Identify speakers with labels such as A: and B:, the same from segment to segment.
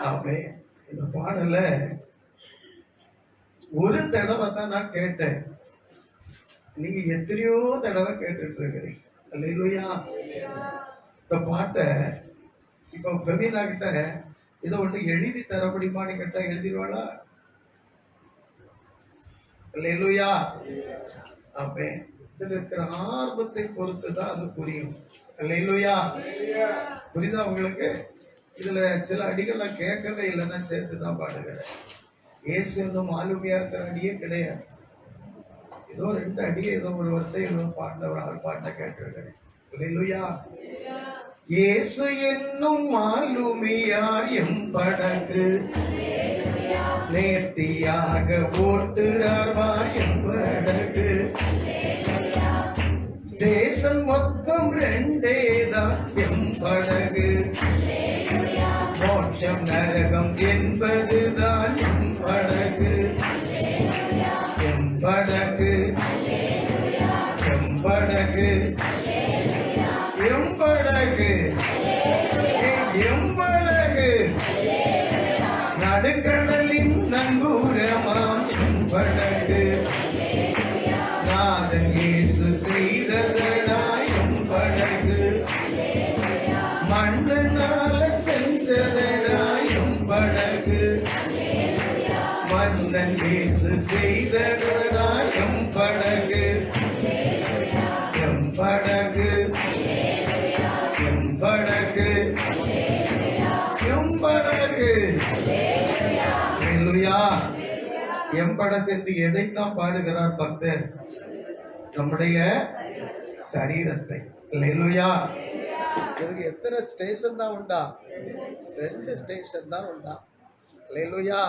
A: ஆமே. இந்த பாடல ஒரு தடவை தான் நான் கேட்டேன். நீங்க எத்தனையோ தடவை கேட்டுட்டு இருக்கிறீங்க. அல்லேலூயா. இந்த பாட்டை இப்ப பிரவீனா கிட்ட இதை ஒன்று எழுதி தர முடியுமான்னு கேட்டா எழுதிடுவாளா? அல்லேலூயா. ஆமே. இதுல இருக்கிற ஆர்வத்தை பொறுத்துதான் அது புரியும். அல்லேலூயா. புரியுதா உங்களுக்கு? இதுல சில அடிகள் நான் கேட்கவே இல்லைன்னா சேர்த்துதான் பாடுகிறேன். ஏசு இன்னும் ஆளுமையா இருக்கிற அடியே கிடையாது. ஏதோ 2 அடியே ஏதோ ஒரு வார்த்தை ஏதோ பாடினவர் பாட்டை கேட்டிருக்கிறேன். அல்லேலூயா. இயேசு என்னும் ஆளுமையார் எம் படகு நேர்த்தியாக ஓட்டுறார்வா எம் படகு. தேசம் மொத்தம் 2 தான் எம் படகு. மோட்சம் நரகம் என்பதுதான் எம் படகு. எம் படகு எம் படகு எம் படகு எம் படகு நடுக்கடலின் நங்கூரமாம் எம் படகு. நாதன் இயேசு செய்ததடா எம் படகு. மன்னனால செஞ்சதடா எம் படகு. மன்னன் இயேசு செய்ததடா எம் படகு. எம் படகு எம் படகு எம் படகு. அல்லேலூயா. எம்படகு என்று எதைத்தான் பாடுகிறார் பக்தர்? நம்முடைய சரீரத்தை. அல்லேலூயா. இதுக்கு எத்தனை ஸ்டேஷன் தான் உண்டா? 2 ஸ்டேஷன் தான் உண்டா? அல்லேலூயா.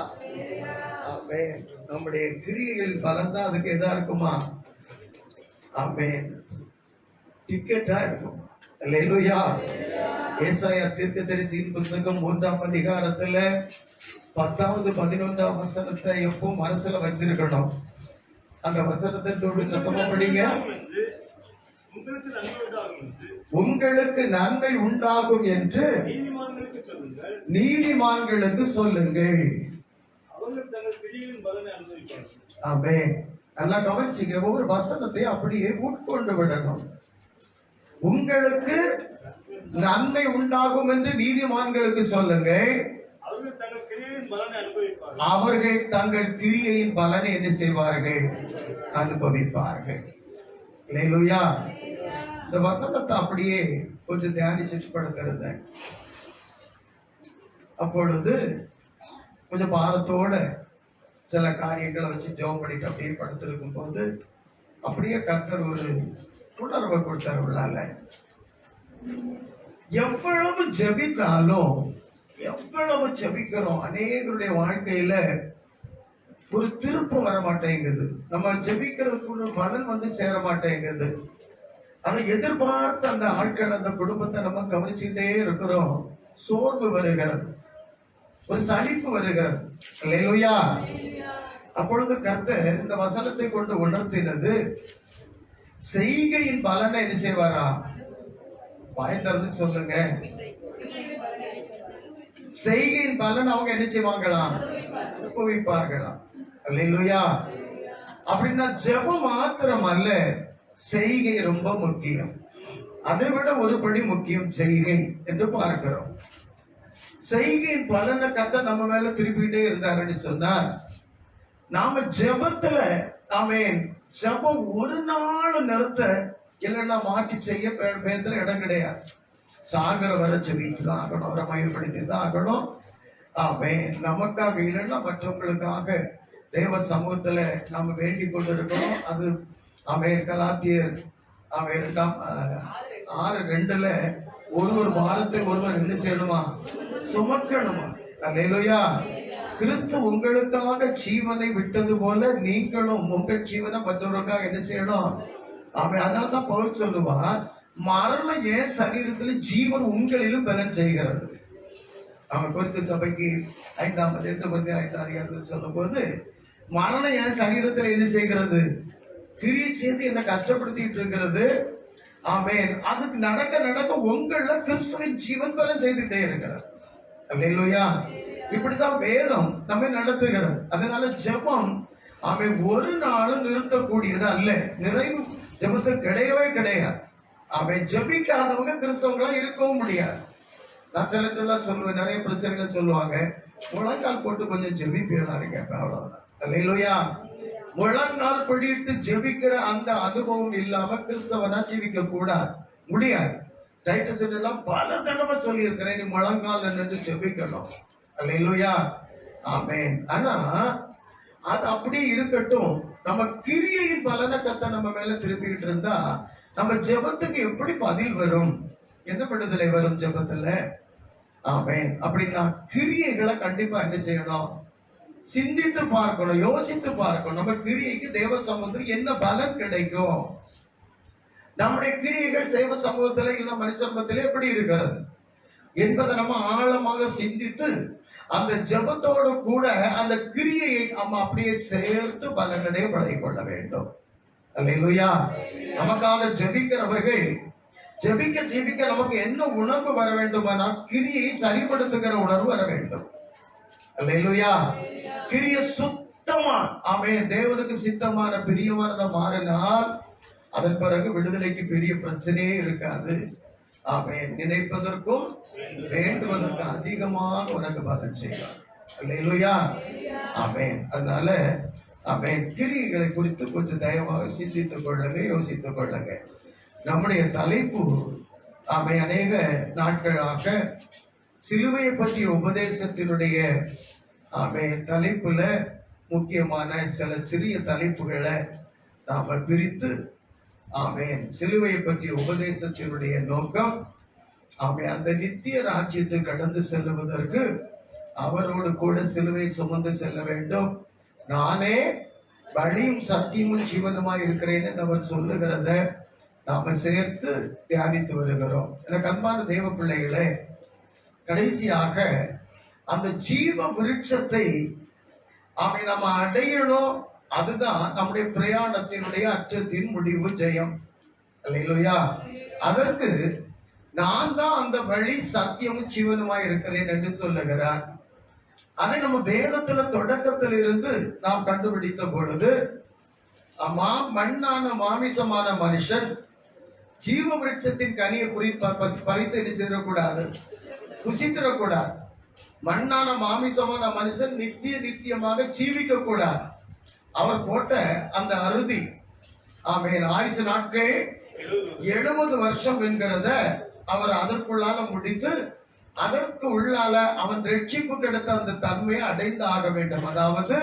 A: ஆமென். நம்முடைய கிரியைகள் பலன் தான் அதுக்கு எதா இருக்குமா? ஆமென். டிக்கெட்டா இருக்கும். அல்லேலூயா. ஏசாயா தீர்க்கதரிசியின் புத்தகம் 3ஆம் அதிகாரத்துல 10வது 11ஆம் வசனத்தை எப்போ மனசுல வச்சிருக்கணும். அந்த வசனத்தை தொட்டு சத்தமா படிங்க. உங்களுக்கு நன்மை உண்டாகும் என்று நீதிமான்களுக்கு சொல்லுங்கள். ஆமென். நல்லா கவனிச்சுங்க. ஒவ்வொரு வசனத்தை அப்படியே உட்கொண்டு விடணும். உங்களுக்கு நன்மை உண்டாகும் என்று நீதிமான்களுக்கு சொல்லுங்கள். அவர்கள் தங்கள் கிரியையின் பலனை என்ன செய்வார்கள்? அனுபவிப்பார்கள். அல்லேலூயா. இந்த வசனத்தை அப்படியே கொஞ்சம் தியானிச்சு படுக்கிறது. அப்பொழுது கொஞ்சம் பாரத்தோட சில காரியங்களை வச்சு ஜெபம் பண்ணிட்டு அப்படியே படுத்திருக்கும் போது அப்படியே கர்த்தர் ஒரு உணர்வை கொடுத்தார். உள்ளால எவ்வளவு ஜெபித்தாலும் எவ்வளவு ஜெபிக்கிறோம், அநேகருடைய வாழ்க்கையில ஒரு திருப்பம் வர மாட்டேங்குது. நம்ம ஜெபிக்கிறதுக்கு பலன் வந்து சேர மாட்டேங்குது. அதை எதிர்பார்த்து அந்த ஆட்கள் அந்த குடும்பத்தை நம்ம கவனிச்சுட்டே இருக்கிறோம். சோர்வு வருகிறது, ஒரு சலிப்பு வருகிறது. அல்லேலூயா. அப்பொழுது கர்த்தர் இந்த வசனத்தை கொண்டு உணர்த்தினது, செய்கையின் பலனை என்ன செய்வாரா? வாய் திறந்து சொல்லுங்க. செய்கையின் பலன் அவங்க என்ன செய்வாங்களாம்? அனுபவிப்பார்களாம். அல்லேலூயா. அப்படின்னா ஜெபம் மாத்திரம் அல்ல, செய்கை ரொம்ப முக்கியம். அதை விட ஒருபடி முக்கியம் செய்கை என்று பார்க்கிறோம். செய்கையின் பலனை கர்த்தர் நம்ம மேல திருப்பிட்டே இருந்தாருன்னு சொன்னா, நாம ஜெபத்துல ஆமென் ஜெபம் ஒரு நாள் நிறுத்த இல்லைன்னா மாற்றி செய்ய பேத்துல இடம் கிடையாது. சாகர வர ஜெபித்துதான் ஆகணும், அவரை மயப்படுத்தி தான் ஆகணும். ஆமென். நமக்காக இல்லைன்னா மற்றவங்களுக்காக தேவ சமூகத்துல நாம வேண்டிக் கொண்டு இருக்கணும். அது ஆமென். கலாத்தியர் ஆமென் 6:2 ஒரு வாரத்தை ஒருவர் என்ன செய்யணுமா? சுமக்கணுமா? அல்லேலூயா. கிறிஸ்து உங்களுக்காக ஜீவனை விட்டது போல நீங்களும் உங்கள் ஜீவனை மற்றவர்களுக்காக என்ன செய்யணும்? அவன் அதனால்தான் பவுல் சொல்லுவார், மரணம் ஏன் சரீரத்தில் ஜீவன் உங்களிலும் பலன் செய்கிறது. அவன் குறித்து சபைக்கு 5ஆம் அதிகாரத்தில் சொல்லும் போது, மரணம் என் சரீரத்தில் என்ன செய்கிறது? கிரியை செய்து என்ன கஷ்டப்படுத்திட்டு இருக்கிறது. ஆமென். அதுக்கு நடக்க நடக்க உங்கள கிறிஸ்துவின் ஜீவன் பலன் செய்துட்டே இருக்கிறார். அல்லேலூயா. இப்படித்தான் வேதம் நம்மை நடத்துகிறது. அதனால ஜெபம் அவன் ஒரு நாளும் நிறுத்தக்கூடியது அல்ல. நிறைவு ஜெபத்துக்கு கிடையவே கிடையாது. அவன் ஜெபிக்காதவங்க கிறிஸ்தவங்களா இருக்கவும் முடியாது. நான் சிலர்லாம் சொல்லுவேன், நிறைய பிரச்சனைகள் சொல்லுவாங்க, முழங்கால் போட்டு கொஞ்சம் ஜெபிப்பீங்களான்னு கேட்பேன், அவ்வளவுதான். அல்லேலூயா. முழங்கால் படிட்டு ஜெபிக்கிற அந்த அனுபவம் இல்லாம கிறிஸ்தவனா ஜீவிக்க கூடாது, முடியாது. டைட்டஸ் எல்லாம் பல தடவை சொல்லி இருக்கிறேன், நீ முழங்கால் நின்று ஜெபிக்கணும். அல்லேலூயா. ஆமென். ஆனா அது அப்படியே இருக்கட்டும். நம்ம கிரியையின் பலனை கத்த நம்ம மேல திருப்பிக்கிட்டு இருந்தா நம்ம ஜெபத்துக்கு எப்படி பதில் வரும்? என்ன விடுதலை வரும் ஜெபத்துல? ஆமென். அப்படின்னா கிரியைகளை கண்டிப்பா என்ன செய்யணும்? சிந்தித்து பார்க்கணும், யோசித்து பார்க்கணும். நம்ம கிரியைக்கு தேவ சமூகத்தில் என்ன பலன் கிடைக்கும்? நம்முடைய கிரியைகள் தேவ சமூகத்துல இல்ல மனுஷ சமூகத்திலே எப்படி இருக்கிறது என்பதை நம்ம ஆழமாக சிந்தித்து அந்த ஜெபத்தோடு கூட அந்த கிரியையை நம்ம அப்படியே சேர்த்து பலனடைய பழகிக்கொள்ள வேண்டும். அல்லேலூயா. நமக்காக ஜெபிக்கிறவர்கள் ஜெபிக்க ஜெபிக்க நமக்கு என்ன உணர்வு வர வேண்டுமானால் கிரியை சரிப்படுத்துகிற உணர்வு வர வேண்டும். அல்லேலூயா. கிரியை சுத்தமா தேவனுக்கு சித்தமான பிரியமானதை மாறினால் அதன் பிறகு விடுதலைக்கு பெரிய பிரச்சனையே இருக்காது. நினைப்பதற்கும் வேண்டுவதற்கு அதிகமாக உனக்கு பதில் செய்வார். அல்லேலூயா. ஆமென். அதனால கிரியைகளை குறித்து கொஞ்சம் தயவாக சிந்தித்துக் கொள்ளுங்க, யோசித்துக் கொள்ளுங்க. நம்முடைய தலைப்பு அநேக நாட்களாக சிலுவையை பற்றிய உபதேசத்தினுடைய தலைப்புல முக்கியமான சில சிறிய தலைப்புகளை நாம பிரித்து சிலுவையை பற்றிய உபதேசத்தினுடைய நோக்கம் அந்த நித்திய ராஜ்யத்தை கடந்து செல்லுவதற்கு அவரோடு கூட சிலுவை சுமந்து செல்ல வேண்டும். நானே வழியும் சத்தியமும் ஜீவனுமாய் இருக்கிறேன் என்று அவர் சொல்லுகிறத நாம சேர்த்து தியானித்து வருகிறோம். எனக்கு அன்பான தேவ பிள்ளைகளே, கடைசியாக அந்த ஜீவ விருட்சத்தை நம்ம அடையணும். அதுதான் நம்முடைய பிரயாணத்தினுடைய அச்சத்தின் முடிவு, ஜெயம். அல்லேலூயா. அதற்கு நான் தான் அந்த வழி சத்தியமும் ஜீவனுமாய் இருக்கிறேன் என்று சொல்லுகிறார். அதை நம்ம வேதத்துல தொடக்கத்தில் இருந்து நாம் கண்டுபிடித்த பொழுது மண்ணான மாமிசமான மனுஷன் ஜீவ விருட்சத்தின் கனியை பறித்து என்ன செய்யக்கூடாது, புசித்திடக்கூடாது. மண்ணான மாமிசமான மனுஷன் நித்தியமாக ஜீவிக்க கூடாது. அவர் போட்ட அந்த அறுதி ஆயுசு நாட்கள் 70 வருஷம் என்கிறத அவர் அதற்குள்ளால முடித்து அதற்கு உள்ளால அவன் ரட்சிப்பு கிடைத்த அந்த தன்மையை அடைந்து ஆக வேண்டும். அதாவது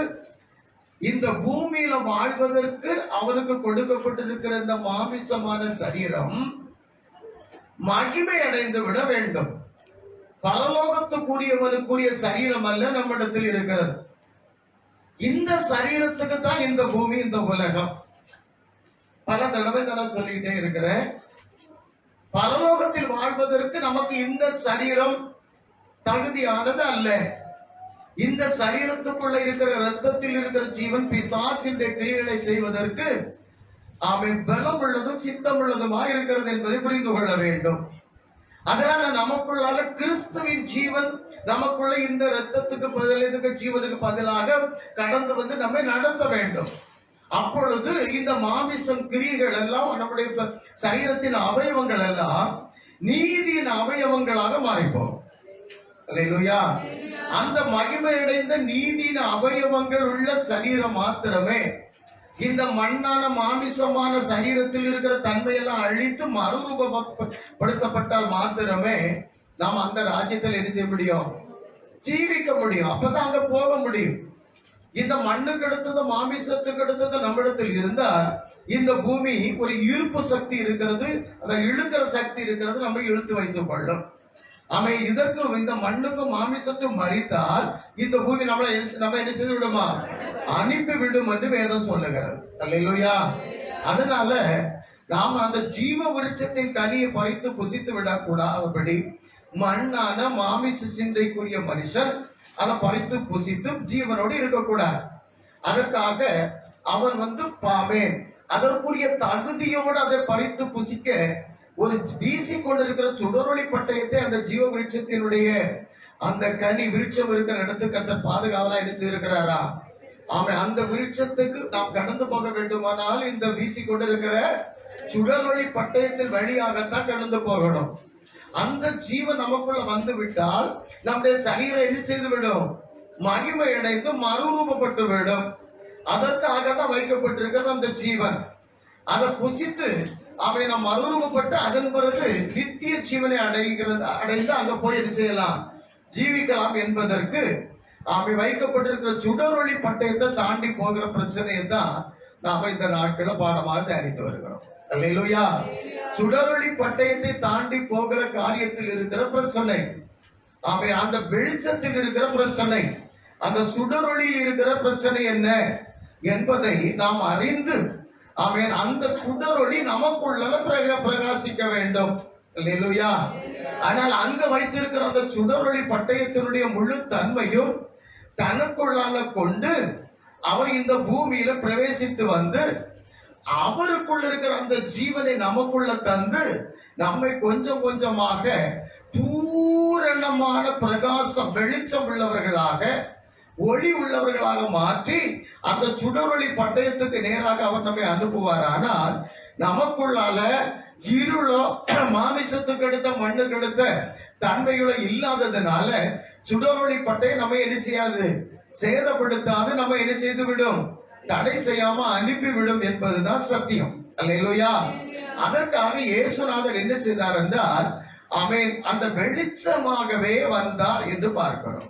A: இந்த பூமியில வாழ்வதற்கு அவருக்கு கொடுக்கப்பட்டிருக்கிற இந்த மாமிசமான சரீரம் மகிமை அடைந்து விட வேண்டும். பரலோகத்துக்குரியவனுக்குரிய சரீரம் அல்ல நம்மிடத்தில் இருக்கிறது. இந்த சரீரத்துக்கு தான் இந்த பூமி, இந்த உலகம். பல தடவை நான் சொல்லிக்கிட்டே இருக்கிறேன், பரலோகத்தில் வாழ்வதற்கு நமக்கு இந்த சரீரம் தகுதியானது அல்ல. இந்த சரீரத்துக்குள்ள இருக்கிற ரத்தத்தில் இருக்கிற ஜீவன் பிசாசின் கிரியைகளை செய்வதற்கு பலம் உள்ளதும் சித்தம் உள்ளதுமா இருக்கிறது என்பதை புரிந்து கொள்ள வேண்டும். அதனால நமக்குள்ளால கிறிஸ்துவின் ஜீவன் நமக்குள்ள இந்த ரத்தத்துக்கு பதிலாக ஜீவனுக்கு பதிலாக கடந்து வந்து நம்மை நடத்த வேண்டும். அப்பொழுது இந்த மாமிசம் கிரியைகள் எல்லாம் நம்முடைய சரீரத்தின் அவயவங்கள் எல்லாம் நீதியின் அவயவங்களாக மாறிப்போம். அல்லேலூயா. அந்த மகிமையடைந்த நீதியின் அவயவங்கள் உள்ள சரீரம் மாத்திரமே இந்த மண்ணான மாமிசமான சரீரத்தில் இருக்கிற தன்மையெல்லாம் அழித்து மறுரூபப்படுத்தப்பட்டால் மாத்திரமே நாம் அந்த ராஜ்யத்தில் என்ன செய்ய முடியும், ஜீவிக்க முடியும். அப்பதான் அங்க போக முடியும். இந்த மண்ணுக்கு எடுத்தது மாமிசத்துக்கு எடுத்தது நம்மிடத்தில் இருந்தா இந்த பூமி ஒரு ஈர்ப்பு சக்தி இருக்கிறது, அந்த இழுக்கிற சக்தி இருக்கிறது, நம்ம இழுத்து வைத்துக் கொள்ளும். இதற்கு இந்த மண்ணுக்கும் மாமிசத்தும் மறித்தால் இந்த பூமி நம்ம என்ன செய்து விடுமா, அனுப்பி விடும் என்று வேதம் சொல்லுகிறது. அல்லேலூயா. அதனால நாம் அந்த ஜீவ விருட்சத்தின் கனியை பறித்து புசித்து விடக்கூடாதபடி மண்ணான மாமிச சிந்தைக்குரிய மனுஷன் அதை பறித்து புசித்து ஜீவனோடு இருக்கக்கூடாது. அதற்காக அவன் அதற்குரிய தகுதியோடு அதை பறித்து புசிக்க ஒரு வீசி கொண்டிருக்கிற சுடரொளி பட்டயத்தை அந்த ஜீவ விருட்சத்தினுடைய அந்த கனி விருட்சம் இருக்கிற இடத்துக்கு அந்த பாதுகாவலா என்ன செய்திருக்கிறாரா? அவன் அந்த விருட்சத்துக்கு நாம் கடந்து போக வேண்டுமானால் இந்த வீசிக்கொண்டிருக்கிற சுடர்வழி பட்டயத்தின் வழியாகத்தான் கடந்து போகணும். அந்த ஜீவன் நமக்குள்ள வந்து விட்டால் நம்முடைய சரீரம் என்ன செய்து விடும்? மகிமை அடைந்து மறுரூபப்பட்டு விடும். அதற்காக தான் வைக்கப்பட்டிருக்கிறது அந்த ஜீவன். அதை புசித்து அவை நாம் மறுரூபப்பட்டு அதன் பிறகு நித்திய ஜீவனை அடைந்து அங்க போய் என்ன செய்யலாம்? ஜீவிக்கலாம் என்பதற்கு அவை வைக்கப்பட்டிருக்கிற சுடரொளி பட்டயத்தை தாண்டி போகிற பிரச்சனையை தான் நாம இந்த நாட்கள பாடமாக தயாரித்து வருகிறோம். அல்லேலூயா. சுடரொளி பட்டயத்தை தாண்டி போகிற காரியத்தில் இருக்கிற பிரச்சனை, அவை அந்த வெளிச்சத்தில் இருக்கிற பிரச்சனை, அந்த சுடரொளியில் இருக்கிற பிரச்சனை என்ன என்பதை நாம் அறிந்து அவன் அந்த சுடரொளி நமக்குள்ள பிரகாசிக்க வேண்டும். அல்லேலூயா. ஆனால் அங்க வைத்திருக்கிற அந்த சுடரொளி பட்டயத்தினுடைய முழு தன்மையும் தனக்குள்ளாக கொண்டு அவர் இந்த பூமியில பிரவேசித்து வந்து அவருக்குள்ள இருக்கிற அந்த ஜீவனை நமக்குள்ள தந்து நம்மை கொஞ்சம் கொஞ்சமாக பூரணமான பிரகாசம் வெளிச்சம் உள்ளவர்களாக ஒளி உள்ளவர்களாக மாற்றி அந்த சுடரொளி பட்டயத்துக்கு நேராக அவர் நம்மை அனுப்புவார். ஆனால் நமக்குள்ளால இருளோ மாமிசத்துக்கு எடுத்த மண்ணுக்கு எடுத்த தன்மைகளோ இல்லாததுனால சுடரொளி பட்டயம் நம்ம என்ன செய்யாது? சேதப்படுத்தாது நம்ம என்ன செய்து விடும்? தடை செய்யாம அனுப்பிவிடும் என்பதுதான் சத்தியம். அல்லேலூயா. அதற்காக இயேசுநாதர் என்ன செய்தார் என்றால் அவன் அந்த வெளிச்சமாகவே வந்தார் என்று பார்க்கிறோம்.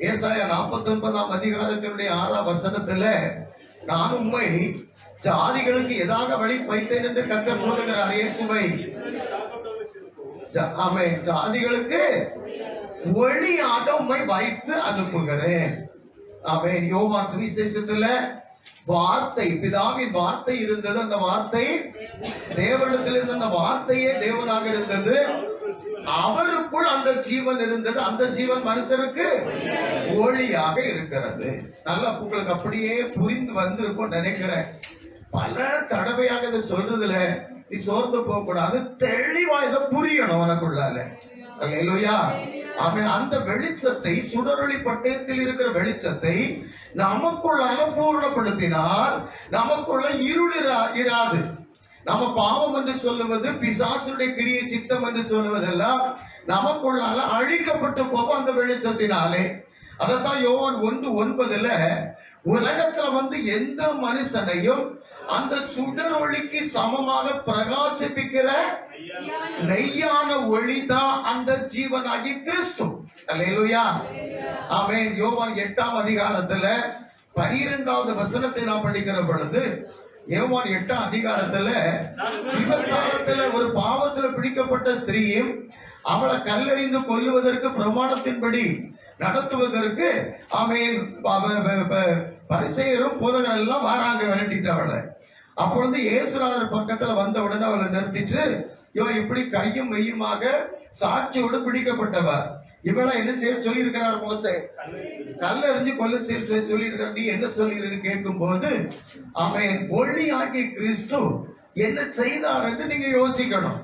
A: ஏசாயா 49ஆம் அதிகாரத்தினுடைய 6ஆம் வசனத்துல நான் உம்மை ஜாதிகளுக்கு எதாக வழி வைத்தேன் என்று கர்த்தர் சொல்லுகிறார். இயேசுவை அவன் ஜாதிகளுக்கு ஒளியாக உம்மை வைத்து அனுப்புகிறேன். அவன் யோவான் சுவிசேஷத்துல வார்த்தை, பிதாவின் வார்த்தை இருந்தது, அந்த வார்த்தை தேவனிடத்தில் இருந்த அந்த வார்த்தையே தேவனாக இருந்தது, அவருக்குள் அந்த ஜீவன் இருந்தது, அந்த ஜீவன் மனுஷருக்கு ஒளியாக இருக்கிறது. நல்லா உங்களுக்கு அப்படியே புரிந்து வந்திருக்கும் நினைக்கிறேன். பல தடவையாக இதை சொல்றதுல நீ சோர்ந்து போக கூடாது, தெளிவா இதை புரியணும் உனக்குள்ளால. அல்லேலூயா. அவன் அந்த வெளிச்சத்தை, சுடரொளி பட்டயத்தில் இருக்கிற வெளிச்சத்தை நமக்குள்ளாக பூர்ணப்படுத்தினால் நமக்குள்ள இருள் இராது. நம்ம பாவம் என்று சொல்லுவது, பிசாசுடைய கிரியை சித்தம் என்று சொல்லுவதெல்லாம் நமக்குள்ளால அழிக்கப்பட்டு போகும் அந்த வெளிச்சத்தினாலே. அதைத்தான் யோவான் 1:9 உலகத்துல வந்து எந்த மனுஷனையும் அந்த சுடரொளிக்கு சமமாக பிரகாசிப்பிக்கிற நெய்யான ஒளிதான் அந்த ஜீவனாகி கிறிஸ்து. அல்லேலூயா. ஆமென். யோவான் 8ஆம் அதிகாரத்துல 12வது வசனத்தை நாம் படிக்கிற பொழுது, யோவான் 8ஆம் அதிகாரத்துல விபச்சாரத்துல ஒரு பாவத்துல பிடிக்கப்பட்ட ஸ்திரீயும் அவளை கல்லெறிந்து கொல்லுவதற்கு பிரமாணத்தின்படி நடத்துவதற்கு ஆமென் பரிசேயரும் போதகர்கள் எல்லாம் வராங்க, விரட்டிட்டு அவளை. அப்பொழுது இயேசுநாதர் பக்கத்துல வந்த உடனே அவளை நிறுத்திட்டு, இவன் இப்படி கையும் மெய்யுமாக சாட்சியோடு பிடிக்கப்பட்டவர், இவளை என்ன செய்ய சொல்லி இருக்கிறார் மோசே? கல்லெறிஞ்சு கொல்ல செய்ய சொல்லி இருக்கிற, நீ என்ன சொல்லி கேட்கும் போது அவன் ஒளி ஆகிய கிறிஸ்து என்ன செய்தார் என்று நீங்க யோசிக்கணும்.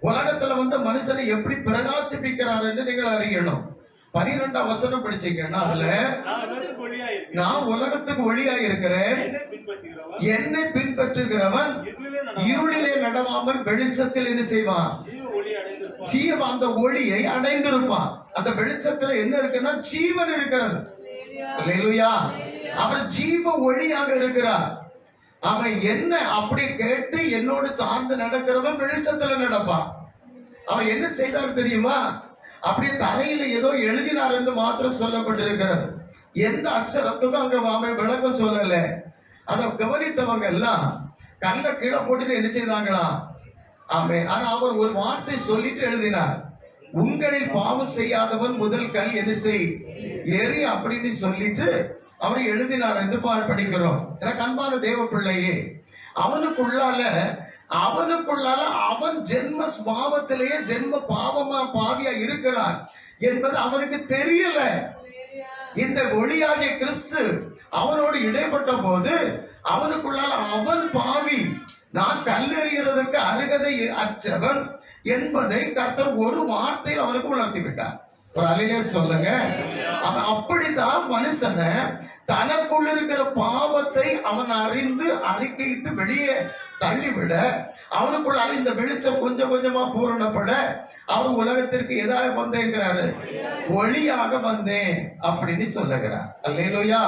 A: உலகத்துல வந்து மனுஷனை எப்படி பிரகாசிப்பிக்கிறார் என்று நீங்கள் அறியணும். 12ஆம் வசனம் படிச்சீங்கன்னா அதுல, நான் உலகத்துக்கு ஒளியாய் இருக்கிறேன், என்னை பின்பற்றுகிறவன் இருளிலே நடவாமல் வெளிச்சத்தில் என்ன செய்வான்? ஜீவன் அந்த ஒளியை அடைந்திருப்பான். அந்த வெளிச்சத்துல என்ன இருக்குன்னா ஜீவன் இருக்கிறது. அல்லேலூயா. அவர் ஜீவ ஒளியாக இருக்கிறார். அவன் என்ன அப்படி கேட்டு என்னோடு சார்ந்து நடக்கிறவன் வெளிச்சத்துல நடப்பான். அவன் என்ன செய்தார் தெரியுமா? அப்படியே தரையில ஏதோ எழுதினார் என்று மாத்திரம் சொல்லப்பட்டிருக்கிறது. எந்த அக்ஷரத்துக்கும் அங்க விளக்கம் சொல்லல. அதை கவனித்தவங்க எல்லாம் கல்ல கீழே போட்டு என்ன செய்தாங்களா? ஆமே. ஆனா அவர் ஒரு வார்த்தை சொல்லிட்டு எழுதினார், உங்களில் பாவம் செய்யாதவன் முதல் கல் என்ன செய் எரி அப்படின்னு சொல்லிட்டு அவர் எழுதினார் என்று படிக்கிறோம். எனக்கு அன்பான தேவ பிள்ளையே, அவனுக்குள்ளால அவன் ஜென்ம பாவத்திலேயே ஜென்ம பாவியா இருக்கிறான் என்பது அவனுக்கு தெரியல. இந்த ஒளியாகிய கிறிஸ்து அவனோடு இடைப்பட்ட போது அவனுக்குள்ளால அவன் பாவி, நான் கல்லெறிகிறதற்கு அருகதை அற்றவன் என்பதை கர்த்தர் ஒரு வார்த்தையில் அவனுக்கு உணர்த்தி விட்டார். ஒரு அலையிலே சொல்லுங்க. அப்படித்தான் மனுஷனை தனக்குள்ள இருக்கிற பாவத்தை அவன் அறிந்து அறிக்கையிட்டு வெளியே தள்ளிவிட, அவனுக்குள்ள இந்த வெளிச்சம் கொஞ்சம் கொஞ்சமா பூரணப்பட, அவர் உலகத்திற்கு எதாக வந்தேங்கிறாரு, ஒளியாக வந்தேன் அப்படின்னு சொல்லுகிறார். அல்லேலூயா.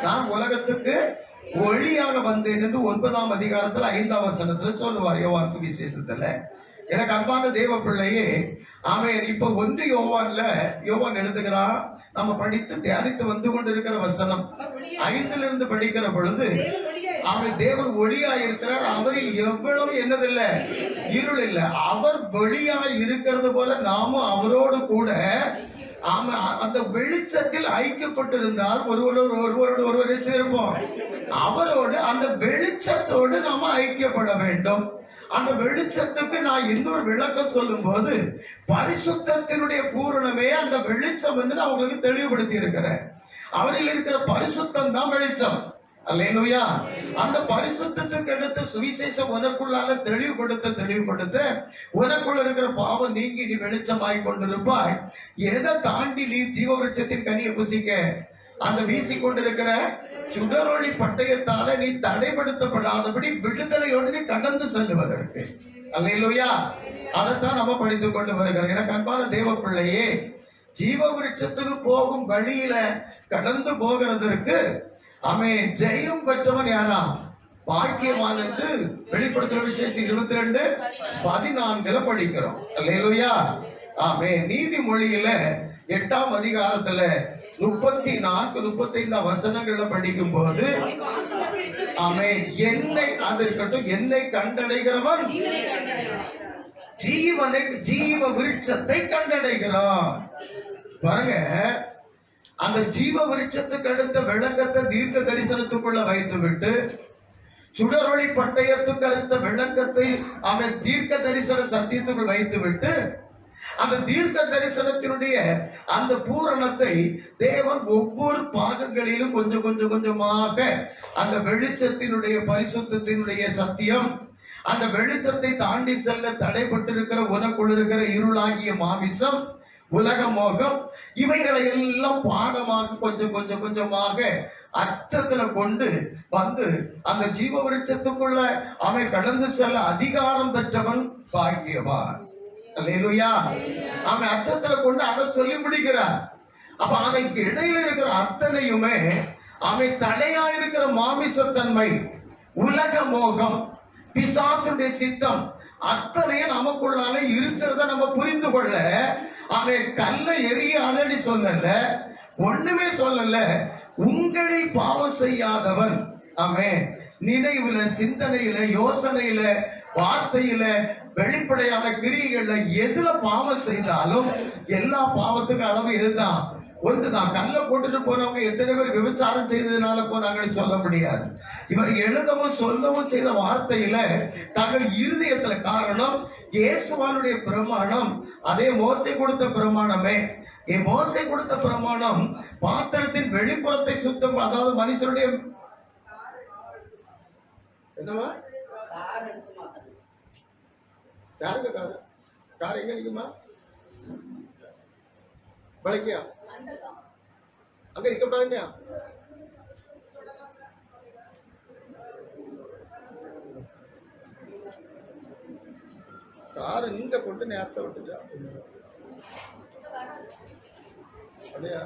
A: நான் உலகத்துக்கு ஒளியாக வந்தேன் என்று 9ஆம் அதிகாரத்துல 5ஆம் வசனத்துல சொல்லுவார் யோவான் சுவிசேஷத்துல. எனக்கு அன்பான தேவ பிள்ளையே, அவன் இப்ப 1 யோவான்ல யோவான் எழுதுகிறான். நம்ம படித்து தியானித்து வந்து கொண்டிருக்கிற வசனம் 5ல இருந்து படிக்கிற பொழுது, அவன் தேவன் ஒளியாய் இருக்கிறார், அவரில் எவ்வளவு என்னதில்லை, இருள் இல்லை. அவர் ஒளியாய் இருக்கிறது போல நாமும் அவரோடு கூட அந்த வெளிச்சத்தில் ஐக்கியப்பட்டிருந்தால் ஒருவரோடு சேர்ப்போம். அவரோடு அந்த வெளிச்சத்தோடு நாம ஐக்கியப்பட வேண்டும். அந்த வெளிச்சத்துக்கு நான் இன்னொரு விளக்கம் சொல்லும் போது, பரிசுத்தத்தினுடைய பூரணமே அந்த வெளிச்சம் வந்து நான் உங்களுக்கு தெளிவுபடுத்தி இருக்கிறேன். அவரில் இருக்கிற பரிசுத்தம் தான் வெளிச்சம். அல்லேலூயா. அந்த பரிசுத்தத்துக்கு எடுத்து சுவிசேஷம் உனக்குள்ளால தெளிவுபடுத்த உனக்குள்ள இருக்கிற பாவம் நீங்கி நீ வெளிச்சமாய் கொண்டிருப்பாய். எதை தாண்டி நீ ஜீவ விருட்சத்தின் கனியை புசிக்க, அந்த வீசிக்கொண்டிருக்கிற சுடரொளி பட்டயத்தால நீ தடைப்படுத்தப்படாதபடி விடுதலையோடு நீ கடந்து செல்லுவதற்கு. அல்லேலூயா. அதைத்தான் நம்ம படித்துக் கொண்டு வருகிறோம். எனக்கு அன்பான தேவ பிள்ளையே, ஜீவ விருட்சத்துக்கு போகும் வழியில கடந்து போகிறதற்கு அவன் ஜெயம் பெற்றவன் யாரா, பாக்கியவான் என்று வெளிப்படுத்துற விசேஷம் 22:14 படிக்கிறோம். அல்லேலூயா. ஆமே. நீதிமொழியில 8ஆம் அதிகாரத்துல 34-35 வசனங்களை படிக்கும் போது, ஆமே, என்னை அது இருக்கட்டும், என்னை கண்டடைகிறவன் ஜீவ விருட்சத்தை கண்டடைகிறான். பாருங்க, அந்த ஜீவ விருட்சத்துக்கு அடுத்த விளக்கத்தை தீர்க்க தரிசனத்துக்குள்ள வைத்து விட்டு, சுடரொளி பட்டயத்துக்கு அடுத்த விளக்கத்தை அவன் தீர்க்க தரிசன சத்தியத்துக்குள் வைத்து விட்டு, அந்த தீர்க்க தரிசனத்தினுடைய அந்த பூரணத்தை தேவன் ஒவ்வொரு பாகங்களிலும் கொஞ்சம் கொஞ்சமாக அந்த வெளிச்சத்தினுடைய பரிசுத்தத்தினுடைய சத்தியம், அந்த வெளிச்சத்தை தாண்டி செல்ல தடைப்பட்டிருக்கிற உனக்குள் இருக்கிற இருளாகிய மாமிசம், உலக மோகம், இவைகளை எல்லாம் பாடமாக கொஞ்சமாக அச்சத்துல கொண்டு வந்து அந்த ஜீவ விருட்சத்துக்குள்ள அவன் கடந்து செல்ல அதிகாரம் பெற்றவன் பாக்கியவான். அல்லேலூயா. அவன் அச்சத்துல கொண்டு அதை சொல்லி முடிக்கிறார். அப்ப அதற்கு இடையில இருக்கிற அத்தனையுமே அவன் தடையா இருக்கிற மாமிசத்தன்மை, உலக மோகம், பிசாசுடைய சித்தம், அத்தனையும் நமக்குள்ளால இருக்கிறத நம்ம புரிந்து கொள்ள அவன் கல்ல எரிய அலடி சொல்லல, ஒண்ணுமே சொல்லல. உங்களில் பாவம் செய்யாதவன் அவன் நினைவுல, சிந்தனையில, யோசனையில, வார்த்தையில, வெளிப்படையான கிரியைகள்ல எதுல பாவம் செய்தாலும் எல்லா பாவத்துக்கும் அளவு இதுதான், ஒன்றுதான். கல்ல போட்டுட்டு போனவங்க எத்தனை பேர் விபச்சாரம் செய்ததுனால போனாங்கன்னு சொல்ல முடியாது. இவர் எழுதவும் சொல்லவும் செய்த வார்த்தையில தங்கள் இருதயத்துல, காரணம் இயேசுவானுடைய பிரமாணம் அதே மோசே கொடுத்த பிரமாணமே. மோசே கொடுத்த பிரமாணம் பாத்திரத்தின் வெளிப்புறத்தை சுத்தம், அதாவது மனுஷனுடைய என்னவா யாருங்க கார் எங்க நிக்குமா, பழைக்கியா அங்க நிக்கப்படாதுயா. காரை நீங்க கொண்டு நேரத்தை விட்டுச்சா அப்படியா?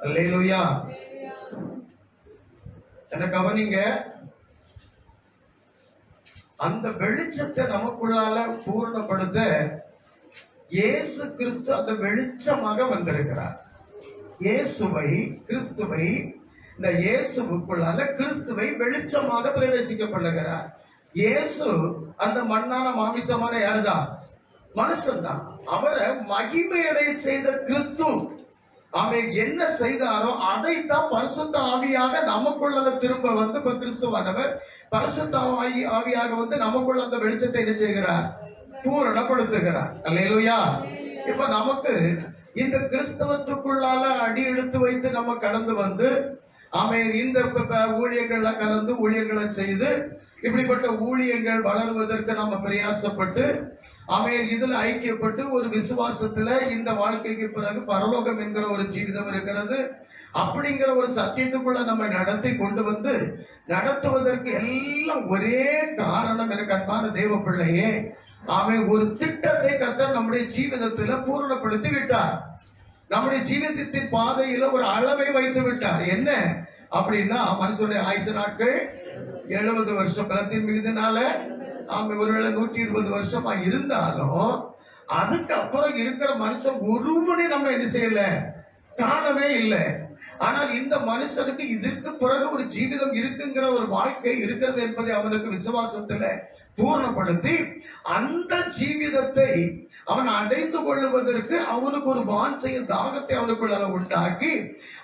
A: அல்லேலூயா. என்ன கவனிங்க, அந்த வெளிச்சத்தை நமக்குள்ளால பூர்ணப்படுத்த இயேசு கிறிஸ்து அந்த வெளிச்சமாக வந்திருக்கிறார். கிறிஸ்துவை இந்த இயேசுக்குள்ளால கிறிஸ்துவை வெளிச்சமாக பிரவேசிக்க பண்ணுகிறார். இயேசு அந்த மண்ணான மாமிசமான யாருதான், மனுஷன்தான். அவரை மகிமையடைய செய்த கிறிஸ்து அவன் என்ன செய்தாரோ அதைத்தான் பரிசுத்த ஆவியாக நமக்குள்ள திரும்ப வந்து இப்ப கிறிஸ்துவானவர் பரிசுத்த ஆவியாக வந்து நமக்குள்ள அந்த வெளிச்சத்தை என்ன செய்கிறார், பூரணப்படுத்துகிறார். அல்லேலூயா. இப்ப நமக்கு இந்த கிறிஸ்தவத்துக்குள்ளால அடி எடுத்து வைத்து நம்ம கடந்து வந்து ஆமென் இந்த ஊழியர்கள்ல கலந்து ஊழியர்களை செய்து இப்படிப்பட்ட ஊழியங்கள் வளருவதற்கு நம்ம பிரயாசப்பட்டு ஆமென் இதுல ஐக்கியப்பட்டு ஒரு விசுவாசத்துல இந்த வாழ்க்கைக்கு பிறகு பரலோகம் என்கிற ஒரு ஜீவிதம் இருக்கிறது அப்படிங்கிற ஒரு சத்தியத்துக்குள்ள நம்ம நடத்தி கொண்டு வந்து நடத்துவதற்கு எல்லாம் ஒரே காரணம். எனக்கு அன்பான தேவ பிள்ளையே, ஆமென் ஒரு திட்டத்தை கர்த்தர் நம்முடைய ஜீவிதத்துல பூரணப்படுத்தி விட்டார். நம்முடைய ஜீவிதத்தின் பாதையில ஒரு அளவை வைத்து விட்டார். என்ன அப்படின்னா மனுஷனுடைய ஆயுசு நாட்கள் 70 வருஷம். பலத்தின் மிகுதினால அவங்க ஒருவேளை 120 வருஷமா இருந்தாலும் அதுக்கப்புறம் இருக்கிற மனுஷன் ஒருவனை நம்ம என்ன செய்யல, காணவே இல்லை. ஆனால் இந்த மனுஷனுக்கு இதற்கு பிறகு ஒரு ஜீவிதம் இருக்குங்கிற ஒரு வாழ்க்கை இருக்கிறது என்பதை அவனுக்கு விசுவாசத்துல பூர்ணப்படுத்தி அந்த ஜீவிதத்தை அவன் அடைந்து கொள்ளுவதற்கு அவனுக்கு ஒரு வாஞ்சையின் தாகத்தை அவனுக்குள்ள உண்டாக்கி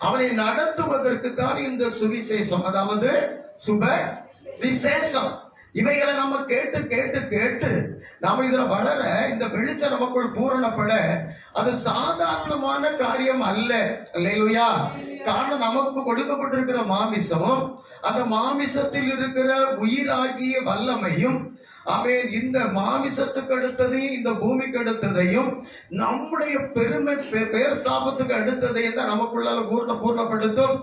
A: அவனை நடத்துவதற்கு தான் இந்த சுவிசேஷம், அதாவது சுப விசேஷம். இவைகளை நம்ம கேட்டு கேட்டு கேட்டு நாம இதுல வளர இந்த வெளிச்சம் நமக்குள் பூரணப்பட அது சாதாரணமான காரியம் அல்ல. அல்லேலூயா. காரணம் நமக்கு கொடுக்கப்பட்டிருக்கிற மாமிசம், அந்த மாமிசத்தில் இருக்கிற உயிராகிய வல்லமையும் ஆமென் இந்த மாமிசத்துக்கு அடுத்ததையும் இந்த பூமிக்கு அடுத்ததையும் நம்முடைய பெருமை பேர் ஸ்தாபத்துக்கு அடுத்ததையும் தான் நமக்குள்ளால பூர்ணப்படுத்தும்.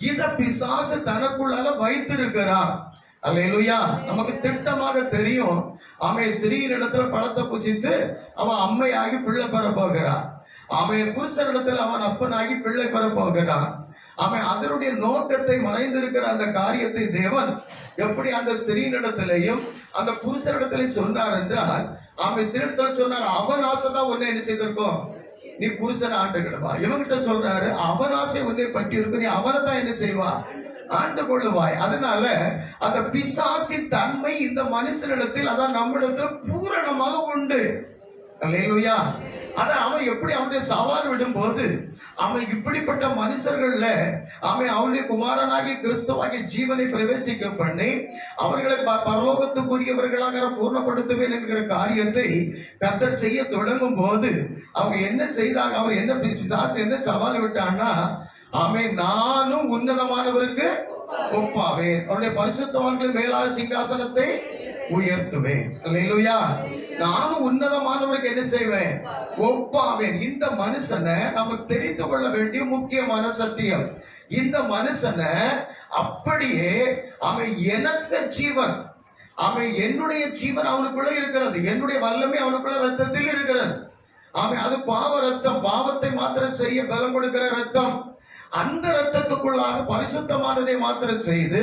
A: இத பிசாசு தனக்குள்ளால வைத்திருக்கிறான். அல்லேலூயா. நமக்கு திட்டமாக தெரியும். அவன் ஸ்திரீயின் இடத்துல பழத்தை புசித்து அவன் அம்மையாகி பிள்ளை பெற போகிறான். அவன் புருஷனிடத்தில் அவன் அப்பனாகி பிள்ளை பெற போகிறான். அவன் அதனுடைய நோக்கத்தை மறைந்திருக்கிற அந்த காரியத்தை தேவன் எப்படி அந்த ஸ்திரீனிடத்திலையும் அந்த புருஷனிடத்திலையும் சொன்னார் என்றால், அவன் ஸ்திரீனிடத்தில் சொன்னார், அவன் ஆசைதான் உன்னை என்ன செய்திருக்கோம், நீ புருஷன் ஆண்டுகிடுவா. இவங்கிட்ட சொல்றாரு, அவன் ஆசை உன்னை பற்றி இருக்கு, நீ அவனை தான் என்ன செய்வா, ஆண்டு கொள்ளுவாய். அதனால அந்த பிசாசின் தன்மை இந்த மனுஷனிடத்தில் அதான் நம்மிடத்தில் பூரணமாக உண்டு. அல்லேலூயா. அத அவன் எப்படி அவனுடைய சவால் விடும் போது அவன் இப்படிப்பட்ட மனுஷர்கள்ல அவன் அவனுடைய குமாரனாகி கிறிஸ்துவாகிய ஜீவனை பிரவேசிக்க பண்ணி அவர்களை பரலோகத்துக்குரியவர்களாக பூர்ணப்படுத்துவேன் என்கிற காரியத்தை கர்த்தர் செய்ய தொடங்கும் போது அவங்க என்ன செய்தாங்க, அவர் என்ன பிசாசு என்ன சவால் விட்டான்னா, அவன் நானும் உன்னதமானவருக்கு ஒப்பாவேன், அவருடைய பரிசுத்தவான்கள் மேலான சிங்காசனத்தை உயர்த்துவேன். அல்லேலூயா. நானும் உன்னதமானவருக்கு என்ன செய்வேன், ஒப்பாவேன். இந்த மனுஷனை நம்ம தெரிந்து கொள்ள வேண்டிய முக்கியமான சத்தியம். இந்த மனுஷனை அப்படியே அவன் எனக்கு ஜீவன், அவன் என்னுடைய ஜீவன் அவனுக்குள்ள இருக்கிறது, என்னுடைய வல்லமை அவனுக்குள்ள ரத்தத்தில் இருக்கிறது. அவன் அது பாவ ரத்தம், பாவத்தை மாத்திரம் செய்ய பலம் கொடுக்கிற ரத்தம். அந்த ரத்தத்துக்குள்ளாக பரிசுத்தமானதை மாத்திரம் செய்து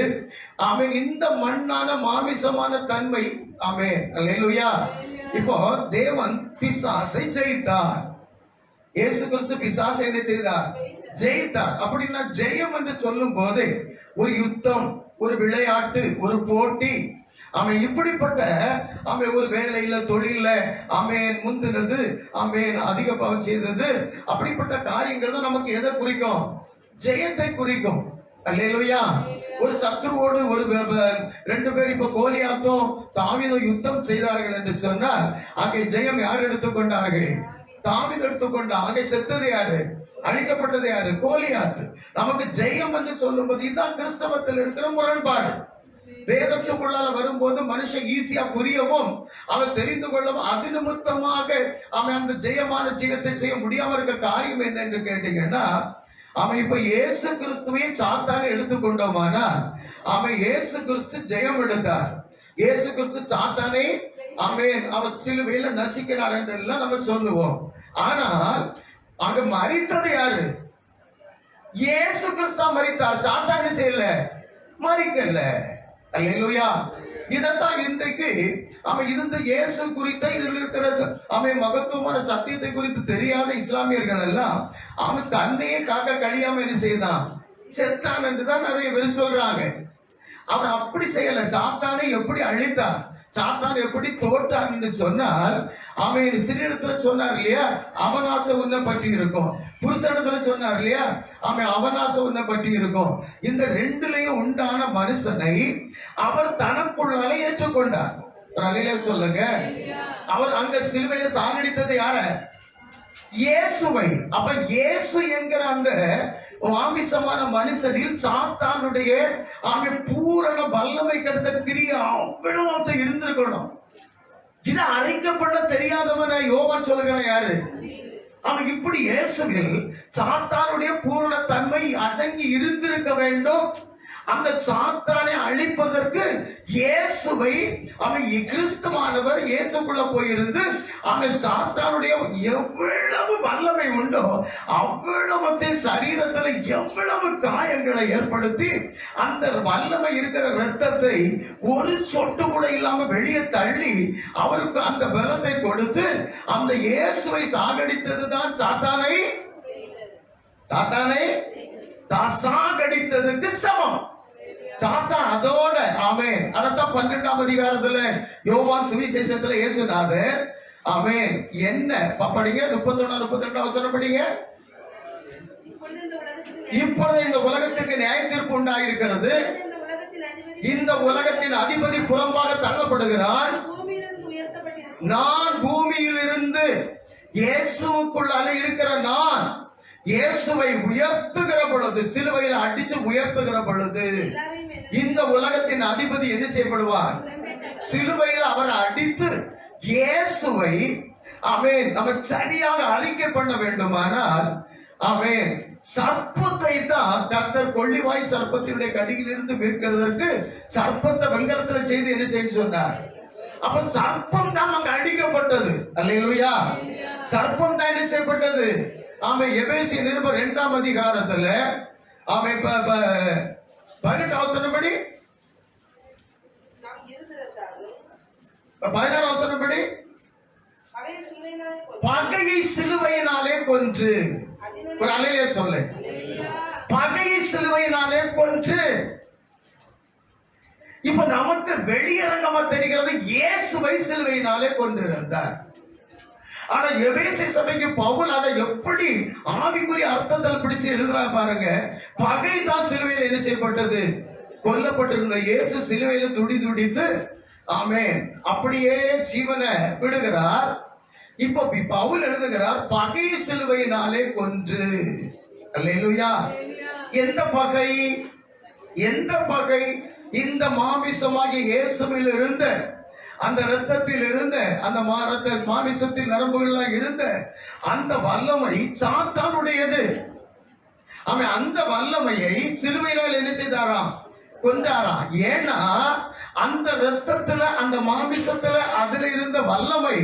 A: அவன் இந்த மண்ணான மாமிசமான தன்மை அவன். அல்லேலூயா. இப்போ தேவன் பிசாசை ஜெயித்தார். இயேசு கிறிஸ்து பிசாசை என்ன செய்தார், ஜெயித்தார். அப்படின்னா ஜெயம் என்று சொல்லும் போது ஒரு யுத்தம், ஒரு விளையாட்டு, ஒரு போட்டி. அவன் இப்படிப்பட்ட அவன் ஒரு வேலையில தொழில அவன் முந்தினது, அவன் அதிக பாவம் செய்தது, அப்படிப்பட்ட காரியங்கள் தான் நமக்கு எதை குறிக்கும், ஜெயத்தை குறிக்கும். அல்லேலூயா. ஒரு சத்துருவோடு ஒரு 2 பேர் இப்ப கோலியாத்தும் தாவீதும் யுத்தம் செய்தார்கள் என்று சொன்னால் அங்கே ஜெயம் யார் எடுத்துக்கொண்டார்கள், தாவீது எடுத்துக்கொண்டார். அங்கே செத்தது யாரு, அழிக்கப்பட்டது யாரு, கோலியாத்து. நமக்கு ஜெயம் என்று சொல்லும் போது இதுதான் கிறிஸ்தவத்தில் இருக்கிற முரண்பாடு. வேதத்துக்குள்ளால வரும்போது மனுஷன் ஈஸியா புரியவும் அவன் தெரிந்து கொள்ளவும் அது நிமித்தமாக அவன் அந்த ஜெயமான ஜீவத்தை செய்ய முடியாம இருக்க காரியம் என்ன என்று கேட்டீங்கன்னா, அவன் இப்ப இயேசு கிறிஸ்துவை சாத்தானை எடுத்துக்கொண்டோமானா அவன் இயேசு கிறிஸ்து ஜெயம் எடுத்தார். இயேசு கிறிஸ்து சாத்தானை அவன் சிலுவையில நசிக்கிறார் என்றெல்லாம் நம்ம சொல்லுவோம். ஆனால் அங்க மரித்தது யாரு, இயேசு கிறிஸ்து மரித்தார், சாத்தானை செய்யல, மரிக்கல. அல்லேலூயா. இதத்தான் இன்றைக்கு அவன் இருந்த இயேசு குறித்த இதில் இருக்கிற அவன் மகத்துவமான சத்தியத்தை குறித்து தெரியாத இஸ்லாமியர்கள் எல்லாம் அவன் தன்னையே காக்க கழியாம என்ன செய்தான், செத்தான் என்றுதான் நிறைய பேர் சொல்றாங்க. அவன் அப்படி செய்யல. சாத்தானை எப்படி அழித்தார், சாத்தான் எப்படி தோற்றான் என்று சொன்னால் அவன் ஸ்திரீடத்துல சொன்னார் இல்லையா, அவனாசை உன்னை பற்றி இருக்கும். புருஷனிடத்துல சொன்னார் இல்லையா, அவன் அவனாசை உன்னை பற்றி இருக்கும். இந்த ரெண்டுலையும் உண்டான மனுஷனை அவர் தனக்குள்ளால ஏற்றுக்கொண்டார். சொல்லுங்க. அவர் அங்க சிலுவையில சாகடித்தது யார, இயேசுவை. அப்ப இயேசு என்கிற அந்த மாமிசமான மனுஷனில் சாத்தானுடைய பூரண வல்லமை கிடைத்த கிரியை அவ்வளவு இருந்திருக்கணும். இது அழைக்கப்பட தெரியாதவன யோவான் சொல்லுகிறான் யாரு? அவன் இப்படி இயேசுவில் சாத்தானுடைய பூரண தன்மை அடங்கி இருந்திருக்க வேண்டும். அந்த சாத்தானை அழிப்பதற்கு இயேசுவை அவன் கிறிஸ்துவானவர் இயேசுக்குள்ள போயிருந்து அவன் சாத்தானுடைய எவ்வளவு வல்லமை உண்டோ அவ்வளவு சரீரத்துல எவ்வளவு காயங்களை ஏற்படுத்தி அந்த வல்லமை இருக்கிற ரத்தத்தை ஒரு சொட்டு கூட இல்லாம வெளியே தள்ளி அவருக்கு அந்த பலத்தை கொடுத்து அந்த இயேசுவை சாகடித்ததுதான் சாத்தானை சாகடித்ததுக்கு சமம். சாத்தான் அதோட ஆமென். அதத்தான் 12ஆம் அதிகாரத்துல யோவான் சுவிசேஷத்துல இயேசுநாதர் ஆமென் என்ன படிங்க 31 32 வசனம் படிங்க. இப்பொழுது இந்த உலகத்துக்கு நியாய தீர்ப்பு உண்டாயிருக்கிறது. இந்த உலகத்தின் அதிபதி புறம்பாக தள்ளப்படுகிறான். நான் பூமியில் இருந்து இயேசுக்குள்ளால இருக்கிற நான் இயேசுவை உயர்த்துகிற பொழுது, சிலுவையில் அடிச்சு உயர்த்துகிற பொழுது இந்த உலகத்தின் அதிபதி என்ன செய்யப்படுவார்? சிலுவையில் அவர் அடித்து இயேசுவை அவன் நம்ம சரியாக அறிக்கை பண்ண வேண்டுமானால் அவன் சர்ப்பத்தை தான் கர்த்தர் கொள்ளிவாய் சர்ப்பத்தினுடைய கடியில் இருந்து மீட்கிறதற்கு சர்ப்பத்தை வெங்கலத்துல செய்து என்ன செய்ய சொன்னார். அப்ப சர்ப்பம் தான் அங்க அடிக்கப்பட்டது. அல்லேலூயா. சர்ப்பம் தான் என்ன செய்யப்பட்டது. ஆமை எபேசிய நிருபம் 2ஆம் அதிகாரத்துல ஆமை 18 வசனப்படி 16 வசனப்படி பகையை சிலுவையினாலே கொன்று, ஒரு அலையிலே சொல்ல, பகையை சிலுவையினாலே கொன்று. இப்ப நமக்கு வெளியரங்கமா தெரிகிறது இயேசுவை சிலுவையினாலே கொண்டு இருந்தார். ஆனா எபேசிய சபைக்கு பவுல் அதை எப்படி ஆவிக்குரிய அர்த்தத்தில் பிடிச்சு எழுதுறா பாருங்க. பகை தான் சிலுவையில் என்ன செய்யப்பட்டது? கொல்லப்பட்டிருந்த இயேசு சிலுவையில துடித்து ஆமென் அப்படியே ஜீவனை விடுகிறார். இப்ப பவுல் எழுதுகிறார் பகை சிலுவையினாலே கொன்று. அல்லேலூயா. எந்த பகை? எந்த பகை? இந்த மாமிசமாகிய இயேசுவில் இருந்த அந்த ரத்தத்தில் இருந்த அந்த மாமிசத்தில் நரம்புகள் இருந்த அந்த வல்லமை சாத்தானுடையது. அவன் அந்த வல்லமையை சிலுவையினால் என்ன செய்தாராம்? கொண்டாராம். ஏன்னா அந்த ரத்தத்துல அந்த மாமிசத்துல அதுல இருந்த வல்லமை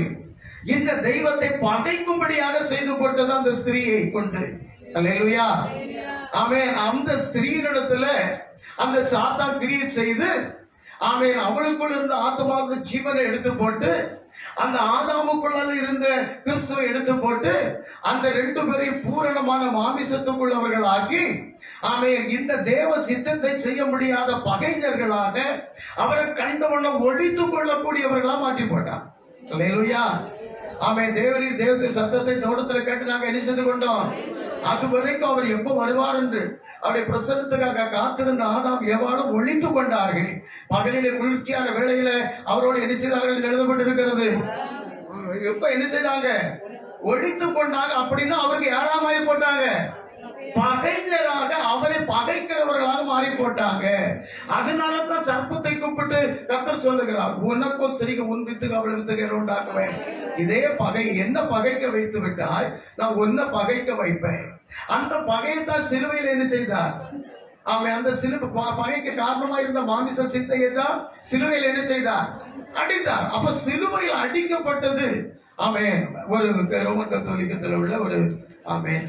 A: இந்த தெய்வத்தை பகைக்கும்படியாக செய்து போட்டது அந்த ஸ்திரீயை கொண்டு. அல்லேலூயா. அவன் அந்த ஸ்திரீனிடத்துல அந்த சாத்தான் கிரியை செய்து ஆமென் அவளுக்குள் இருந்த ஆத்மாவுக்கு ஜீவனை எடுத்து போட்டு அந்த ஆதாமுக்குள்ள இருந்த கிறிஸ்துவை எடுத்து போட்டு அந்த 2 பேரையும் பூரணமான மாமிசத்துக்குள்ளவர்கள் ஆக்கி ஆமென் இந்த தேவ சித்தத்தை செய்ய முடியாத பகைஞர்களாக அவரை கண்டவண்ணம் ஒழித்துக் கொள்ளக்கூடியவர்களா மாற்றி போட்டான். அல்லேலூயா. ஆமென். தேவரின் சத்தத்தை தோட்டத்தில் கேட்டு நாங்க என்ன செய்து கொண்டோம்? அது வரைக்கும் அவர் எப்ப வருவார் என்று அவருடைய பிரசன்னத்துக்காக காத்திருந்த ஆதாம் ஏவாளும் ஒழித்து கொண்டார்கள். பகலிலே குளிர்ச்சியான வேளையில அவரோடு என்ன செய்தார்கள் எழுதப்பட்டிருக்கிறது. எப்ப என்ன செய்தாங்க? ஒழித்து கொண்டாங்க. அப்படின்னா அவருக்கு யாராமாய் போட்டாங்க? பகைஞராக, அவரை பகைக்கிறவர்களாக மாறி போட்டாங்க. அதனாலதான் சர்ப்பத்தை கூப்பிட்டு கர்த்தர் சொல்லுகிறார் உனக்கோ ஸ்திரீக்கு உன் வித்துக்கு அவள் வித்துக்கு உண்டாக்குவேன். இதே பகை என்ன பகைக்க வைத்து விட்டால் நான் உன்னை பகைக்க வைப்பேன். அந்த பகையைத்தான் சிலுவையில் என்ன செய்தார்? அவன் அந்த பகைக்கு காரணமா இருந்த மாமிச சிந்தையை தான் சிலுவையில் என்ன செய்தார்? அடித்தார். அப்ப சிலுவையில் அடிக்கப்பட்டது அவன் ஒரு ரோமன் கத்தோலிக்கத்தில் உள்ள ஒரு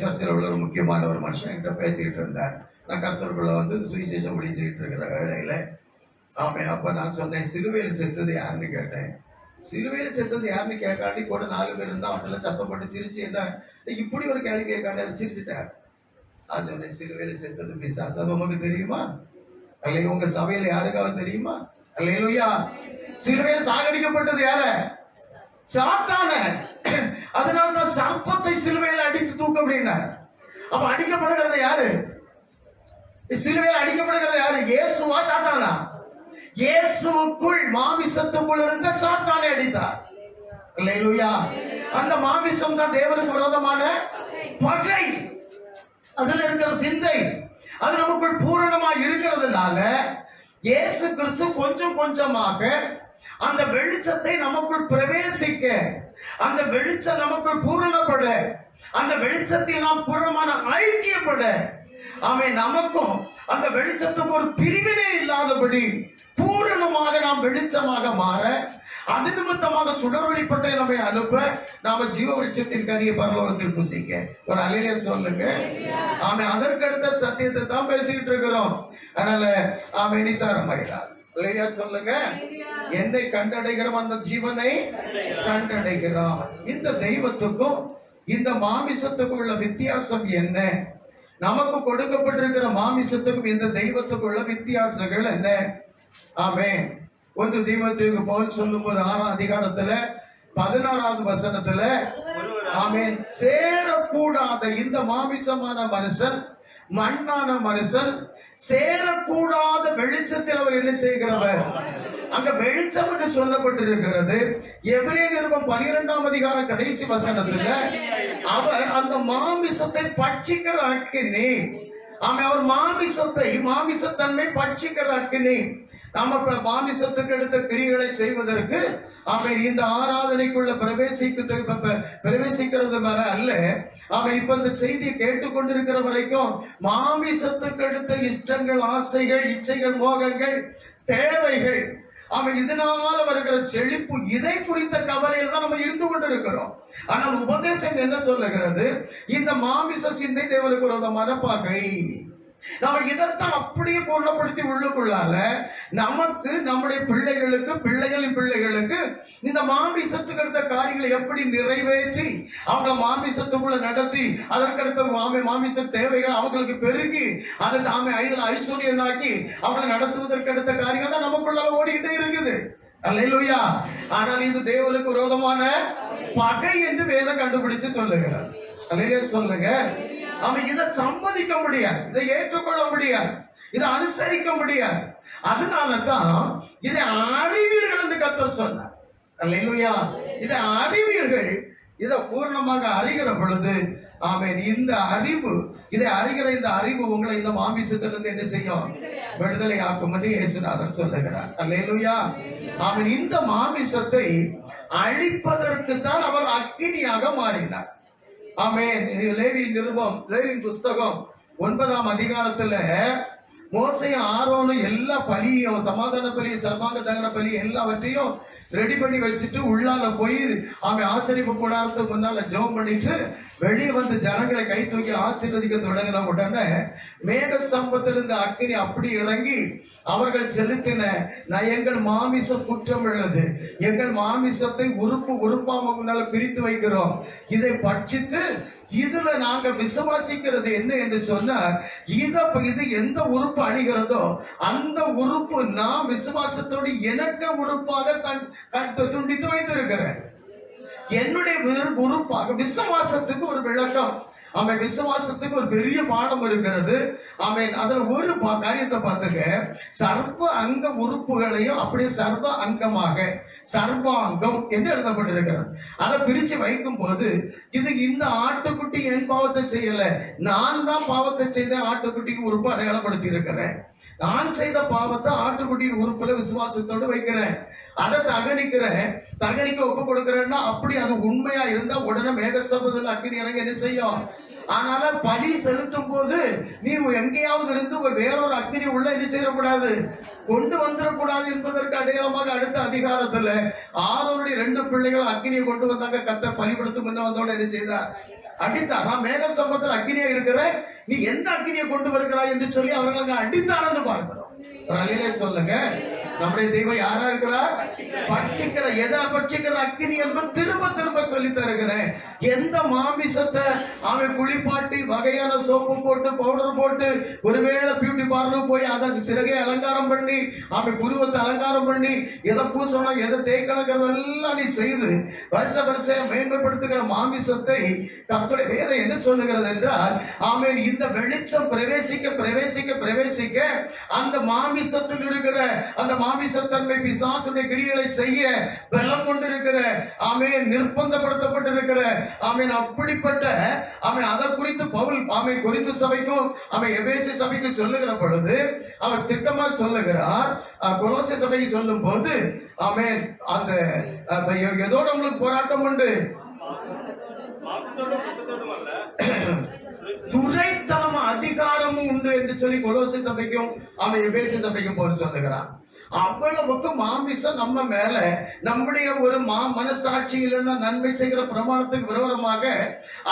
A: சர்ச்சில் உள்ள ஒரு முக்கியமான ஒரு மனுஷன் என்கிட்ட பேசிக்கிட்டு இருந்தார். நான் கர்த்தருக்குள்ள வந்து சுவிசேஷம் ஒழிச்சுக்கிட்டு இருக்கிற வேலையில அப்ப நான் சொன்னேன் சிலுவையில் செத்தது யாருன்னு கேட்டேன். சிலுவையில் செத்தது யாருன்னு கேட்காட்டி கூட 4 பேர் இருந்தா அவனெல்லாம் சத்தப்பட்டு சிரிச்சு என்ன இப்படி ஒரு கேள்வி கேட்காண்டி அதை சிரிச்சுட்டார். அது சிலுவையில் செத்தது பிசாசு. அது உங்களுக்கு தெரியுமா? அல்ல உங்க சபையில யாருக்காவது தெரியுமா? அல்லேலூயா. சிலுவையில் சாகடிக்கப்பட்டது யார? சாத்தான. அதனால்தான் சர்ப்பத்தை சிலுவையில் அடித்து தூக்க அப்படின்னார். அப்ப அடிக்கப்படுகிறது யாரு? சிலுவையில் அடிக்கப்படுகிறது யாரு? இயேசுவா சாத்தானா? இயேசுவுக்குள் மாமிசத்துக்குள் இருந்த சாத்தானை அடித்தார். அல்லேலூயா. அந்த மாமிசம் தான் தேவனுக்கு விரோதமான பகை. அதுல இருக்கிற சிந்தை அது நமக்குள் பூரணமா இருக்கிறதுனால இயேசு கிறிஸ்து கொஞ்சம் கொஞ்சமாக அந்த வெளிச்சத்தை நமக்குள் பிரவேசிக்க, அந்த வெளிச்சம் நமக்குள் பூரணப்பட, அந்த வெளிச்சத்தில் நாம் பூரணமான ஐக்கியப்பட, அவன் நமக்கும் அந்த வெளிச்சத்துக்கு ஒரு பிரிவினை இல்லாதபடி பூரணமாக நாம் வெளிச்சமாக மாற, அது நிமித்தமாக சுடரொளிப்பட்டை நம்மை அனுப்ப, நாம ஜீவ விருட்சத்தின் கனியை பரலோகத்தில் புசிக்க. ஒரு அலையில சொல்லுங்க. ஆமா, அதற்கடுத்த சத்தியத்தை தான் பேசிக்கிட்டு இருக்கிறோம். அதனால ஆமா, நிசாரம் ஆகிறார். சொல்லுங்க. என்னை கண்டடைகிறோம், அந்த ஜீவனை கண்டடைகிறோம். இந்த தெய்வத்துக்கும் இந்த மாமிசத்துக்கும் உள்ள வித்தியாசம் என்ன? நமக்கு கொடுக்கப்பட்டிருக்கிற மாமிசத்துக்கும் இந்த தெய்வத்துக்கும் உள்ள வித்தியாசங்கள் என்ன? ஆமே. 1 தீமோத்தேயுக்கு பவுல் சொல்லும் போது 6ஆம் அதிகாரத்துல 16வது வசனத்துல, ஆமென், சேரக்கூடாத இந்த மாமிசமான மனுஷன், மண்ணான மனுஷன் சேரக்கூடாத வெளிச்சத்தில் அவர் என்ன செய்கிறவர்? அங்க வெளிச்சம் என்று சொல்லப்பட்டிருக்கிறது. எபிரேயர் நிருபம் 12ஆம் அதிகாரம் கடைசி வசனத்துல, அவர் அந்த மாமிசத்தை பட்சிக்கிற அக்கினி. ஆமா, அவர் மாமிசத்தன்மை பட்சிக்கிற அக்கினி. நாம மாமிசத்துக்கு எடுத்த கிரிகளை செய்வதற்கு அவன் இந்த ஆராதனைக்குள்ள பிரவேசிக்கிறது வர அல்ல. அவன் இப்ப இந்த செய்தியை கேட்டுக்கொண்டிருக்கிற வரைக்கும் மாமிசத்துக்கு எடுத்த இஷ்டங்கள், ஆசைகள், இச்சைகள், மோகங்கள், தேவைகள், அவன் இதனால வருகிற செழிப்பு, இதை குறித்த கவலையில் தான் நம்ம இருந்து கொண்டிருக்கிறோம். ஆனால் உபதேசம் என்ன சொல்லுகிறது? இந்த மாமிச சிந்தை தேவனுக்கு விரோதமான பகை. நாம இதைத்தான் அப்படியே பூர்ணப்படுத்தி உள்ளுக்குள்ளால நமக்கு, நம்முடைய பிள்ளைகளுக்கு, பிள்ளைகளின் பிள்ளைகளுக்கு இந்த மாமிசத்துக்கு அடுத்த காரியங்களை எப்படி நிறைவேற்றி அவங்க மாமிசத்துக்குள்ள நடத்தி, அதற்கடுத்த மாமிச தேவைகள் அவங்களுக்கு பெருகி, அதை தாமே ஐஸ்வர்யனாக்கி அவங்களை நடத்துவதற்கு அடுத்த காரியங்கள் தான் நமக்குள்ள ஓடிக்கிட்டே இருக்குது. அல்லேலூயா. ஆனால் இது தேவனுக்கு விரோதமான பகை என்று வேதம் கண்டுபிடிச்சு சொல்லுகிறார். அல்லேலூயா சொல்லுங்க. அவன் இதை சம்மதிக்க முடியாது, இதை ஏற்றுக்கொள்ள முடியாது, இதை அனுசரிக்க முடியாது. அதனாலதான் இதை அறிவீர்கள் என்று கர்த்தர் சொன்னார். அல்லேலூயா. இதை அறிவீர்கள். இதை பூர்ணமாக அறிகிற பொழுது, ஆமென், இந்த அறிவு, இதை அறிகிற இந்த அறிவு உங்களை இந்த மாமிசத்திலிருந்து என்ன செய்யும்? விடுதலை ஆக்கும் என்று இயேசுநாதர் சொல்லுகிறார். அல்லேலூயா. ஆமென். இந்த மாமிசத்தை அழிப்பதற்கு தான் அவர் அக்கினியாக மாறினார். ஆமென். லேவியின் புஸ்தகம் 9ஆம் அதிகாரத்துல மோசையும் ஆரோனும் எல்லா பலியும், சமாதான பலி, சர்வாங்க தகன பலி எல்லாவற்றையும் ரெடி பண்ணி வச்சுட்டு உள்ளால போய் அவன் ஆசரிப்பு கூடாரத்துக்கு முன்னால ஜெபம் பண்ணிட்டு வெளியே வந்து ஜனங்களை கை தூக்கி ஆசீர்வதிக்க தொடங்கின உடனே மேக ஸ்தம்பத்திலிருந்து அக்கினி அப்படி இறங்கி அவர்கள் செலுத்தின, எங்கள் மாமிசம் குற்றம் உள்ளது, எங்கள் மாமிசத்தை உறுப்பாக முன்னால பிரித்து வைக்கிறோம், இதை பட்சித்து இதுல நாங்க விசுவாசிக்கிறது என்ன என்று சொன்னார், இது எந்த உறுப்பு அணிகிறதோ அந்த உறுப்பு நான் விசுவாசத்தோடு எனக்கு உறுப்பாக துண்டித்து வைத்திருக்கிறேன். என்னுடைய உறுப்பாக விசுவாசத்துக்கு ஒரு விளக்கம், அவன் விசுவாசத்துக்கு ஒரு பெரிய பாடம் இருக்கிறது. அவன் அதுல ஒரு காரியத்தை பார்த்துங்க, சர்வ அங்க உறுப்புகளையும் அப்படியே சர்வ அங்கமாக, சர்வாங்கம் என்று எழுதப்பட்டிருக்கிறது. அதை பிரிச்சு வைக்கும் போது, இது இந்த ஆட்டுக்குட்டி என் பாவத்தை செய்யல, நான் தான் பாவத்தை செய்த ஆட்டுக்குட்டிக்கு உறுப்பு அடையாளப்படுத்தி இருக்கிறேன். நான் செய்த பாவத்தை ஆட்டுக்குட்டியின் உறுப்புல விசுவாசத்தோடு வைக்கிறேன். அதை தகனிக்க ஒப்பு கொடுக்கிறேன்னா அப்படி அது உண்மையா இருந்தா உடனே மேகஸ்தம்பத்தில் அக்கினி இறங்கி என்ன செய்யும்? ஆனால பலி செலுத்தும் போது நீ எங்கேயாவது இருந்து வேறொரு அக்கினி உள்ள என்ன செய்யக்கூடாது, கொண்டு வந்துடக்கூடாது என்பதற்கு அடையாளமாக அடுத்த அதிகாரத்துல ஆரோனுடைய 2 பிள்ளைகள் அக்கினியை கொண்டு வந்தாங்க. கர்த்தர் பலிபடுத்தும் முன்ன வந்தோட என்ன செய்தார்? அடித்தார். நான் மேகஸ்தம்பத்தில் அக்கினியா இருக்கிற, நீ எந்த அக்கினியை கொண்டு வருகிறாய் என்று சொல்லி அவர்கள் அடித்தார்னு பார்க்கிறோம். சொல்லுங்க. நம்முடைய தெய்வம் யாரா இருக்கிறார்? பட்சிக்கிற, எதை பட்சிக்கிற அக்கினி என்பது திரும்ப திரும்ப சொல்லி தருகிறேன். எந்த மாமிசத்தை அவன் குளிப்பாட்டி வகையான சோப்பு போட்டு பவுடர் போட்டு ஒருவேளை பியூட்டி பார்லர் போய் அதற்கு சிறகை அலங்காரம் பண்ணி அவன் புருவத்தை அலங்காரம் பண்ணி எதை பூசணும் எதை தேய்க்கணுங்கிறதெல்லாம் நீ செய்து வருஷம் மேன்மைப்படுத்துகிற மாமிசத்தை கர்த்தருடைய வேதம் என்ன சொல்லுகிறது என்றால், ஆமென், இந்த வெளிச்சம் பிரவேசிக்க பிரவேசிக்க பிரவேசிக்க அந்த மாமிசத்தில் இருக்கிற அந்த மாமிசத்தன்மை பிசாசுடைய கிரியைகளை செய்ய பலம் கொண்டிருக்கிற ஆமென் நிர்பந்தப்படுத்தப்பட்டிருக்கிற ஆமென் அப்படிப்பட்ட ஆமென் அதை குறித்து பவுல் ஆமென் கொரிந்து சபைக்கும் ஆமென் எபேசு சபைக்கும் சொல்லுகிற பொழுது அவர் திட்டமா சொல்லுகிறார். கொலோசை சபைக்கு சொல்லும் போது ஆமென் அந்த ஏதோ நம்மளுக்கு போராட்டம் உண்டு, துரைத்தனம் அதிகாரமும் உண்டு என்று சொல்லி கொலோசை சபைக்கும் அவன் எபேசு சபைக்கும் போது சொல்லுகிறான். அவ்வளவுக்கு மாமிசம் நம்ம மேல நம்முடைய ஒரு மனசாட்சி இல்லைன்னா நன்மை செய்கிற பிரமாணத்துக்கு விரோதமாக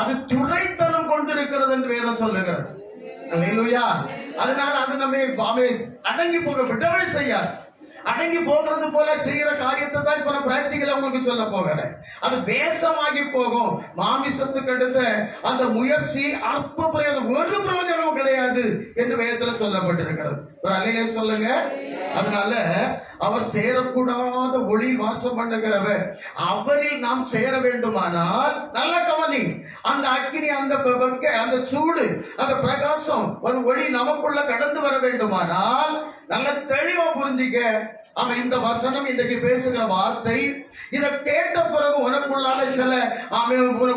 A: அது துரைத்தனம் கொண்டிருக்கிறது என்று வேதம் சொல்லுகிறது. அல்லேலூயா. அதனால அது நம்ம அடங்கி போக விடவே செய்யாது. அடங்கி போகிறது போல செய்கிற காரியத்தை தான் இப்ப நான் பிராக்டிகலா உங்களுக்கு சொல்ல போகிறேன். அது வேஷமாகி போகும். மாமிசத்துக்கு அடுத்த அந்த முயற்சி அற்ப பிரயோஜனம், ஒரு பிரயோஜனமும் கிடையாது என்று வேதத்துல சொல்லப்பட்டிருக்கிறது. ஒரு அல்லேலூயா சொல்லுங்க. அதனால அவர் சேரக்கூடாத ஒளி வாசம் பண்ணுகிறவர், அவரில் நாம் சேர வேண்டுமானால் நல்ல கவனி, அந்த அக்கினி அந்த சூடு அந்த பிரகாசம் ஒரு ஒளி நமக்குள்ள கடந்து வர வேண்டுமானால் நல்ல தெளிவா புரிஞ்சுக்க. அவன் இந்த வசனம் இன்றைக்கு பேசுகிற வார்த்தை இதை கேட்ட பிறகு உனக்குள்ளால சில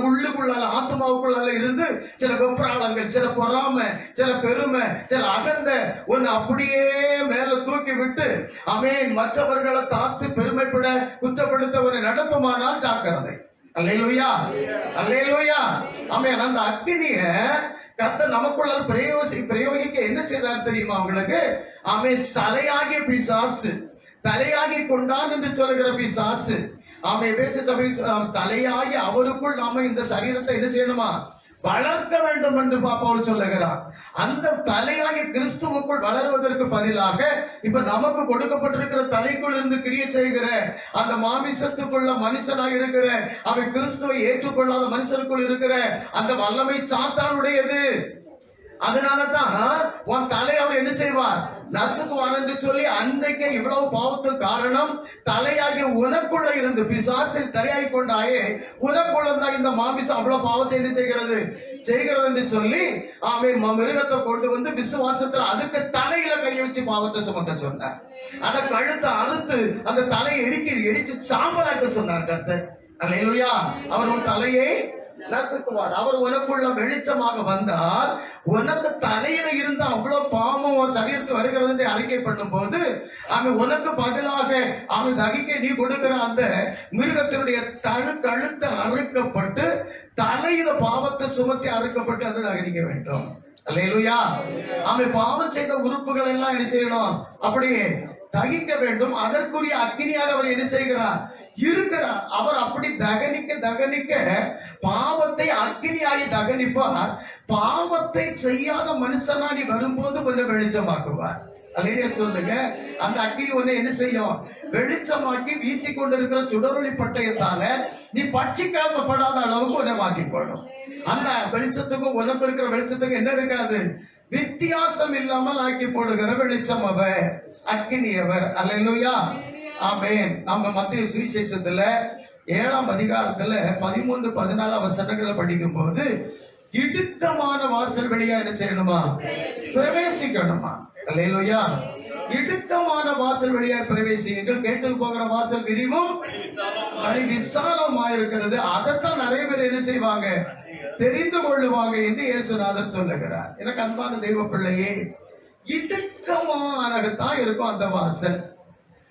A: உள்ளுக்குள்ளால ஆத்மாவுக்குள்ளால இருந்து சில வெப்ராளங்கள், சில பொறாமை, சில பெருமை, சில அகந்த ஒன்னு அப்படியே மேல தூக்கி விட்டு அவன் மற்றவர்களை தாஸ்து பெருமைப்பட குற்றப்படுத்த ஒரு நடத்துமானால் ஜாக்கிரதை. அல்லேலூயா, அல்லேலூயா. ஆமென். அந்த அக்கினிய கர்த்தர் நமக்குள்ள பிரயோகிக்க என்ன செய்தார் தெரியுமா உங்களுக்கு? ஆமென். தலையாகிய பிசாசு, தலையாகி கொண்டான் என்று சொல்லுகிற பிசாசு, ஆமென், தலையாகி அவருக்குள் நாம இந்த சரீரத்தை என்ன செய்யணுமா? வளர்க்க வேண்டும் என்று பவுல் சொல்லுகிறார். அந்த தலையாகி கிறிஸ்துவுக்குள் வளர்வதற்கு பதிலாக இப்ப நமக்கு கொடுக்கப்பட்டிருக்கிற தலைக்குள் இருந்து கிரியை செய்கிற அந்த மாமிசத்துக்குள்ள மனுஷனாக இருக்கிற அவன் கிறிஸ்துவை ஏற்றுக்கொள்ளாத மனுஷனுக்குள் இருக்கிற அந்த வல்லமை சாத்தானுடையது. அதனாலதான் உன் தலை அவர் என்ன செய்வார்? நசுக்குவார் என்று சொல்லி அன்றைக்கு இவ்வளவு பாவத்துக்கு காரணம் தலையாகிய உனக்குள்ள இருந்து பிசாசில் தலையாகி கொண்டாயே உனக்குள்ள தான் இந்த மாமிசம் அவ்வளவு பாவத்தை என்ன செய்கிறது என்று சொல்லி அவன் மிருகத்தை கொண்டு வந்து விசுவாசத்துல அதுக்கு தலையில கையை வச்சு பாவத்தை சுமத்த சொன்னார். அதை கழுத்தை அறுத்து அந்த தலையை எரிச்சு சாம்பலாக்க சொன்னார் கர்த்தர். அல்லேலூயா. அவர் உன் தலையை நசுக்குவார். அவர் உனக்குள்ள வெளிச்சமாக வந்தால் உனக்கு தலையில இருந்த அவ்வளவு பாவம் சரீரத்து வருகிறது என்று அறிக்கை பண்ணும் போது அவன் உனக்கு பதிலாக அவன் தகிக்க நீ கொடுக்கிற அந்த மிருகத்தினுடைய கழுத்து அறுக்கப்பட்டு தலையில பாவத்தை சுமத்தி அறுக்கப்பட்டு அது தகனிக்க வேண்டும். அல்லேலூயா. அவன் பாவம் செய்த உறுப்புகள் எல்லாம் என்ன செய்யணும்? அப்படியே தகிக்க வேண்டும். அதற்குரிய அக்கினியாக அவர் என்ன செய்கிறார்? இருக்கிறார். அவர் அப்படி தகனிக்க பாவத்தை அக்கினியாகி தகனிப்பார். பாவத்தை செய்யாத மனுஷனாடி வரும்போது கொஞ்சம் வெளிச்சமாக்குவார். அல்லேலூயா சொல்லுங்க. அந்த அக்கினி ஒண்ணு என்ன செய்யும்? வெளிச்சமாக்கி வீசிக்கொண்டிருக்கிற சுடரொளி பட்டயத்தால நீ பட்சிக்கப்படாத அளவுக்கு உன்னை மாற்றி போடும். அந்த வெளிச்சத்துக்கும் உனக்கு இருக்கிற வெளிச்சத்துக்கும் என்ன இருக்காது? வித்தியாசம் இல்லாமல் ஆக்கி போடுகிற வெளிச்சம் அவர், அக்கினியவர். அல்லேலூயா. ஆமென். நம்ம மத்திய சுவிசேஷத்துல 7ஆம் அதிகாரத்துல 13-14 வசனங்களை படிக்கும் போது இடுக்கமான வாசல் வழியா என்ன செய்யணுமா? பிரவேசிக்கணுமா? அல்லேலூயா. இடுக்கமான வாசல் வழியா பிரவேசிங்கள், கேட்டு போகிற வாசல் விரிவும் விசாலமாயிருக்கிறது, அதைத்தான் நிறைய பேர் என்ன செய்வாங்க? தெரிந்து கொள்ளுவாங்க என்று இயேசுநாதர் சொல்லுகிறார். எனக்கு அன்பான தெய்வ பிள்ளையே, இடுக்கமானதான் இருக்கும் அந்த வாசல்.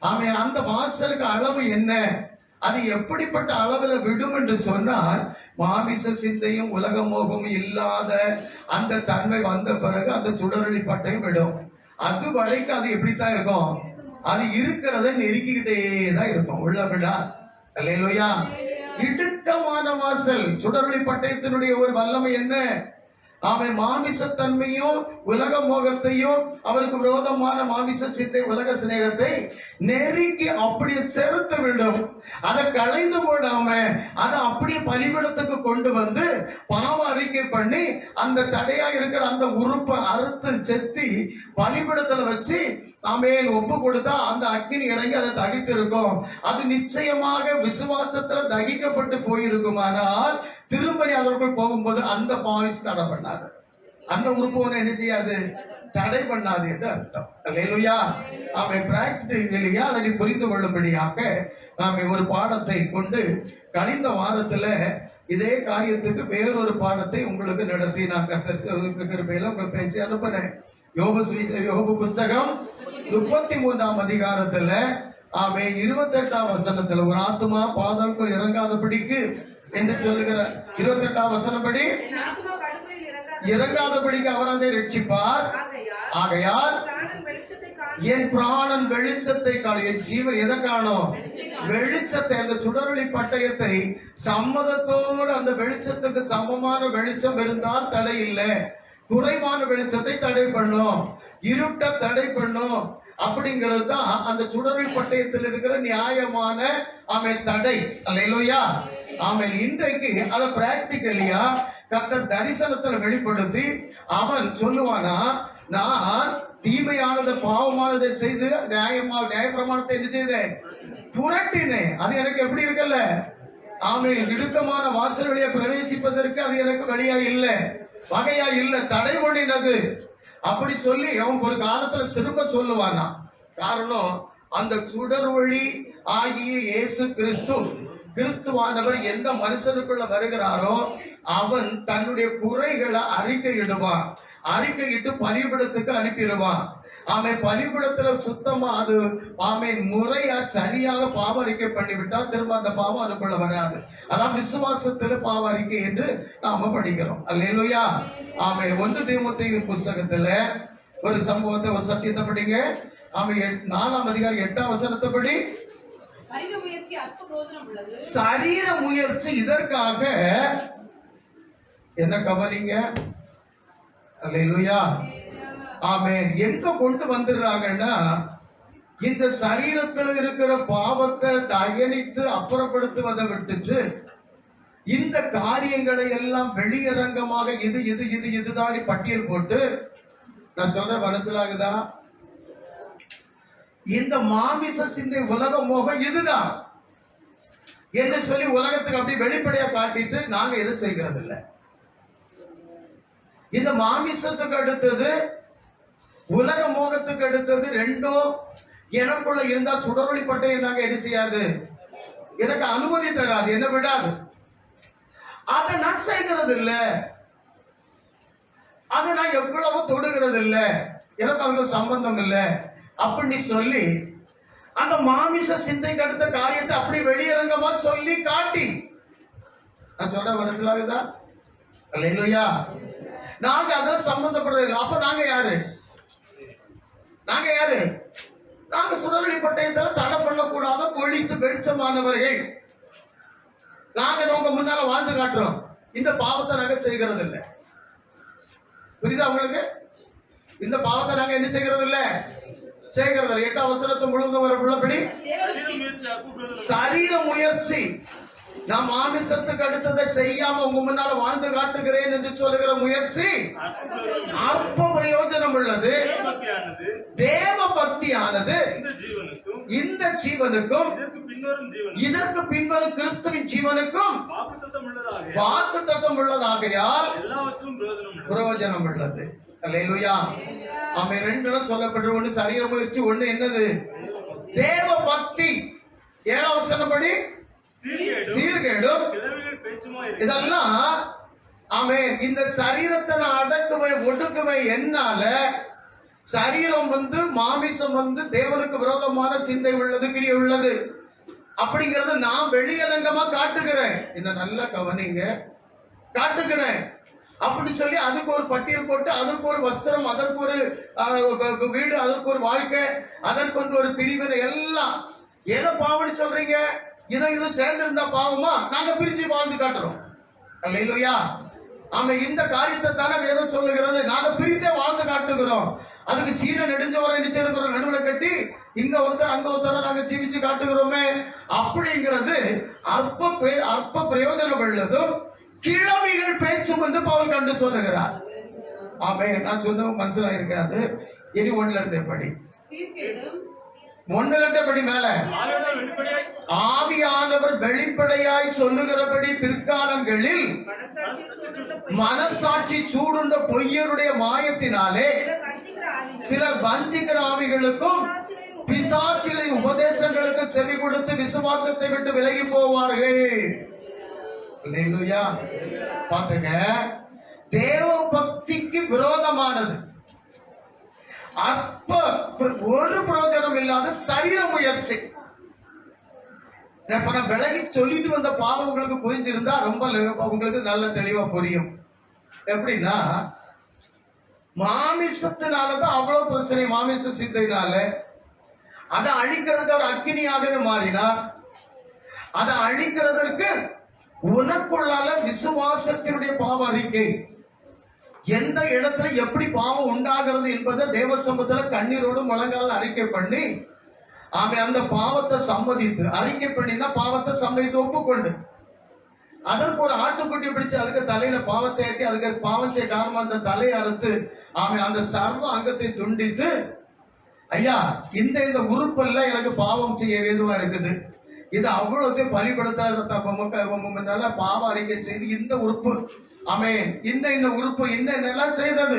A: ஆமென். அந்த வாசலுக்கு அளவு என்ன? அது எப்படிப்பட்ட அளவுல விடும் என்று சொன்னால் மாமிச சிந்தையும் உலக மோகமும் இல்லாத அந்த தன்மை வந்த பிறகு அந்த சுடரொளி பட்டையும் விடும். அது வரைக்கும் அது எப்படித்தான் இருக்கும்? அது இருக்கிறத நெருக்கிக்கிட்டே தான் இருக்கும். உள்ள விடா. அல்லேலூயா. இடுக்கமான வாசல். சுடரொளி பட்டயத்தினுடைய ஒரு வல்லமை என்ன? அவன் மாமிசத்தன்மையும் உலக மோகத்தையும் அவருக்கு விரோதமான மாமிச சிந்தை உலக சிநேகத்தை நெருக்கி அப்படியே செலுத்த விடும். அதை களைந்து போடாம அதை அப்படியே பலிபீடத்துக்கு கொண்டு வந்து பாவ அறிக்கை பண்ணி அந்த தடையா இருக்கிற அந்த உறுப்பை அறுத்து செத்தி பலிபீடத்துல வச்சு ஆமென் ஒப்பு கொடுத்தா அந்த அக்கினி இறங்கி அதை தகித்து இருக்கும். அது நிச்சயமாக விசுவாசத்துல தகிக்கப்பட்டு போயிருக்கும். ஆனால் திருப்பதி அதற்குள் போகும்போது அந்த பாவிஸ் தடை பண்ணாரு. அந்த உறுப்பு ஒண்ணு என்ன செய்யாது, தடை பண்ணாது என்று அர்த்தம். அல்லேலூயா. அவை பிராக்டிகலியா அதை புரிந்து கொள்ளும்படியாக நாம ஒரு பாடத்தை கொண்டு கழிந்த வாரத்துல இதே காரியத்துக்கு வேறொரு பாடத்தை உங்களுக்கு நடத்தி நான் கிருபையில உங்களுக்கு பேசி அனுப்புறேன். யோபு புஸ்தகம் 33ஆம் அதிகாரத்துல 28ஆம் வசனத்துல ஒரு ஆத்துமா பாதாளத்தில் இறங்காதபடிக்கு என்று சொல்லுகிற 28ஆம் வசனப்படி இறங்காதபடிக்கு அவர் அதை ரட்சிப்பார். ஆகையால் என் பிராணன் வெளிச்சத்தை காணும். என் ஜீவன் எதை காணும்? வெளிச்சத்தை, அந்த சுடரொளி பட்டயத்தை சம்மதத்தோடு அந்த வெளிச்சத்துக்கு சமமான வெளிச்சம் இருந்தால் தடை இல்லை. குறைவான வெளிச்சத்தை தடை பண்ணும், இருட்ட தடை பண்ணும். அப்படிங்கிறது தான் அந்த சுடரொளி பட்டயத்தில் இருக்கிற நியாயமான தடை. அல்லேலூயா. இன்றைக்கு அதை பிராக்டிகலியா கர்த்தர் தரிசனத்துல வெளிப்படுத்தி அவன் சொல்லுவானா, நான் தீமையானதை பாவமானதை செய்து நியாயப்பிரமாணத்தை என்ன செய்தேன்? புரட்டினேன். அது எனக்கு எப்படி இருக்கல? இடுக்கமான வாசல் வழியா பிரவேசிப்பதற்கு அது எனக்கு வழியா இல்ல, வகையா இல்ல, தடை பண்ணினது. அப்படி சொல்லி அவன் ஒரு காலத்துல திரும்ப சொல்லுவானா. காரணம், அந்த சுடர் ஒளி ஆகிய இயேசு கிறிஸ்துவானவர் எந்த மனுஷனுக்குள்ள வருகிறாரோ அவன் தன்னுடைய குறைகளை அறிக்கையிடுவான். அறிக்கையிட்டு பலிபீடத்துக்கு அனுப்பிடுவான். பலிபீடத்துல சுத்தமா அது முறையா சரியாக பாவ அறிக்கை பண்ணிவிட்டா திரும்ப அந்த பாவம் அதுக்குள்ள வராது. அதான் விசுவாசத்துல பாவ அறிக்கை என்று நாம படிக்கிறோம். அல்லேலூயா. 1 தீமோத்தேயு புஸ்தகத்துல ஒரு சம்பவத்தை, ஒரு சத்தியத்தை படிங்க. 4ஆம் அதிகாரம் 8ஆம் வசனத்தை படி, சரீர முயற்சி இதற்காக என்ன கவனிங்க. அல்லேலூயா. எங்க கொண்டு வந்துடுறாங்கன்னா, இந்த சரீரத்தில் இருக்கிற பாவத்தை தயனித்து அப்புறப்படுத்துவதை விட்டுட்டு இந்த காரியங்களை எல்லாம் வெளியரங்கமாக இது இது இது இதுதான் பட்டியல் போட்டு, நான் சொல்ற மனசிலாகுதா? இந்த மாமிச சிந்தை உலக மோகம் இதுதான் என்று சொல்லி உலகத்துக்கு அப்படி வெளிப்படையா காட்டிட்டு நாங்க எது செய்கிறது இல்லை. இந்த மாமிசத்துக்கு அடுத்தது உலக மோகத்துக்கு அடுத்தது ரெண்டும் எனக்குள்ள இருந்தா சுடரொளி பட்டயம் நாங்க என்ன செய்யாது, எனக்கு அனுமதி தராது, என்ன விடாது. அதை நான் செய்கிறது இல்லை, அதை நான் எவ்வளவு தொடுகிறது இல்லை, எனக்கு அதுக்கு சம்பந்தம் இல்லை அப்படின்னு சொல்லி அந்த மாமிச சிந்தைக்கு அடுத்த காரியத்தை அப்படி வெளியரங்கமா சொல்லி காட்டி, நான் சொல்ற மனசிலாகுதா? அல்லேலூயா. நாங்க அதில் சம்பந்தப்படுறது. அப்ப நாங்க யாரு? நாங்க யாரு? நாங்க சுடரொளி பட்டயத்தில் தடை பண்ணக்கூடாத பொழித்து வெளிச்சமானவர்கள். நாங்க உங்க முன்னால வாழ்ந்து காட்டுறோம். இந்த பாவத்தை நாங்க செய்கிறது இல்லை. புரியுதா உங்களுக்கு? இந்த பாவத்தை நாங்க என்ன செய்கிறது இல்லை, செய்கிறது. 8ஆம் வசனத்து முழுவதும் உள்ளபடி சரீர முயற்சி, நான் மாமிசத்துக்கு அடுத்ததை செய்யாம உங்க முன்னால வாழ்ந்து காட்டுகிறேன் என்று சொல்லுகிற முயற்சி அற்ப பிரயோஜனம் உள்ளது. தேவ பக்தியானது இந்த ஜீவனுக்கும் இதற்கு பின்வரும் கிறிஸ்துவின் ஜீவனுக்கும் வாக்குத்தத்தம் உள்ளதாகையால் பிரயோஜனம் உள்ளது. அல்லேலூயா. ரெண்டும் சொல்லப்பட்டு, ஒண்ணு சரீர முயற்சி, ஒண்ணு என்னது? தேவ பக்தி. 7ஆம் வசனப்படி சீர்கேடும் இதெல்லாம் இந்த சரீரத்தை அடக்குவை ஒடுக்குவை என்னால சரீரம் மாமிசம் தேவனுக்கு விரோதமான சிந்தை உள்ளது, கிரியை உள்ளது அப்படிங்கிறது நான் வெளியரங்கமா காட்டுகிறேன். என்ன நல்லா கவனிங்க, காட்டுகிறேன் அப்படி சொல்லி அதுக்கு ஒரு பட்டியல் போட்டு, அதற்கு ஒரு வஸ்திரம், அதற்கு ஒரு வீடு, அதற்கு ஒரு வாழ்க்கை, அதற்கு ஒரு பிரிவினை, எல்லாம் எதை பாவம்னு சொல்றீங்க? இது சேர்ந்து இருந்தா பாவமா? நாங்க பிரிஞ்சு வாழ்ந்து காட்டுறோம். அல்லேலூயா. இந்த காரியத்தை தானே வேதம் சொல்லுகிறது. நாங்க பிரிந்தே வாழ்ந்து காட்டுகிறோம். அதுக்கு சீன நெடுஞ்சவரை நிச்சயம் நடுவில் கட்டி இங்க ஒருத்தர் அங்க ஒருத்தர் நாங்க ஜீவிச்சு காட்டுகிறோமே. அப்படிங்கிறது அற்ப பிரயோஜனம் உள்ளதும் கிழவிகள் பேச்சும் வந்து பவுல் கண்டு சொல்லுகிறார். நான் சொன்ன மனசுல இருக்காது. இனி 1ல இருந்து படி. ஒண்ணு கட்டபடி மேல ஆவியானவர் வெளிப்படையாய் சொல்லுகிறபடி பிற்காலங்களில் மனசாட்சி சூடுண்ட பொய்யருடைய மாயத்தினாலே சிலர் வஞ்சிக்கிற ஆவிகளுக்கும் பிசாசிலை உபதேசங்களுக்கு செவி கொடுத்து விசுவாசத்தை விட்டு விலகி போவார்கள். அல்லேலூயா. பாத்துங்க, தேவ பக்திக்கு விரோதமானது, அப்ப ஒரு பிரயோஜனம் இல்லாத சரீர முயற்சி. இப்ப நான் விலகி சொல்லிட்டு வந்த பாடம் உங்களுக்கு புரிஞ்சிருந்தா ரொம்ப உங்களுக்கு நல்ல தெளிவா புரியும். எப்படின்னா, மாமிசத்தினாலதான் அவ்வளவு பிரச்சனை. மாமிச சிந்தையினால அதை அழிக்கிறதுக்கு ஒரு அக்கினியாகவே மாறினார். அதை அழிக்கிறதற்கு உனக்குள்ளால விசுவாசத்தினுடைய பாவ அறிக்கை, எந்த இடத்துல எப்படி பாவம் உண்டாகிறது என்பதை தேவ சமூகத்துல கண்ணீரோடு முழங்கால அறிக்கை பண்ணி, அவன் அந்த பாவத்தை சம்மதித்து, அறிக்கை பண்ணினா பாவத்தை சம்மதித்து ஒப்புக்கொண்டு, அதற்கு ஒரு ஆட்டுக்குட்டி பிடிச்சு அதுக்கு தலையில பாவத்தை ஏற்றி அதுக்கு பாவம் செய்ய காரணம் அந்த தலையை அறுத்து அவன் அந்த சர்வ அங்கத்தை துண்டித்து, ஐயா இந்த உறுப்பல்ல எனக்கு பாவம் செய்ய வேண்டுமா இருக்குது, இது அவ்வளவு பலிபடுத்த பாவ அறிக்கை செய்து இந்த உறுப்பு ஆமென் இந்த உறுப்பு என்னெல்லாம் செய்தது,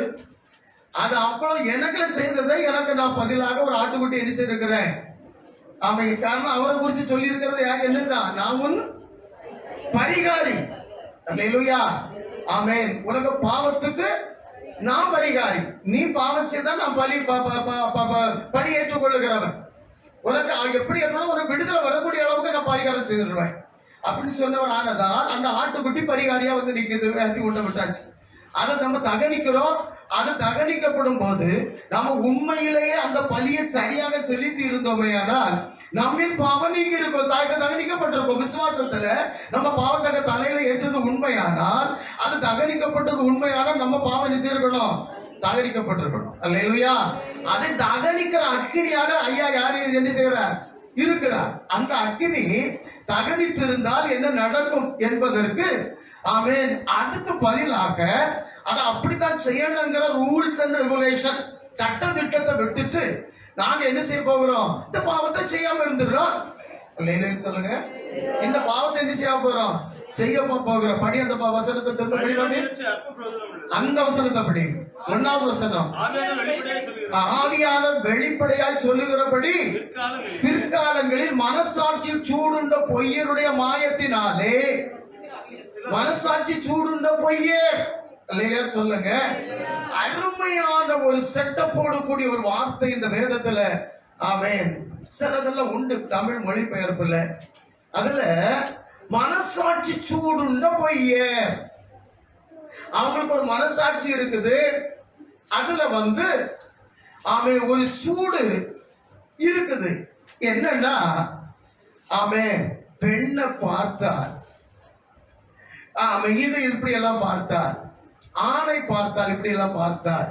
A: அது அவ்வளவு எனக்கு செய்ததை எனக்கு நான் பதிலாக ஒரு ஆட்டுக்குட்டி எரிச்சிருக்கிறேன். ஆமென். காரணம் அவரை குறித்து சொல்லி இருக்கிறது என்னதான், நான் உன் பரிகாரி. அல்லேலூயா. ஆமென். உனக்கு பாவத்துக்கு நான் பரிகாரி, நீ பாவம் செய்தா நான் பலி ஏற்றுக் கொள்ளுகிறவன். உனக்கு எப்படி ஒரு விடுதலை வரக்கூடிய அளவுக்கு நான் பரிகாரம் செய்திருவேன் அப்படின்னு சொன்னவர் ஆனதால் அந்த ஆட்டுக்குட்டி பரிகாரியா வந்து நிக்குது, அத்தி கொண்டு விட்டாச்சு. அதை நம்ம தகனிக்கிறோம். அது தகனிக்கப்படும் போது நம்ம உண்மையிலேயே அந்த பலியை சரியாக செலுத்தி இருந்தோமே ஆனால் நம்மின் பாவம் நீங்க இருக்கும், தகனிக்கப்பட்டிருக்கும். விசுவாசத்துல நம்ம பாவத்தக தலையில ஏற்றது உண்மையானால், அது தகனிக்கப்பட்டது உண்மையானால் நம்ம பாவம் நிச்சயிருக்கணும், தகனிக்கப்பட்டிருக்கணும். அல்லேலூயா. அதை தகனிக்கிற அக்கினியாக ஐயா யாரு என்ன செய்யறார் இருக்கிறார். அந்த அக்கினி தகனித்திருந்தால் என்ன நடக்கும் என்பதற்கு ஆமென் அதுக்கு பதிலாக அதை அப்படித்தான் செய்யணுங்கிற ரூல்ஸ் அண்ட் ரெகுலேஷன், சட்ட திட்டத்தை விட்டுட்டு நாங்க என்ன செய்ய போகிறோம், இந்த பாவத்தை செய்யாம இருந்துடுறோம். சொல்லுங்க, இந்த பாவத்தை என்ன செய்ய போறோம், செய்ய போகிறோம். படி அந்த வசனத்தை திரும்ப படி, அந்த வசனத்தை படி. 1வது வசனம், ஆவியானவர் வெளிப்படையாய் சொல்லுகிறபடி பிற்காலங்களில் மனசாட்சியில் சூடுண்ட பொய்யருடைய மாயத்தினாலே, மனசாட்சி சூடுண்ட பொய்யே சொல்லுங்க. அருமையான ஒரு செட்டப் போடக்கூடிய ஒரு வார்த்தை இந்த வேதத்துல. ஆமென். சிலதெல்லாம் உண்டு தமிழ் மொழிபெயர்ப்புல. அதுல மனசாட்சி சூடுண்ட பொய்யே, அவங்களுக்கு ஒரு மனசாட்சி இருக்குது, அதுல வந்து அவன் ஒரு சூடு இருக்குது. என்னன்னா அவன் பெண்ணை பார்த்தார், அவன் இதை இப்படி எல்லாம் பார்த்தார், ஆணை பார்த்தார், இப்படி எல்லாம் பார்த்தார்.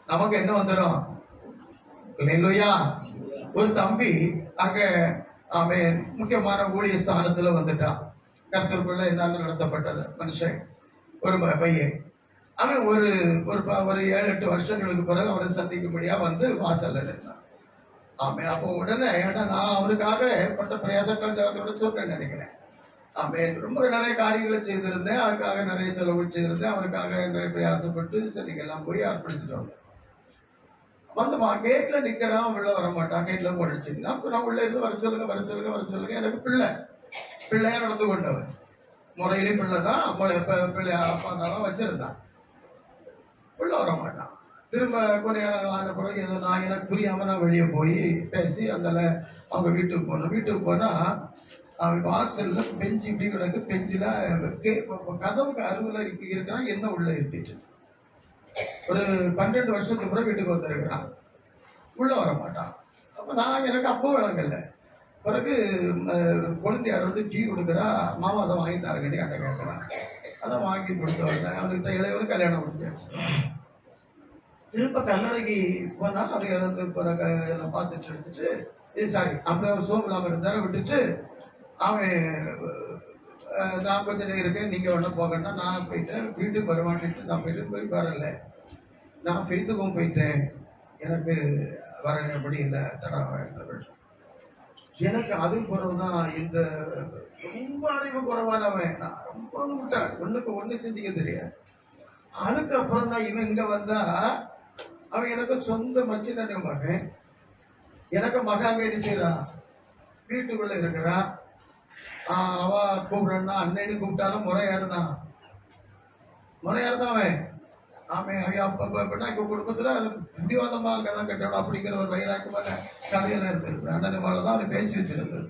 A: நமக்கு என்ன வந்துடும் இல்லையா? ஒரு தம்பி அங்க அவன் முக்கியமான ஊழிய ஸ்தானத்துல வந்துட்டான். கர்த்தருக்குள்ள என்னால நடத்தப்பட்டது மனுஷன், ஒரு பையன். அவன் ஒரு 7-8 வருஷங்களுக்கு பிறகு அவரை சந்திக்கும்படியா வந்து வாசல்ல இருந்தான். ஆமே. அப்போ உடனே நான் அவருக்காக பட்ட பிரயாசங்கள் சொல்றேன் நினைக்கிறேன். ஆமே. ரொம்ப நிறைய காரியங்களை செய்திருந்தேன், அதுக்காக நிறைய செலவு செய்திருந்தேன், அவருக்காக நிறைய பிரயாசப்பட்டு சரிங்கெல்லாம் போய் அர்ப்பணிச்சுட்டு வந்தேன். வந்து கேட்ல நிக்கிறான், உள்ள வர மாட்டான், கேட்ல போயிடுச்சுன்னா நான் உள்ள இருந்து வர சொல்லுங்க. எனக்கு பிள்ளையா நடந்து கொண்டவன், முறையிலே பிள்ளைதான், பிள்ளையா அப்பா தான் வச்சிருந்தான். உள்ள வர மாட்டான். திரும்ப கொஞ்ச நேரம் பிறகு ஏதோ நான் எனக்கு புரியாம நான் வெளியே போய் பேசி அந்த அவங்க வீட்டுக்கு போனா அவன் வாசல்ல பெஞ்சு இப்படி கிடக்கு. பெஞ்சில கதவுக்கு அருகில இருக்கிறான், என்ன உள்ள இருந்துச்சு. ஒரு 12 வருஷத்துக்கு பிறகு வீட்டுக்கு வந்திருக்கிறான், உள்ள வர மாட்டான். அப்ப நான் எனக்கு அப்போ விளங்கல. பிறகு குழந்தையார் வந்து டீ கொடுக்குறா, மாமா அதை வாங்கி தரங்கட்டி அட்டை கேட்கறான். அதை வாங்கி கொடுத்து வந்தேன். அவனுக்கு இளையவரு கல்யாணம் முடிஞ்சாச்சு. திரும்ப கல்லறைக்கு போனா அவர் இறந்து பிறகு எல்லாம் பார்த்துட்டு எடுத்துட்டு அப்படியே அவர் சோம் இல்லாம இருந்தார விட்டுட்டு அவன் நான் கொஞ்சம் நேரம் இருக்கேன், நீங்க ஒன்றும் போகணும்னா நான் போயிட்டேன். வீட்டுக்கு வருவான்ட்டு நான் போய் வரல. நான் ஃபெய்த்துக்கும் போயிட்டேன். எனக்கு வர எப்படி இல்லை தடவை. எனக்கு அது பிறகுதான் இந்த ரொம்ப அறிவு குறைவானவன், நான் ரொம்ப விட்டேன், ஒண்ணுக்கு ஒண்ணு சிந்திக்க தெரியாது. அதுக்கப்புறம் தான் இவன் இங்க வந்தா அவன் எனக்கு சொந்த மச்சின மகன். எனக்கு மகாங்க என்ன செய்யறான், வீட்டுக்குள்ள இருக்கிறான். அவ கூப்பிடறா, அண்ணன்னு கூப்பிட்டாலும் முறையாருதான் அவன். குடும்பத்துல முடிவாதமா அங்கதான் கட்டணும் அப்படிங்கிற ஒரு வைராக்கமான கதையெல்லாம் இருந்திருக்கு. அண்ணன் மேலதான் அவன் பேசி வச்சிருந்தது.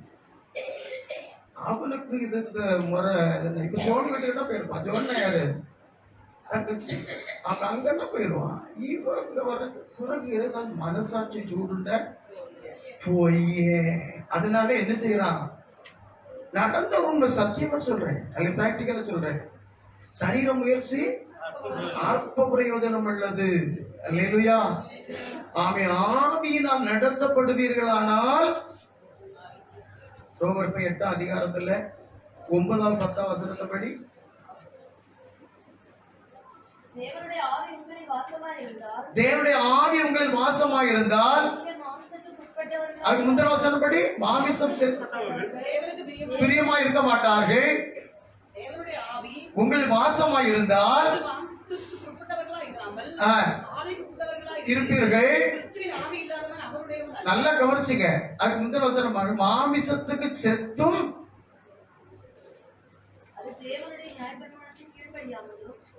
A: அவனுக்கு இது இந்த முறை இப்ப ஜோன் வீட்டுக்கிட்ட போயிருப்பான். ஜோன்னா யாரு, தங்கச்சி. அவன் அங்கன்னா போயிடுவான். இவங்க வர பிறகு நான் மனசாட்சி சூடுண்ட போயே. அதனால என்ன செய்யறான், நடந்த உண்மை சத்தியமா சொல்றேன், அது பிராக்டிக்கலா சொல்றேன். சரீர முயற்சி அற்ப பிரயோஜனம் உள்ளது. அல்லேலூயா. ஆமென். ஆவியினால் நடத்தப்படுவீர்களானால், ரோமர் 8 அதிகாரத்துல 9 10 வசனத்தபடி, தேவனுடைய ஆவி உங்களில் வாசமாய் இருந்தால், அது முந்தின வசனப்படி மாமிசம் பிரியமாய் இருக்க மாட்டார்கள். உங்கள் வாசமாய் இருந்தால் இருப்பீர்கள். நல்லா கவனிச்சுங்க. அதுக்கு முந்தின வசனம் மாமிசத்துக்கு செத்தும்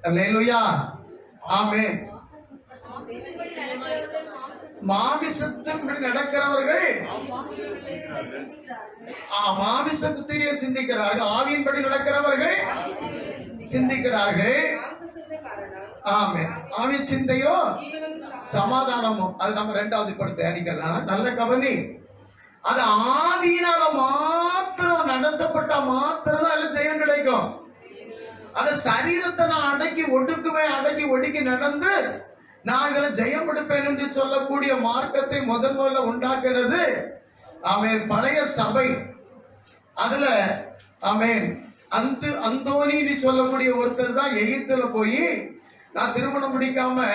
A: அல்லேலூயா. ஆமென். மாமிசத்துக்கு நடக்கிறவர்கள் மாமிசத்திலே சிந்திக்கிறார்கள், ஆவியின்படி நடக்கிறவர்கள் சிந்திக்கிறார்கள். ஆமென். ஆவின் சிந்தையோ சமாதானமோ. அது நம்ம 2வது படுத்து அடிக்கலாம். நல்ல கவனி. அது ஆவியினால மாத்திரம் நடத்தப்பட்ட மாத்திரம் தான் ஜெயம் கிடைக்கும். அது சரீரத்தை நான் அடக்கி ஒடுக்குவேன், அடக்கி ஒடுக்கி நடந்து நான் இதுல ஜெயம் எடுப்பேன் என்று சொல்லக்கூடிய மார்க்கத்தை முதல்ல உண்டாக்குறது ஆமென் பழைய சபை. அதுல ஆமென் அந்தோனின்னு சொல்லக்கூடிய ஒருத்தர் தான் எகிப்துல போய் நான் திருமணம் முடிக்காம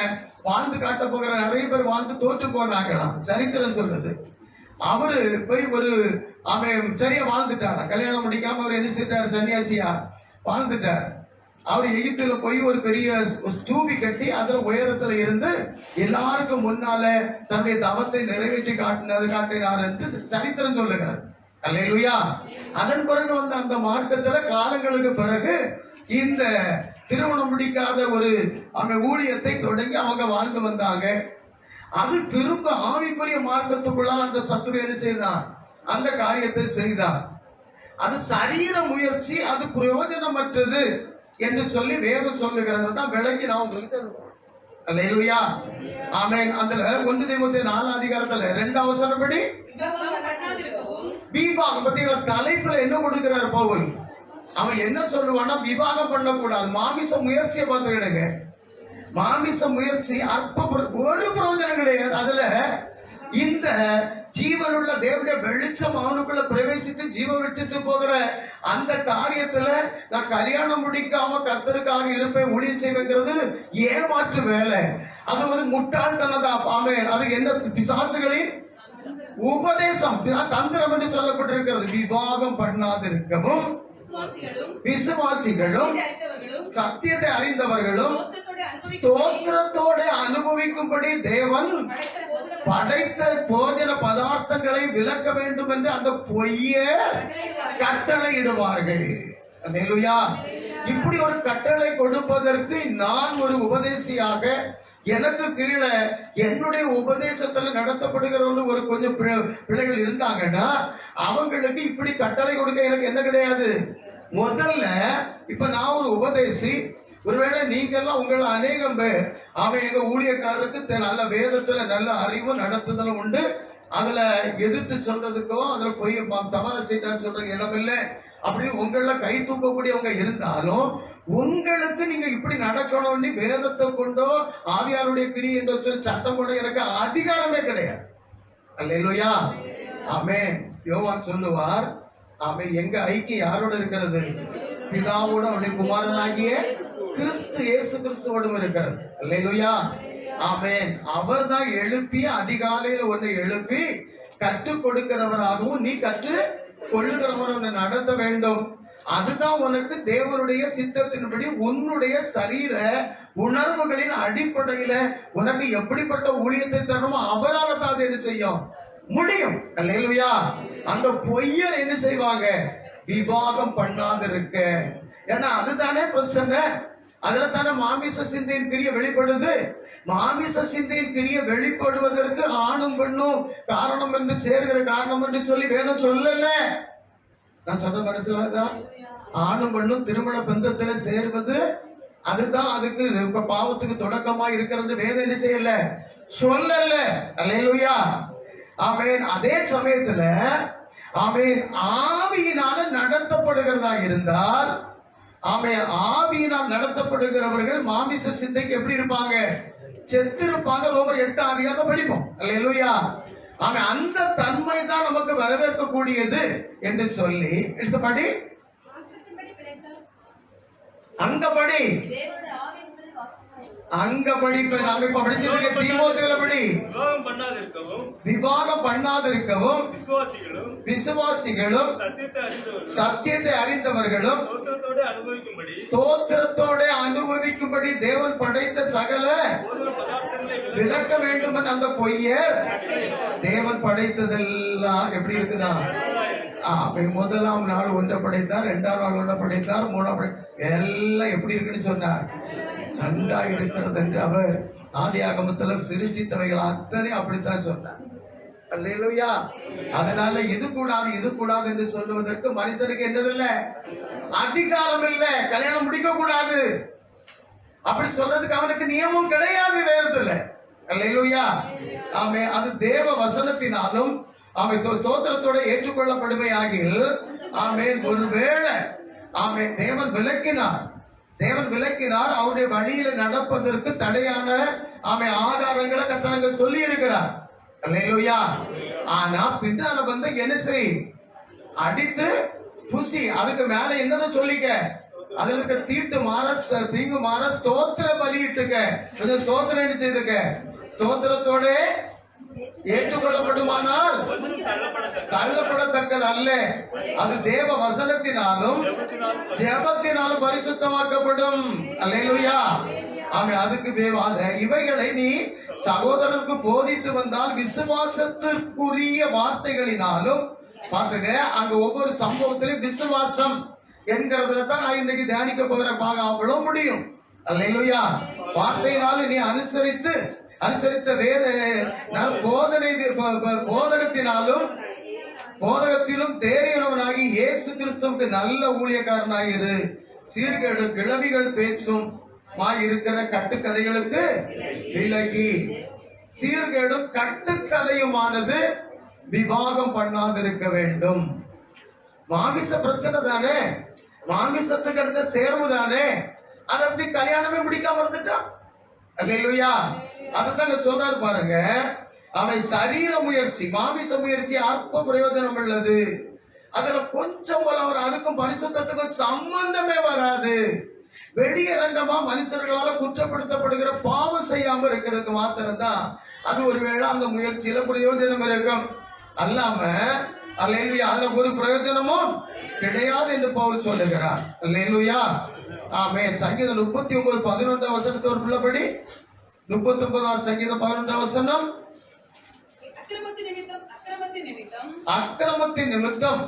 A: வாழ்ந்து காட்ட போகிற நிறைய பேர் வாழ்ந்து தோற்று போனாங்களாம், சரித்திரம் சொல்றது. அவரு போய் ஒரு அவன் சரியா வாழ்ந்துட்டார், கல்யாணம் முடிக்காம அவர் என்ன செய்தார், சன்னியாசியா வாழ்ந்துட்டார். அவர் எகிப்துல போய் ஒரு பெரிய ஸ்தூபி கட்டி அதுல உயரத்துல இருந்து எல்லாருக்கும் முன்னால தன்னுடைய தவத்தை நிறைவேற்றி காட்டினார் என்று சரித்திரம் சொல்லுகிறார். அல்லேலூயா. அதன் பிறகு வந்து அந்த மார்க்கத்துல காலங்களுக்கு பிறகு இந்த திருமணம் முடிக்காத ஒரு ஊழியத்தை தொடங்கி அவங்க வாழ்ந்து வந்தாங்க. அது திரும்ப ஆவிக்குரிய மார்க்கத்துக்குள்ளால் அந்த சத்துரு என்ன செய்தான், அந்த காரியத்தை செய்தார். அது சரீர முயற்சி, அது பிரயோஜனமற்றது என்று சொல்லி வேதம் சொல்லுகிறது தான் விளங்கி நான் உங்களுக்கு. அல்லேலூயா. ஆமென். அதுல 1 தீமோத்தேயு 4 அதிகாரத்துல 2 வசனப்படி விவாகம் பத்தி தலைப்புல என்ன கொடுக்கிறார் பவுல். அவன் என்ன சொல்லுவான்னா, விவாகம் பண்ணக்கூடாது, மாமிச முயற்சியை பார்த்துக்கிடுங்க. மாமிச முயற்சி அற்ப ஒரு பிரயோஜனம் கிடையாது. அதுல இந்த ஜீவனுள்ள தேவனுடைய வெளிச்சம் அவனுக்குள்ள பிரவேசித்து ஜீவ வெளிச்சத்து போகிற அந்த காரியத்துல நான் கல்யாணம் முடிக்காம கர்த்தருக்காக இருப்பேன் ஊழியம் செய்வது ஏமாற்று வேலை. அது ஒரு முட்டாள்தனதான். ஆமென். அது என்ன, பிசாசுகளின் உபதேசம், தந்திரம் என்று சொல்லப்பட்டிருக்கிறது. விவாகம் பண்ணாதிருக்கவும் விசுவாசிகளும் சத்தியத்தை அறிந்தவர்களும் ஸ்தோத்திரத்தோட அனுபவிக்கும்படி தேவன் படைத்த போஜன பதார்த்தங்களை விலக்க வேண்டும் என்று அந்த பொய்ய கட்டளை இடுவார்கள். அல்லேலூயா. இப்படி ஒரு கட்டளை கொடுப்பதற்கு நான் ஒரு உபதேசியாக, எனக்கு கீழே என்னுடைய உபதேசத்துல நடத்தப்படுகிற ஒரு கொஞ்சம் பிள்ளைகள் இருந்தாங்கன்னா அவங்களுக்கு இப்படி கட்டளை கொடுக்க எனக்கு என்ன கிடையாது. முதல்ல இப்ப நான் ஒரு உபதேசி, ஒருவேளை நீங்க எல்லாம் உங்களை அநேகம் பேர் அவன் எங்க ஊழியக்காரருக்கு நல்ல வேதத்துல நல்ல அறிவும் நடத்துதலும் உண்டு, அதுல எதிர்த்து சொல்றதுக்கோ அதுல போய் தவற செய்யறான்னு சொல்றதுக்கு இடம் இல்லை அப்படின்னு உங்கள கை தூக்கக்கூடியவங்க இருந்தாலும், உங்களுக்கு நீங்க இப்படி நடக்கணும்னு வேதத்தை கொண்டோ ஆவியாருடைய கிரி என்ற சொல்லி சட்டம் கொண்டு எனக்கு அதிகாரமே கிடையாது. அல்லேலூயா. ஆமென். யோவான் சொல்லுவார், ஆமென், எங்க ஐக்கியம் யாரோட இருக்கிறது, பிதாவோட அவருடைய குமாரனாகிய கிறிஸ்து இயேசு கிறிஸ்துவோடும் இருக்கிறது. அல்லேலூயா. ஆமென். அவர் தான் எழுப்பி அதிகாலையில ஒன்னு எழுப்பி கற்றுக் கொடுக்கிறவராகவும் நீ கற்று கொள்ளுகிறவரை நடத்த வேண்டும். அதுதான் உனக்கு தேவனுடைய சித்தத்தின்படி உன்னுடைய சரீர உணர்வுகளின் அடிப்படையில உனக்கு எப்படிப்பட்ட ஊழியத்தை தரணுமோ அவரால் தான் அது என்ன செய்யும் முடியும். அல்லேலூயா. அந்த பொய்யர் என்ன செய்வாங்க? விவாகம் பண்ணாது இருக்க. ஏன்னா அதுதானே பிரச்சனை. அதுல தானே மாமிச சிந்தையின் கிரிய வெளிப்படுது. மாமிச சிந்தையின் கிரிய வெளிப்படுவதற்கு ஆணும் பெண்ணும் காரணம் என்று சேர்கிற காரணம் என்று சொல்லி வேதம் சொல்லல. நான் சொல்ற மனசுலதான் ஆணும் பெண்ணும் திருமண பந்தத்துல சேர்வது அதுதான் அதுக்கு இப்ப பாவத்துக்கு தொடக்கமா இருக்கிறது வேதம் என்ன செய்யல சொல்லல. அல்லேலூயா. ஆமென். அதே சமயத்துல ஆமென் ஆவியினால நடத்தப்படுகிறதா இருந்தால் ஆமென் ஆவியினால் நடத்தப்படுகிறவர்கள் மாமிச சிந்தைக்கு எப்படி இருப்பாங்க? செத்து இருப்பாங்க. ரோமர் 8 அதிகாரம் படிப்போம். அல்லேலூயா. ஆமென். அந்த தன்மை தான் நமக்கு வரவேற்கக்கூடியது என்று சொல்லி எடுத்தபடி அங்கபடி அங்கபடி நாம இப்ப படிச்சிருக்க தீமோத்தேயுல படி விவாகம் பண்ணாதிருக்கவும் விசுவாசிகளும் சத்தியத்தை அறிந்தவர்களும் ஸ்தோத்திரத்தோட அனுபவிக்கும்படி தேவன் படைத்த சகல விளக்க வேண்டும் என்ற அந்த பொய்யர் தேவன் படைத்ததெல்லாம் எப்படி இருக்குதா? முதலாம் நாள் ஒன்றை படைத்தார், 2ஆம் நாள் ஒன்றை படைத்தார், 3ஆம் எல்லாம் எப்படி இருக்குன்னு சொன்னார். நன்றா இருக்கிறது என்று அவர் ஆதியாகமத்தில் சிருஷ்டித்தவைகள் அத்தனை அப்படித்தான் சொன்னார். அல்லேலூயா. அதனால இது கூடாது இது கூடாது என்று சொல்லுவதற்கு மனுஷனுக்கு என்னதில்ல அதிகாரம் இல்ல. கல்யாணம் முடிக்க கூடாது அப்படி சொல்றதுக்கு அவனுக்கு நியமம் கிடையாது வேதத்துல. அல்லேலூயா. ஆமே. அது தேவ வசனத்தினாலும் ஆமே ஸ்தோத்திரத்தோட ஏற்றுக்கொள்ளப்படுமை ஆகில் ஆமே ஒருவேளை ஆமே தேவன் விளக்கினார் அவருடைய வழியில நடப்பதற்கு தடையான ஆமே ஆதாரங்களை கர்த்தர் சொல்லி இருக்கிறார். அல்லேலூயா. ஆனா பின்னால வந்து என்ன செய்? அடித்து புசி. அதுக்கு மேல என்னதை சொல்லிக்க? அதுல இருக்க தீட்டு மாற தீங்கு மாற ஸ்தோத்திர பலியிட்டுக்க. ஸ்தோத்திரம் என்ன செய்துக்க? ஸ்தோத்திரத்தோட ஏற்றுக்கொள்ளப்படுமானால் தள்ளப்படத்தக்கது அல்ல. அது தேவ வசனத்தினாலும் ஜெபத்தினாலும் பரிசுத்தமாக்கப்படும். அல்லேலூயா. ஆமே. அதுக்கு தேவாத இவைகளை நீ சகோதரருக்கு போதித்து வந்தால் விசுவாசத்திற்குரிய வார்த்தைகளினாலும் பாருங்க. அங்க ஒவ்வொரு சம்பவத்திலும் விசுவாசம் என்கிறதுல தான் நான் இன்னைக்கு தியானிக்க போகிற அவ்வளவு முடியும். அல்லேலூயா. வார்த்தையினாலும் நீ அனுசரித்த வேத போதகத்திலும் தேறியவனாகி இயேசு கிறிஸ்துவுக்கு நல்ல ஊழியக்காரனாயிரு. சீர்கேடு கிழவிகள் பேச்சும் இருக்கிற கட்டுக்கதைகளுக்கு விலகி. சீர்கேடும் கட்டுக்கதையுமானது விவாகம் பண்ணாதிருக்க வேண்டும். மாமிச பிரச்சனை தானே, மாமிசத்துக்கு அடுத்த சேர்வு தானே. அது அப்படி கல்யாணமே முடிக்காம இருந்துட்டான். அல்லேலூயா. அதுதாங்க சொல்றாரு பாருங்க. அவை சரீர முயற்சி மாமிச முயற்சி அற்ப பிரயோஜனம் உள்ளது. அதுல கொஞ்சம் போல அவர் அதுக்கும் பரிசுத்தத்துக்கும் சம்பந்தமே வராது. வெளியரங்கமா மனுஷர்களால குற்றப்படுத்தப்படுகிற பாவம் செய்யாம இருக்கிறதுக்கு மாத்திரம்தான் அது ஒருவேளை அந்த முயற்சியில பிரயோஜனம் இருக்கும். அல்லாம அல்லேலூயா அதுல ஒரு பிரயோஜனமும் கிடையாது என்று பவுல் சொல்லுகிறார். அல்லேலூயா. ஆமென். சங்கீதம் 39:11 வசனத்தை ஒரு பிள்ளைப்படி 39 சங்கீதம் 11 வசனம். அக்கிரமத்தின் நிமித்தம்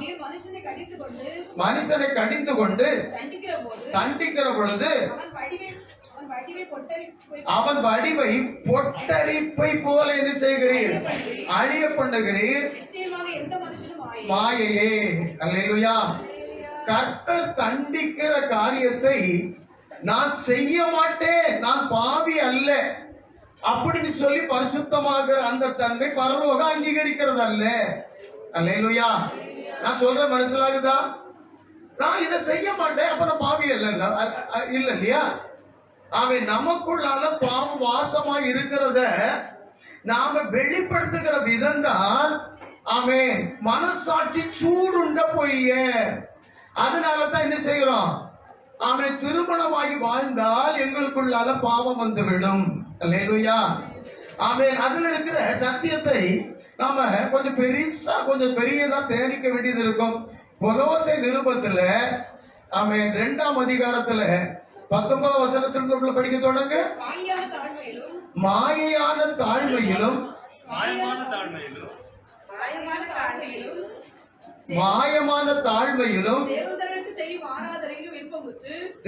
A: மனுஷனை கடிந்து கொண்டு தண்டிக்கிற பொழுது அவன் வடிவை பொட்டரிப்பை போல என்ன செய்கிறீர்? அழிய பண்ணுகிறீர். மாயையே. அல்லேலூயா. கர்த்தர் தண்டிக்கிற காரியத்தை நான் செய்ய மாட்டேன், நான் பாவி அல்ல அப்படின்னு சொல்லி பரிசுத்தமாகிற அந்த தன்மை பரலோகம் அங்கீகரிக்கிறது அல்ல. அல்லேலூயா. நான் சொல்ற மனசிலாகுதா? நான் இதை செய்ய மாட்டேன் அப்ப நான் பாவி இல்ல இல்லையா? அவன் நமக்குள்ளால பாவம் வாசமா இருக்கிறத நாம வெளிப்படுத்துகிற விதம் தான் அவன் மனசாட்சி சூடுண்ட பொய்ய. அதனாலதான் என்ன செய்கிறோம்? அவனை திருமணமாகி வாழ்ந்தால் எங்களுக்குள்ளால பாவம் வந்துவிடும். அல்லேலூயா. ஆமென். அதுல இருக்கிற சத்தியத்தை நாம கொஞ்சம் பெருசா கொஞ்சம் பெரியதா தேடிக்க வேண்டியது இருக்கும். கொலோசை நிருபத்துல ஆமென் 2ஆம் அதிகாரத்துல 19 வசனத்திலிருந்து படிக்க தொடங்க. மாயையான தாழ்மையிலும் மாயமான தாழ்மையிலும்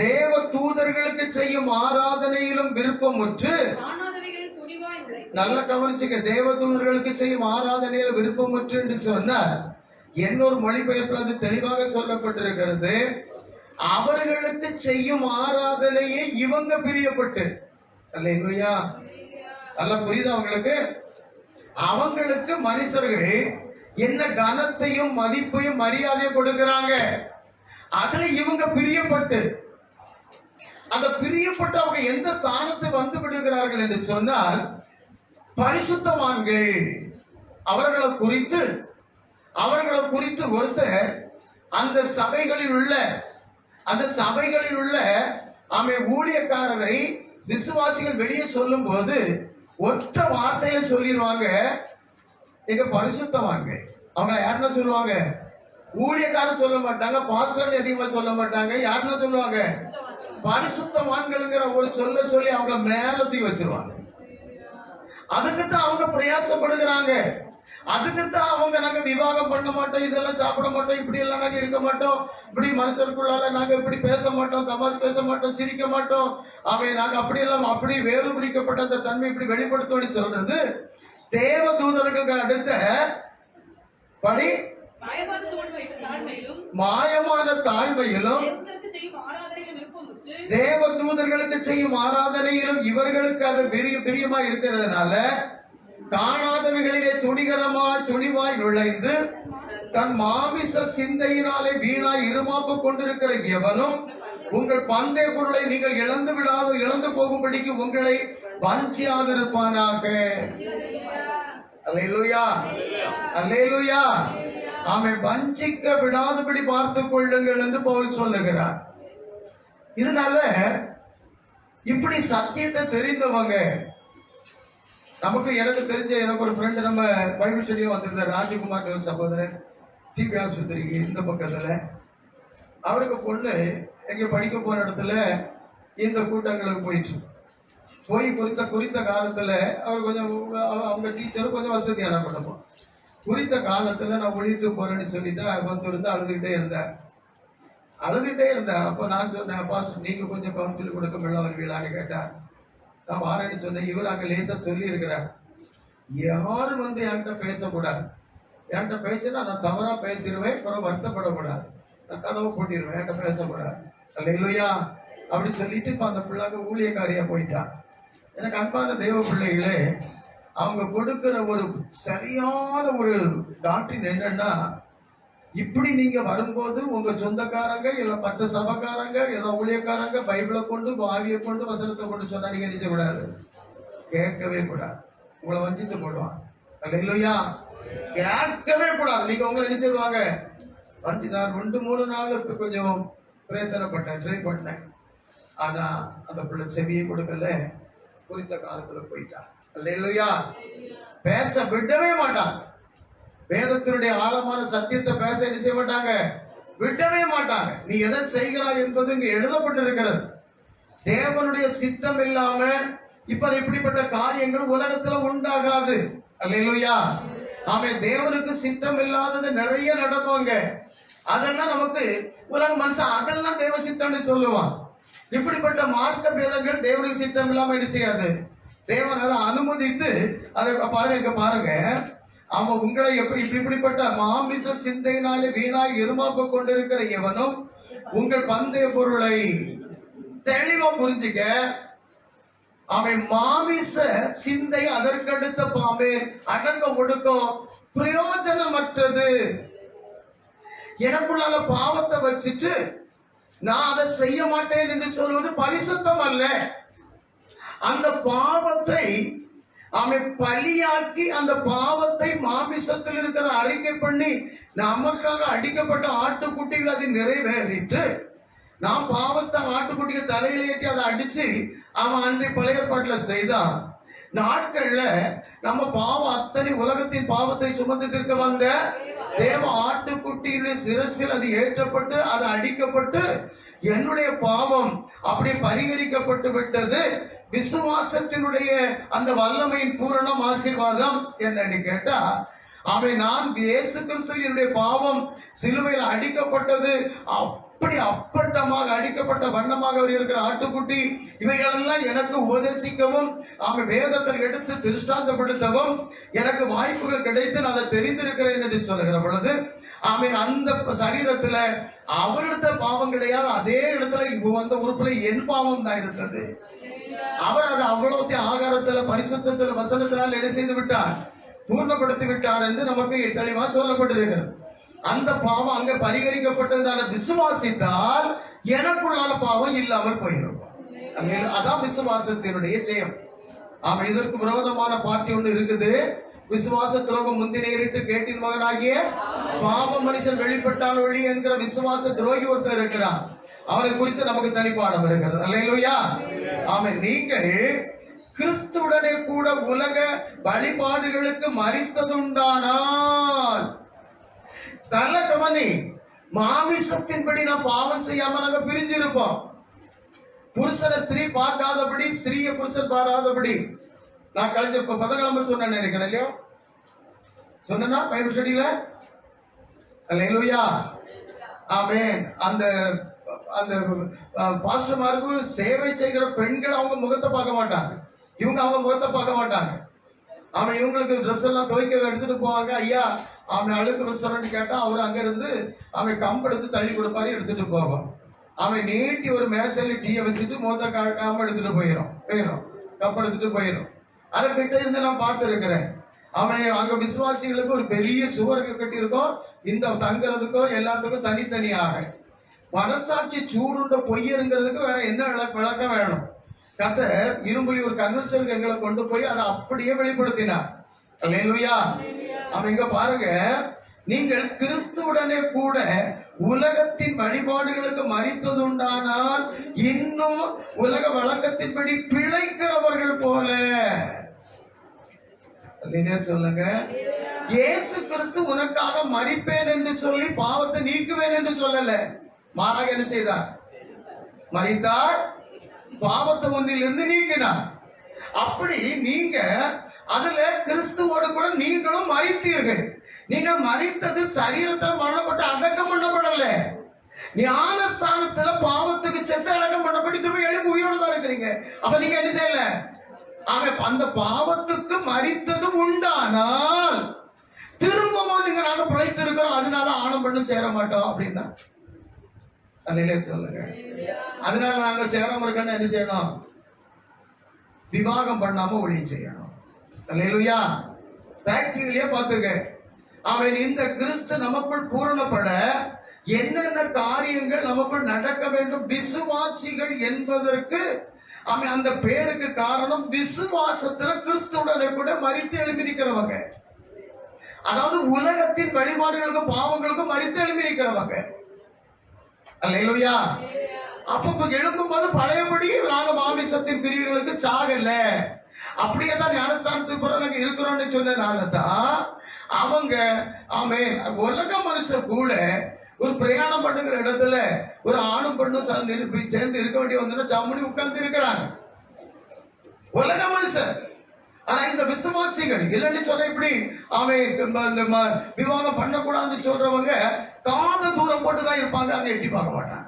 A: தேவ தூதர்களுக்கு செய்யும் ஆராதனையிலும் விருப்பமுற்று, நல்ல கவனிச்சுக்க, தேவ தூதர்களுக்கு செய்யும் ஆராதனையில் விருப்பமுற்று என்று சொன்னார். இன்னொரு மொழிபெயர்ப்பில் அது தெளிவாக சொல்லப்பட்டிருக்கிறது. அவர்களுக்கு செய்யும் ஆராதனையே இவங்க பிரியப்பட்டு. அல்லேலூயா. நல்லா புரியுது அவங்களுக்கு? அவங்களுக்கு மனுஷர்கள் என்ன கனத்தையும் மதிப்பையும் மரியாதையும் கொடுக்கிறாங்க, அதுல இவங்க பிரியப்பட்டு, அந்த பிரியப்பட்டு அவங்க எந்த ஸ்தானத்துக்கு வந்து விடுகிறார்கள் என்று சொன்னால், பரிசுத்தவான்கள். அவர்களை குறித்து ஒருத்தர் அந்த சபைகளில் உள்ள ஊழியக்காரரை விசுவாசிகள் வெளியே சொல்லும் போது ஒற்ற வார்த்தையில சொல்லிடுவாங்க, எங்க பரிசுத்தவான்கள். அவங்க யாருன்னு சொல்லுவாங்க? ஊழியக்காரன் சொல்ல மாட்டாங்க, பாஸ்டர் அதிகமா சொல்ல மாட்டாங்க. யாருன்னு சொல்லுவாங்க? பரிசுத்தவான்கள்ங்கிற ஒரு சொல்லி அவங்கள மேல தூக்கி வச்சிருவாங்க. அதுக்குத்தான் அவங்க பிரயாசப்படுகிறாங்க. அதுக்குத்தான் அவங்க நாங்க விவாகம் பண்ண மாட்டோம், இதெல்லாம் சாப்பிட மாட்டோம், இப்படி எல்லாம் நாங்க இருக்க மாட்டோம், இப்படி மனுஷருக்குள்ளால நாங்க இப்படி பேச மாட்டோம், தமாஷ் பேச மாட்டோம், சிரிக்க மாட்டோம், நாங்க அப்படி எல்லாம் அப்படி வேறு பிடிக்கப்பட்ட அந்த தன்மை இப்படி வெளிப்படுத்தோன்னு சொல்றது தேவ தூதர்களுக்கு அடுத்த படி மாயமான தாழ்மையிலும் தேவ தூதர்களுக்கு செய்யும் ஆராதனையிலும் இவர்களுக்கு அது பிரியமா இருக்கிறதுனால காணாதவைகளிலே துணிவாய் நுழைந்து தன் மாமிச சிந்தையினாலே வீணாய் இருமாப்பு கொண்டிருக்கிற எவனும் உங்கள் பந்தய பொருளை நீங்கள் இழந்து போகும்படிக்கு உங்களை வஞ்சியாதிருப்பானாக. அல்லேலூயா, அல்லேலூயா. அவன் வஞ்சிக்க விடாதபடி பார்த்துக் கொள்ளுங்கள் என்று பவுல் சொல்லுகிறார். இதனால இப்படி சத்தியத்தை தெரிந்தவங்க, எனக்கு தெரிஞ்ச எனக்கு ஒரு ஃப்ரெண்ட், நம்ம பைபிள் ஸ்டடியும் வந்திருந்தார், ராஜகுமார் சகோதரர், டிபி ஆஸ்பத்திரிக்கு இந்த பக்கத்துல. அவருக்கு பொண்ணு எங்க படிக்க போற இடத்துல இந்த கூட்டங்களுக்கு போய் குறித்த காலத்துல அவர் கொஞ்சம் அவங்க டீச்சரும் கொஞ்சம் வசதியான குடும்பம். குறித்த காலத்துல நான் ஒழித்து போறேன்னு சொல்லிட்டு வந்து அழுதுகிட்டே இருந்தார். அப்ப நான் சொன்னேன், பாஸ்டர் நீங்க கொஞ்சம் கவுன்சில் கொடுக்க வருவீங்களான்னு கேட்டார். நான் வாரேன்னு சொன்னேன். இவர் அங்க லேசா சொல்லி இருக்கிறார், யாரும் வந்து என்கிட்ட பேசக்கூடாது, என்கிட்ட பேசினா நான் தவறா பேசிடுவேன், வருத்தப்படக்கூடாது, நான் கதவை போட்டிடுவேன், என்கிட்ட பேசக்கூடாது. அல்லேலூயா. அப்படி சொல்லிட்டு இப்ப அந்த பிள்ளைங்க ஊழியக்காரியா போயிட்டான். எனக்கு அன்பான தேவ பிள்ளைகளே, அவங்க கொடுக்கிற ஒரு சரியான ஒரு டாக்டரின் என்னன்னா, இப்படி நீங்க வரும்போது உங்க சொந்தக்காரங்க இல்ல மற்ற சபைக்காரங்க ஏதோ ஊழியக்காரங்க பைபிளை கொண்டு ஆவியை கொண்டு வசனத்தை கொண்டு சொன்னா நீங்க நினைச்ச கூடாது, கேட்கவே கூடாது, உங்களை வஞ்சித்து போடுவாங்க. அல்லேலூயா. கேட்கவே கூடாது. நீங்க உங்களை என்ன செய்வாங்க வஞ்சி. நான் 2-3 நாளுக்கு கொஞ்சம் பிரயத்தனப்பட்டேன், ட்ரை பண்ணேன். ஆனா அந்த பிள்ளை செவியை கொடுக்கல, குறித்த காலத்துல போயிட்டான். அல்லேலூயா. பேச விடவே மாட்டாங்க. வேதத்தினுடைய ஆழமான சத்தியத்தை பேச என்ன செய்ய மாட்டாங்க, விடவே மாட்டாங்க. நீ எதை செய்கிறாய் என்பது இங்க எழுதப்பட்டிருக்கிறது. தேவனுடைய சித்தம் இல்லாம இப்ப இப்படிப்பட்ட காரியங்கள் உலகத்துல உண்டாகாது. அல்லேலூயா. ஆமென். தேவனுக்கு சித்தம் இல்லாதது நிறைய நடக்குங்க. அதெல்லாம் நமக்கு உலக மனுஷன் அதெல்லாம் தேவ சித்தம்னு சொல்லுவான். இப்படிப்பட்ட மார்க்க பேதங்கள் தேவனுக்கு சித்தம் இல்லாம என்ன செய்யாது. தேவன் அதை அனுமதித்து அதை பாருங்க. அவன் உங்களை இப்படிப்பட்ட மாமிச சிந்தையினாலே வீணாய் இருமாப்பு கொண்டிருக்கிற எவனும் உங்கள் பந்தய பொருளை தெளிவா புரிஞ்சுக்க. அவன் மாமிச சிந்தை அதற்கடுத்த பாம்பே அடங்க ஒடுக்கம் பிரயோஜனமற்றது. எனக்குள்ளால பாவத்தை வச்சுட்டு நான் அதை செய்ய மாட்டேன் என்று சொல்வது பரிசுத்தம் அல்ல. அந்த பாவத்தை அவன் பலியாக்கி அந்த பாவத்தை மாமிசத்தில் இருக்கிற அறிக்கை பண்ணி நமக்காக அடிக்கப்பட்ட ஆட்டுக்குட்டிகள் அதை நிறைவேறிட்டு நாம் பாவத்தை ஆட்டுக்குட்டிக்கு தலையில ஏற்றி அதை அடிச்சு அவன் அன்றை பழைய ஏற்பாட்டுல செய்தான். நாட்கள்ல நம்ம பாவம் அத்தனை உலகத்தின் பாவத்தை சுமந்து தீர்க்க வந்த தேவ ஆட்டுக்குட்டியினுடைய சிரசில் அது ஏற்றப்பட்டு அது அடிக்கப்பட்டு என்னுடைய பாவம் அப்படியே பரிகரிக்கப்பட்டு விட்டது. விசுவாசத்தினுடைய அந்த வல்லமையின் பூரணம் ஆசீர்வாதம் என்னன்னு கேட்டா, நான் இயேசு கிறிஸ்துவினுடைய பாவம் சிலுவையில் அடிக்கப்பட்டது, அப்படி அப்பட்டமாக அடிக்கப்பட்ட வண்ணமாக அவர் இருக்கிற ஆட்டுக்குட்டி, இவைகளெல்லாம் எனக்கு உபதேசிக்கவும் வேதத்தை எடுத்து திருஷ்டாந்தப்படுத்தவும் எனக்கு வாய்ப்புகள் கிடைத்து நான் அதை தெரிந்திருக்கிறேன் என்று சொல்லுகிற பொழுது அந்த சரீரத்துல அவரிடத்துல பாவம் கிடையாது, அதே இடத்துல வந்த உறுப்புல என் பாவம் தான் இருந்தது. அவர் அதை அவ்வளவு ஆகாரத்துல பரிசுத்தத்துல வசனத்தினால் என்ன செய்து விட்டார், பூர்ணப்படுத்தி விட்டார் என்று நமக்கு தெளிவா சொல்லப்பட்டிருக்கிறது. அந்த பாவம் அங்க பரிகரிக்கப்பட்டதுனால விசுவாசித்தால் எனக்குள்ளான பாவம் இல்லாமல் போயிடும். அதான் விசுவாசத்தினுடைய ஜெயம். இதற்கு விரோதமான பார்ட்டி ஒண்ணு இருக்குது. விசுவாச துரோகம் முந்தி நேரிட்டு கேட்டின் மகனாகிய பாவ மனுஷன் வெளிப்பட்டால் ஒளி என்கிற விசுவாச துரோகி ஒருத்தர் இருக்கிறார். அவனை குறித்து நமக்கு தனிப்பாடம் இருக்கிறது. அல்லேலூயா. நீங்கள் கிறிஸ்துவுடனே கூட உலக வழிபாடுகளுக்கு மரித்ததுண்டானால், நல்ல கவனி, மாமிசத்தின்படி நாம் பாவம் செய்யாம நாங்க பிரிஞ்சிருப்போம். புருஷனை ஸ்திரீ பார்க்காதபடி, ஸ்திரீய புருஷன் பாராதபடி. நான் கழிஞ்ச 10 சொன்னேன் நினைக்கிறேன் இல்லையோ, சொன்னா பைபிள் ஸ்டடியில. அல்லேலூயா. ஆமென். அந்த அந்த பாஸ்டர்மாருக்கு சேவை செய்கிற பெண்கள் அவங்க முகத்தை பார்க்க மாட்டாங்க, இவங்க அவங்க முகத்தை பார்க்க மாட்டாங்க. இவங்களுக்கு ட்ரெஸ் எல்லாம் துவைக்க எடுத்துட்டு போவாங்க. ஐயா அழுக்கு ரெஸ்டாரண்ட் கேட்டா அவர் அங்க இருந்து கம்பு எடுத்து தள்ளி கொடுப்பாரு, எடுத்துட்டு போவோம். நீட்டி ஒரு மேசையில டீயை வச்சுட்டு முகத்தை காம எடுத்துட்டு போயிடும், கப் எடுத்துட்டு போயிடும். அதை கிட்ட இருந்து நான் பார்த்து இருக்கிறேன். அங்க விசுவாசிகளுக்கு ஒரு பெரிய சுவர் கட்டி இருக்கும், இந்த தங்குறதுக்கும் எல்லாத்துக்கும் தனித்தனியாக. மனசாட்சி சூடுண்ட பொய்யருங்கிறதுக்கு வேற என்ன விளக்கம் வேணும்? கர்த்தர் இரும்புலி ஒரு கன்வென்ஷனுக்கு எங்களை கொண்டு போய் அதை அப்படியே வெளிப்படுத்தினார். அல்லேலூயா. இங்க பாருங்க, நீங்கள் கிறிஸ்துவுடனே கூட உலகத்தின் வழிபாடுகளுக்கு மரித்தது உண்டானால் இன்னும் உலக வழக்கத்தின்படி பிழைக்கிறவர்கள் போல. சொல்லுங்க, இயேசு கிறிஸ்து உனக்காக மரிப்பேன் என்று சொல்லி பாவத்தை நீக்குவேன் என்று சொல்லல, மாறாக என்ன செய்தார்? மரித்தார், பாவத்தை ஒன்றிலிருந்து நீக்கினார். அப்படி நீங்க அதுல கிறிஸ்துவோடு கூட நீங்களும் மரித்தீர்கள். நீங்கள் மரித்தது சரீரத்தில் மரணப்பட்டு அடக்கம் பண்ணப்படல, ஞானஸ்தானத்துல பாவத்துக்கு செத்து அடக்கம் பண்ணப்பட்டு திரும்ப எழுப்பி உயிரோடு தான் இருக்கிறீங்க. அப்ப நீங்க என்ன செய்யல? அந்த பாவத்துக்கு மரித்தது உண்டானால் திரும்பவும் நீங்க நாங்க பிழைத்து இருக்கிறோம், அதனால ஆணம் பண்ண சேர மாட்டோம் அப்படின்னா சொல்லுங்க. அதனால நாங்க சேராம இருக்கணும், என்ன செய்யணும்? விவாகம் பண்ணாம ஒளி செய்யணும். அல்லேலூயா. பிராக்டிகலியே பாத்துக்க. இந்த கிறிஸ்து நமக்குள் பூரணப்பட என்னென்ன காரியங்கள் நமக்குள் நடக்க வேண்டும்? விசுவாசிகள் என்பதற்கு அந்த பேருக்கு காரணம் விசுவாசத்துல கிறிஸ்துவுடனே கூட மரித்து எழுந்திருக்கிறவங்க. அதாவது உலகத்தின் வழிபாடுகளுக்கும் பாவங்களுக்கும் மரித்து எழுந்திருக்கிறவங்க. அல்லேலூயா. அப்ப எழும்பும் போது பழையபடி நாங்க மாமிசத்தின் பிரிவுகளுக்கு சாகல, அப்படியே தான் ஞானஸ்தானத்துக்கு பிறகு நாங்க இருக்கிறோம்னு சொன்னதுனாலதான் அவங்க உலக மனுஷன் கூட ஒரு பிரயாணம் பண்ணுகிற இடத்துல ஒரு ஆணும் பெண்ணும் சேர்ந்து இருக்க வேண்டிய வந்து ஜம்முனி உட்கார்ந்து இருக்கிறாங்க உலக மனுஷன். ஆனா இந்த விசுவாசிகள் இல்லைன்னு சொல்ல, இப்படி விவாகம் பண்ணக்கூடாதுன்னு சொல்றவங்க காத தூரம் போட்டுதான் இருப்பாங்க, அங்க எட்டி பார்க்க மாட்டாங்க.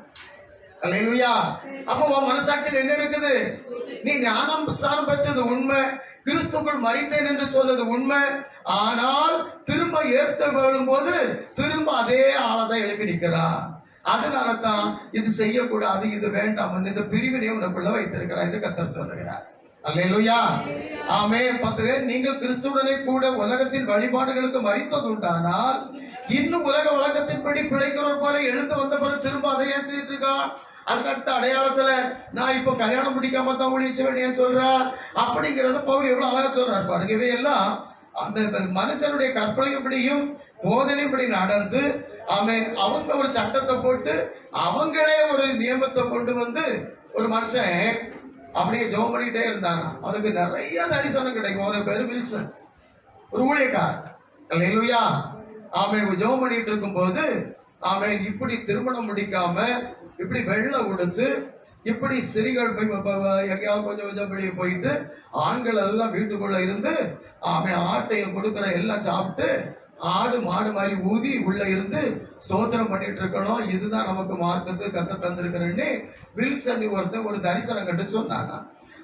A: அல்லேலூயா. அப்போ உன் மனசாட்சியில் என்ன இருக்குது? நீ ஞானம் சாரம் பெற்றது உண்மை, கிறிஸ்துக்குள் மரித்தேன் என்று சொல்றது உண்மை. ஆனால் திரும்ப ஏற்ற விழும்போது திரும்ப அதே ஆளதான் எழுப்பி நிற்கிறார். அதனால தான் இது செய்யக்கூடாது, இது வேண்டாம், இந்த பிரிவினை உனக்குள்ள வைத்திருக்கிறார் என்று கர்த்தர் சொல்லுகிறார். அல்லேலூயா. ஆமென். நீங்கள் கிறிஸ்துவுடனே கூட உலகத்தின் வழிபாடுகளுக்கு மரித்தது உண்டானால் இன்னும் உலக வழக்கத்தின்படி பிழைக்கிறவர் போல எழுந்து வந்த பிறகு திரும்ப அதை ஏன் செய்துட்டு இருக்கா? அதுக்கு அடுத்த அடையாளத்துல நான் இப்ப கல்யாணம் முடிக்காம தான் ஒழிச்ச வேண்டியன்னு சொல்றா அப்படிங்கறத பவுல் எவ்வளவு அழகா சொல்றாரு பாருங்க. இவையெல்லாம் அந்த மனுஷனுடைய கற்பனைப்படியும் போதனைப்படி நடந்து ஆமென் அவங்க ஒரு சட்டத்தை போட்டு அவங்களே ஒரு நியமத்தை கொண்டு வந்து ஒரு மனுஷன் அப்படியே ஜெபம் பண்ணிட்டே இருந்தாங்க. அவனுக்கு நிறைய தரிசனம் கிடைக்கும். அவனுக்கு பேரு வில்சன், ஒரு ஊழியக்கார். அல்லேலூயா. ஆமென். ஜெபம் பண்ணிட்டு இருக்கும்போது ஆமென் இப்படி திருமணம் முடிக்காம இப்படி வெள்ளை உடுத்து இப்படி ஸ்திரீகள் எங்கேயாவது கொஞ்சம் கொஞ்சம் வெளியே போயிட்டு ஆண்கள் எல்லாம் வீட்டுக்குள்ள இருந்து ஆமென் ஆட்டையும் கொடுக்குற எல்லாம் சாப்பிட்டு ஆடு மாடு மாதிரி ஊதி உள்ள இருந்து சோதனம் பண்ணிட்டு இருக்கணும். இதுதான் நமக்கு மார்க்கத்து கத்த தந்திருக்கிறேன்னு வில்சன் ஒருத்தன் ஒரு தரிசனம் கண்டு சொன்னாங்க.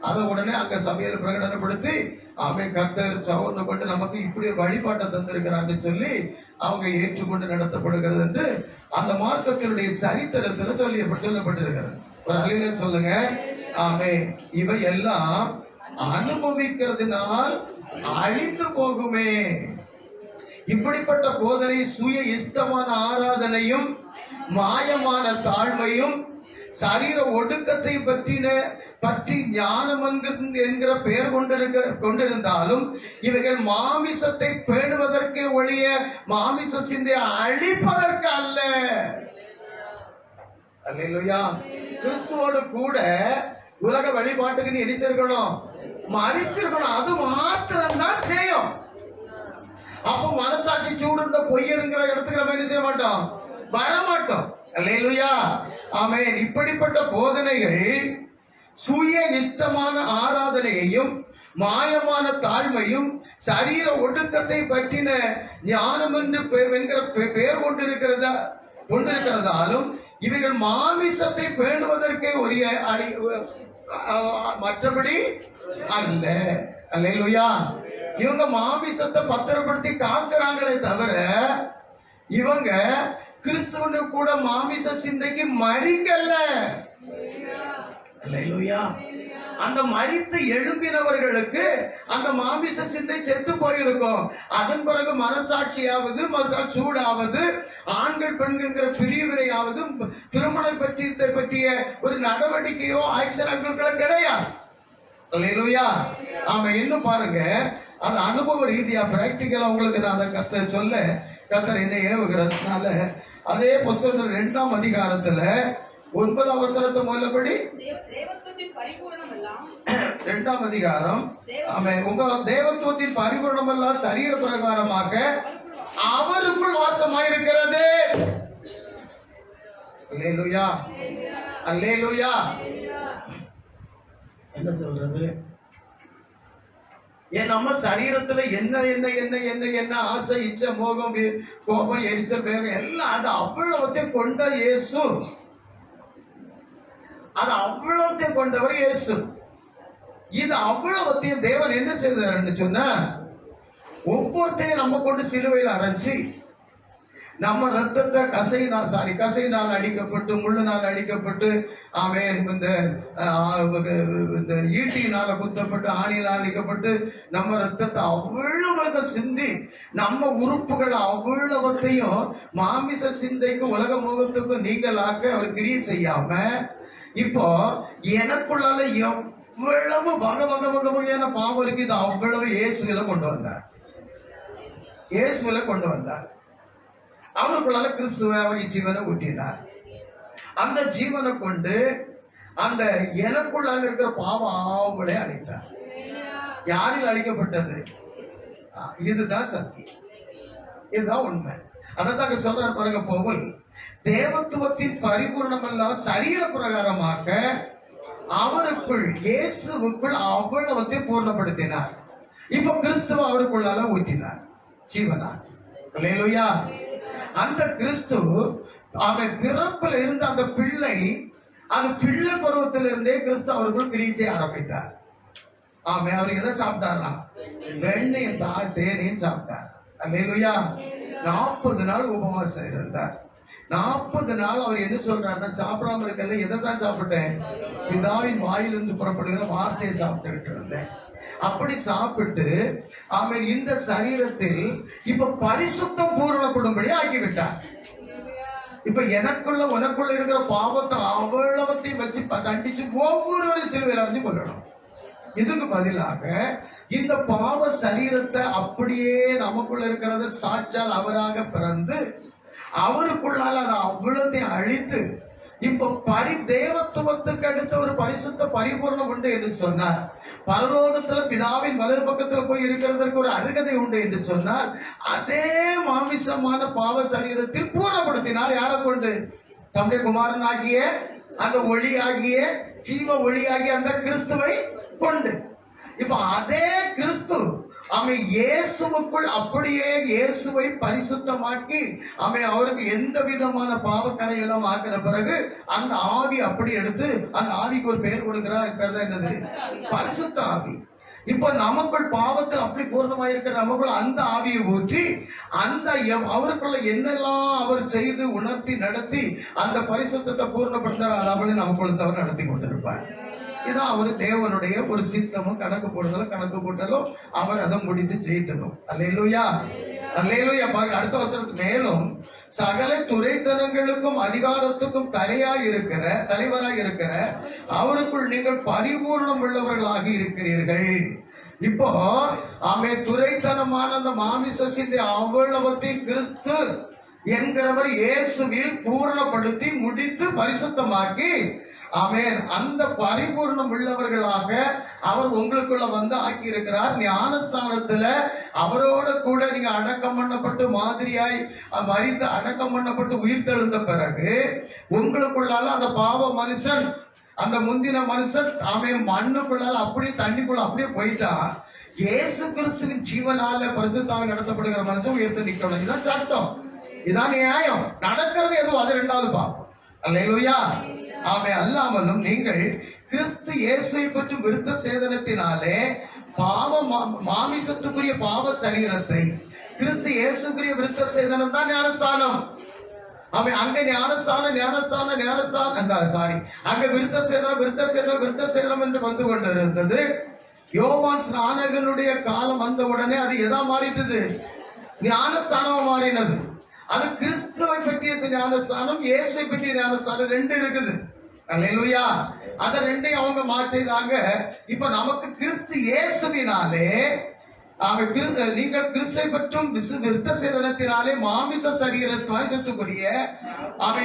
A: அதை உடனே அங்க சபையில பிரகடனப்படுத்தி அவன் கர்த்தர் சகோதரப்பட்டு நமக்கு இப்படி ஒரு வழிபாட்டை தந்திருக்கிறான்னு சொல்லி அவங்க ஏற்றுக்கொண்டு நடத்தப்படுகிறது என்று அந்த மார்க்கத்தினுடைய சரித்திரத்தில் சொல்லப்பட்டிருக்கிறது. ஒரு அழில சொல்லுங்க. ஆமே. இவை எல்லாம் அனுபவிக்கிறதுனால் அழிந்து போகுமே. இப்படிப்பட்ட போதனை சுய இஷ்டமான ஆராதனையும் மாயமான தாழ்மையும் சரீர ஒடுக்கத்தை பற்றி ஞானம் என்கிற பெயர் கொண்டிருந்தாலும் இவைகள் மாமிசத்தை பேணுவதற்கே ஒழிய மாமிச சிந்தையை அழிப்பதற்கு அல்ல. அல்லேலூயா. கிறிஸ்துவோடு கூட உலக வழிபாட்டுக்கு நீ எரிச்சிருக்கணும், மறிச்சிருக்கணும். அது மாத்திரம்தான் செய்யும். அப்போ மனசாட்சி சூடுண்ட பொய்யருங்கிற இடத்துக்கு நம்ம என்ன செய்ய மாட்டோம், வரமாட்டோம். அல்லேலூயா. ஆமென். இப்படிப்பட்ட போதனைகள் சுய இஷ்டமான ஆராதனையையும் மாயமான தாழ்மையும் சரீர ஒடுக்கத்தை பற்றின ஞானம் என்று பெயர் கொண்டிருக்கிறதாலும் இவைகள் மாமிசத்தை பேணுவதற்கே உரிய மற்றபடி அல்ல. அல்லேலூயா. இவங்க மாமிசத்தை பத்திரப்படுத்தி காக்கிறாங்களே தவிர இவங்க கிறிஸ்துவனு கூட மாமிச சிந்தைக்கு மறிக்கல்ல. அல்லேலூயா. அந்த மரித்து எழும்பினவர்களுக்கு அந்த மாமிச சிந்தை செத்து போயிருக்கும். அதன் பிறகு மனசாட்சியாவது சூடாவது ஆண்கள் பெண்கிற பிரிவினையாவது திருமணம் பற்றிய ஒரு நடவடிக்கையோ ஆக்ஷன் கிடையாது. அல்லேலூயா. ஆமா. இன்னும் பாருங்க, அது அனுபவ ரீதியா பிராக்டிக்கலா உங்களுக்கு நான் அதை கத்தர் என்ன ஏவுகிறதுனால அதே புஸ்தகத்தில் 2ஆம் அதிகாரத்துல 9ஆம் வசனத்தை முதலபடி 2ஆம் அதிகாரம் உங்க தேவத்துவத்தின் பரிபூரணம் எல்லாம் சரீர பிரகாரமாக அவருக்குள் வாசமாயிருக்கிறது. அல்லேலூயா. அல்லேலூயா. என்ன சொல்றது? நம்ம சரீரத்துல என்ன என்ன என்ன என்ன என்ன ஆசை இச்சை மோகம் கோபம் எரிச்சல் வேகம் எல்லாம் அது அவ்வளவுத்தையும் கொண்ட இயேசு. அது அவ்வளவுத்தையும் கொண்டவர் இயேசு. இது அவ்வளவுத்தையும் தேவன் என்ன செய்தாருன்னு சொன்னா ஒவ்வொருத்தையும் நம்ம கொண்டு சிலுவையில் அரைச்சி நம்ம ரத்தத்தை கசையினால் அடிக்கப்பட்டு முள்ளினால் அடிக்கப்பட்டு அவன் இந்த ஈட்டியினால குத்தப்பட்டு ஆணியினால் அடிக்கப்பட்டு நம்ம ரத்தத்தை அவ்வளவு சிந்தி நம்ம உறுப்புகள் அவ்வளவத்தையும் மாமிச சிந்தைக்கு உலக முகத்துக்கும் நீங்களாக்க அவர் கிரியை செய்யாம இப்போ எனக்குள்ளால எவ்வளவு வகையான பாவம் இருக்கு இது அவ்வளவு இயேசுவில கொண்டு வந்தார். அவருக்குள்ளால கிறிஸ்துவ அவர் ஜீவனை ஊற்றினார். அந்த ஜீவனை கொண்டு அந்த எனக்குள்ளாக இருக்கிற பாவம் அவங்களே அழித்தார். யாரில் அழிக்கப்பட்டது? இதுதான் சத்தியம், இதுதான் உண்மை. அதான் சொல்றார் பாருங்க பவுல், தேவத்துவத்தின் பரிபூர்ணம் எல்லாம் சரீர பிரகாரமாக அவருக்குள் இயேசுவுக்குள் அவ்வளவத்தை பூர்ணப்படுத்தினார். இப்ப கிறிஸ்துவ அவருக்குள்ளால ஊற்றினார் ஜீவனா. அல்லேலூயா. அந்த கிறிஸ்து அவன் பிறப்பில் இருந்த அந்த பிள்ளை, அந்த பிள்ளை பருவத்திலிருந்தே கிறிஸ்து அவருக்குள் கிரியை செய்ய ஆரம்பித்தார். அவன் அவர் எதை சாப்பிட்டாராம்? வெண்ணையும் தேனையும் சாப்பிட்டார். அல்லேலூயா. 40 நாள் உபவாசம் இருந்தார். 40 நாள் அவர் என்ன சொல்றாருன்னா, சாப்பிடாம இருக்கல, எதை தான் சாப்பிட்டேன்? பிதாவின் வாயிலிருந்து புறப்படுகிற வார்த்தையை சாப்பிட்டுக்கிட்டு இருந்தேன். அப்படி சாப்பிட்டு அவன் இந்த சரீரத்தில் இப்ப பரிசுத்தம் பூரணப்படும்படி ஆக்கிவிட்டார். இப்ப எனக்குள்ள உனக்குள்ள இருக்கிற பாவத்தை அவ்வளவத்தையும் வச்சு தண்டிச்சு ஒவ்வொருவரையும் சிலுவையில் அடைஞ்சு கொள்ளணும். இதுக்கு பதிலாக இந்த பாவ சரீரத்தை அப்படியே நமக்குள்ள இருக்கிறத சாட்சால் அவராக பிறந்து அவருக்குள்ளால் அதை அவ்வளத்தையும் அழித்து இப்ப தேவத்துவத்துக்கு அடுத்த ஒரு பரிசுத்த பரிபூர்ணம் உண்டு என்று சொன்னார். பரலோகத்துல பிதாவின் வலது பக்கத்துல போய் இருக்கிறதற்கு ஒரு அருகதை உண்டு என்று சொன்னார். அதே மாமிசமான பாவ சரீரத்தில் பூர்ணப்படுத்தினார். யாரை கொண்டு? தம்முடைய குமாரன் ஆகிய அந்த ஒளி ஆகிய ஜீவ ஒளி ஆகிய அந்த கிறிஸ்துவை கொண்டு. இப்ப அதே கிறிஸ்து அவன் இயேசுவுக்குள் அப்படியே இயேசுவை பரிசுத்தமாக்கி அவன் அவருக்கு எந்த விதமான பாவக்கரைகளும் ஆக்கிற பிறகு அந்த ஆவி அப்படி எடுத்து அந்த ஆவிக்கு ஒரு பெயர் கொடுக்கிறார். என்னது? பரிசுத்த ஆவி. இப்ப நமக்குள் பாவத்தில் அப்படி பூர்ணமாயிருக்கிற நமக்குள் அந்த ஆவியை ஊற்றி அந்த அவருக்குள்ள என்னெல்லாம் அவர் செய்து உணர்த்தி நடத்தி அந்த பரிசுத்தத்தை பூர்ணப்படுத்துறார். அதாவது நமக்குள்ள தவிர நடத்தி கொண்டிருப்பார். இதான் அவரு தேவனுடைய ஒரு சித்தமும் கணக்கு போட்டதும் அவர் அதை முடித்து ஜெயித்ததும். அல்லேலூயா, அல்லேலூயா. பாருங்க அடுத்த வசனத்துக்கு மேலும் சகல துரைத்தனங்களுக்கும் அதிகாரத்துக்கும் தலைவராய் இருக்கிற அவருக்குள் நீங்கள் பரிபூர்ணம் உள்ளவர்களாகி இருக்கிறீர்கள். இப்போ துரைத்தனமான அந்த மாமிசத்தின் அவ்வளவத்தை கிறிஸ்து என்கிறவர் இயேசுவில் பூர்ணப்படுத்தி முடித்து பரிசுத்தமாக்கி ஆமென் அந்த பரிபூர்ணம் உள்ளவர்களாக அவர் உங்களுக்குள்ள வந்து ஆக்கி இருக்கிறார். ஞானஸ்தானத்துல அவரோட கூட நீங்க அடக்கம் பண்ணப்பட்டு மாதிரியாய் மரித்து அடக்கம் பண்ணப்பட்டு உயிர் தெழுந்த பிறகு உங்களுக்குள்ளால அந்த பாவ மனுஷன் அந்த முந்தின மனுஷன் மண்ணுக்குள்ளால அப்படியே தண்ணிக்குள்ள அப்படியே போயிட்டா இயேசு கிறிஸ்துவின் ஜீவனால பரிசுத்தாக நடத்தப்படுகிற மனுஷன் உயர்த்து நிக்கணும். இதுதான் சட்டம், இதான் நியாயம். நடக்கிறது எதுவும் அது இரண்டாவது பாவம். அல்லேலூயா. அல்லாமலும் நீங்கள் கிறிஸ்து இயேசுவை பற்றி விருத்த சேதனத்தினாலே மாமிசத்துக்குரிய பாவ சரீரத்தை கிறிஸ்து இயேசுக்குரிய விருத்த சேதனம் தான் ஞானஸ்தானம். அங்க அங்க விருத்த சேதனம் என்று வந்து கொண்டிருந்தது. யோவான் ஸ்நானகனுடைய காலம் வந்த உடனே அது எதா மாறிட்டது? ஞானஸ்தானம் மாறினது. அது கிறிஸ்துவை பற்றிய ஞானஸ்தானம், இயேசுவை பற்றிய ஞானஸ்தானம் ரெண்டு இருக்குது. அல்லேலூயா. அத ரெண்டையும் அவங்க மாற்றிதாங்க. இப்ப நமக்கு கிறிஸ்து இயேசுவினாலே நீங்கள் கிறிஸ்துவை பற்றும் விருத்த சேதனத்தினாலே மாமிச சரீரத்துக்குரிய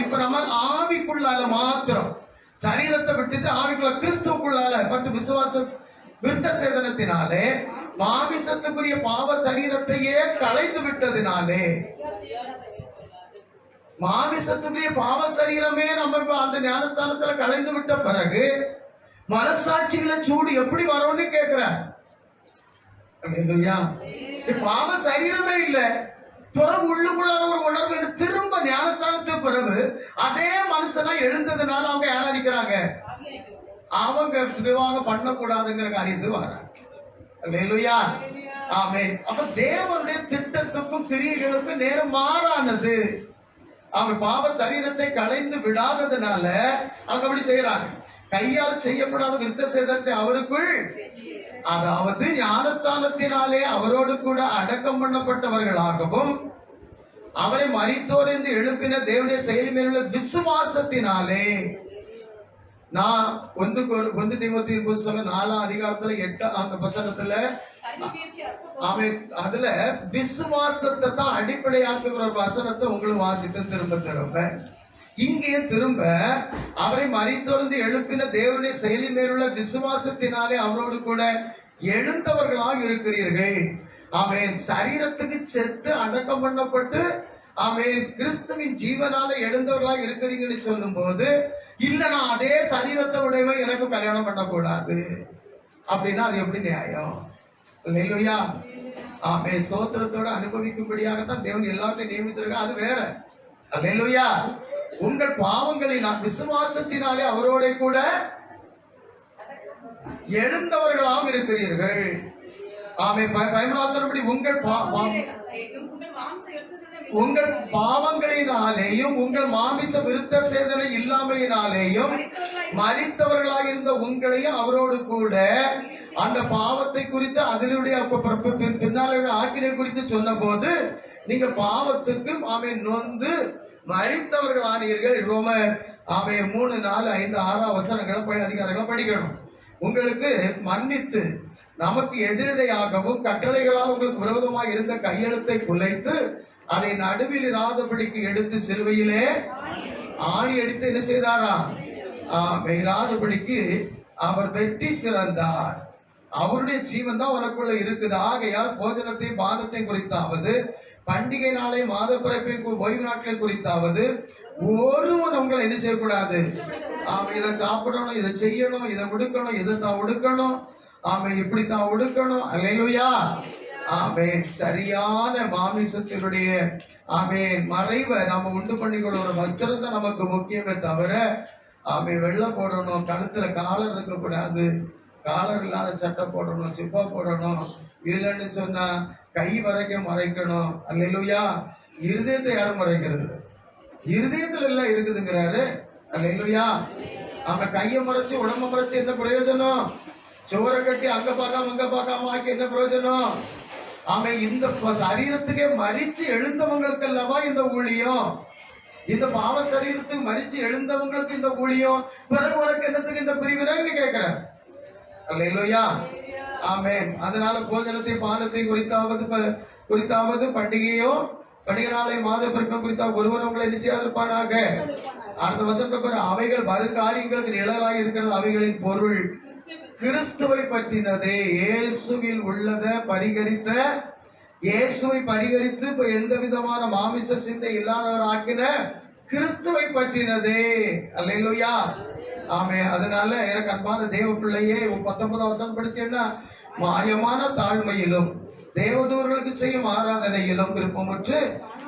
A: இப்ப நம்ம ஆவிக்குள்ளால மாத்திரம் சரீரத்தை விட்டுட்டு ஆவிக்குள்ள கிறிஸ்துக்குள்ளால பற்றும் விசுவாச விருத்த சேதனத்தினாலே மாமிசத்துக்குரிய பாவ சரீரத்தையே களைந்து விட்டதினாலே மாமிசத்துக்குரிய பாவ சரீரமே நம்ம அந்த ஞானஸ்தானத்துல கலைந்து விட்ட பிறகு மனசாட்சிகளை சூடு எப்படி வரும்னு கேட்கிற. பாவ சரீரமே இல்ல, பிறகு உள்ளுக்குள்ள ஒரு உணர்வு திரும்ப ஞானஸ்தானத்துக்கு பிறகு அதே மனுஷனா எழுந்ததுனால அவங்க யாரா நிக்கிறாங்க? அவங்க விவாகம் பண்ணக்கூடாதுங்கிற காரியத்துக்கு வராங்க. அல்லேலூயா. ஆமென். அப்ப தேவனுடைய திட்டத்துக்கும் கிரியைகளுக்கும் நேரம் மாறானது. அவங்க பாவ சரீரத்தை களைந்து விடாததுனால அவங்க அப்படி செய்யறாங்க. கையால் செய்யப்படாத விருத்த சேதத்தை அவருக்குள், அதாவது ஞானஸ்தானத்தினாலே அவரோடு கூட அடக்கம் பண்ணப்பட்டவர்களாகவும் அவரை மரித்தோர் என்று எழுப்பின தேவனுடைய செயல் மேலுள்ள விசுவாசத்தினாலே நான் 1 தீமோத்தேயு புத்தகம் 4ஆம் அதிகாரத்துல 8ஆம் வசனத்துல அதுல விசுவாசத்தை தான் அடிப்படையாக்குற ஒரு வசனத்தை உங்களுக்கு வாசித்து திரும்ப இங்கே திரும்ப அவரை மரித்தோர்ந்து எழுப்பின தேவனுடைய செயலின் மேலுள்ள விசுவாசத்தினாலே அவரோடு கூட எழுந்தவர்களாக இருக்கிறீர்கள். சரீரத்துக்கு செத்து அடக்கம் பண்ணப்பட்டு கிறிஸ்துவின் ஜீவனால எழுந்தவர்களாக இருக்கிறீங்கன்னு சொல்லும் போது இல்ல நான் அதே சரீரத்தை உடையவன் எனக்கு கல்யாணம் பண்ணக்கூடாது அப்படின்னா அது எப்படி நியாயம்? இல்லையா? ஸ்தோத்திரத்தோட அனுபவிக்கும்படியாகத்தான் தேவன் எல்லாத்தையும் நியமித்திருக்க, அது வேற. அல்லேலூயா. உங்கள் பாவங்களை நான் விசுவாசத்தினாலே அவரோட கூட எழுந்தவர்களாக இருக்கிறீர்கள். பயமனாசனப்படி உங்கள் பாவங்களினாலேயும் உங்கள் மாமிச விருத்த சேதனை இல்லாமையினாலேயும் மரித்தவர்களாக இருந்த உங்களையும் அவரோடு கூட அந்த பாவத்தை குறித்து அதனுடைய பின்னால ஆக்கினை குறித்து சொன்ன போது நீங்க பாவத்துக்கு நொந்து மரித்தவர்கள் ஆனீர்கள். ரோமர் 3, 4, 5, 6 வசனங்களை அதிகாரங்களை படிக்கணும். உங்களுக்கு மன்னித்து நமக்கு எதிரடையாகவும் கட்டளைகளால் உங்களுக்கு விரோதமாக இருந்த கையெழுத்தை குலைத்து அதை நடுவில் இராதபடிக்கு எடுத்து சிலுவையிலே ஆணி அடித்து என்ன செய்தாரா? இராதபடிக்கு அவர் வெற்றி சிறந்தார். அவருடைய ஜீவன் தான் உனக்குள்ள இருக்குது. ஆகையால் போஜனத்தை பானத்தை குறித்தாவது பண்டிகை நாளை மாத பிறப்பை ஓய்வு நாட்களை குறித்தாவது ஒருவன் உங்களை என்ன செய்யக்கூடாது. இதை சாப்பிடணும், இதை செய்யணும், இதை உடுக்கணும், இதை தான் உடுக்கணும், இப்படித்தான் உடுக்கணும். அல்லேலூயா. சரியான மாமிசத்தினுடைய மறைவை நாம உண்டு பண்ணிக்கொள்ள ஒரு வஸ்திரம் தான் நமக்கு முக்கியமே தவிர வெள்ளை போடணும், கழுத்துல காலர் இருக்க கூடாது, காலர் இல்லாத சட்டை போடணும், சிப்பா போடணும், இல்லைன்னு சொன்னா கை வரைக்கும் மறைக்கணும். அல்லேலூயா. இருதயத்தை யாரும் மறைக்கிறது? இருதயத்துல எல்லாம் இருக்குதுங்கிறாரு. அல்லேலூயா. கையை மறைச்சு உடம்ப மறைச்சு என்ன பிரயோஜனம்? சோரை கட்டி அங்க பார்க்காம ஆக்கி என்ன பிரயோஜனம்? இந்த சரீரத்துக்கே மறிச்சு எழுந்தவங்களுக்கு அல்லவா இந்த ஊழியம். இந்த பாவ சரீரத்துக்கு மறிச்சு எழுந்தவங்களுக்கு இந்த ஊழியம். பிறகு உனக்கு என்னத்துக்கு இந்த பிரிவினை கேட்கிறேன். அல்லேலூயா. ஆமென். அதனால போஜனத்தை பானத்தை குறித்தாவது பண்டிகை நாளை மாத பிறப்பை குறித்தாக ஒருவர் உங்களை நிச்சயாதிருப்பானாக. அடுத்த வசனத்துக்கு அவைகள் வருங்காரியங்களுக்கு நிழலாக இருக்கிறது. அவைகளின் பொருள் கிறிஸ்துவை பற்றினதே. இயேசுவில் உள்ளதை பரிகரித்த, இயேசுவை பரிகரித்து இப்ப எந்த விதமான மாமிச சிந்தை இல்லாதவர் ஆக்கின கிறிஸ்துவை பற்றினதே. அல்லேலூயா. அதனால எனக்கு அன்பான தேவ பிள்ளையே 19 வசனம் படிச்சேன்னா மாயமான தாழ்மையிலும் தேவதூர்களுக்கு செய்யும் ஆராதனையிலும் விருப்பமுற்று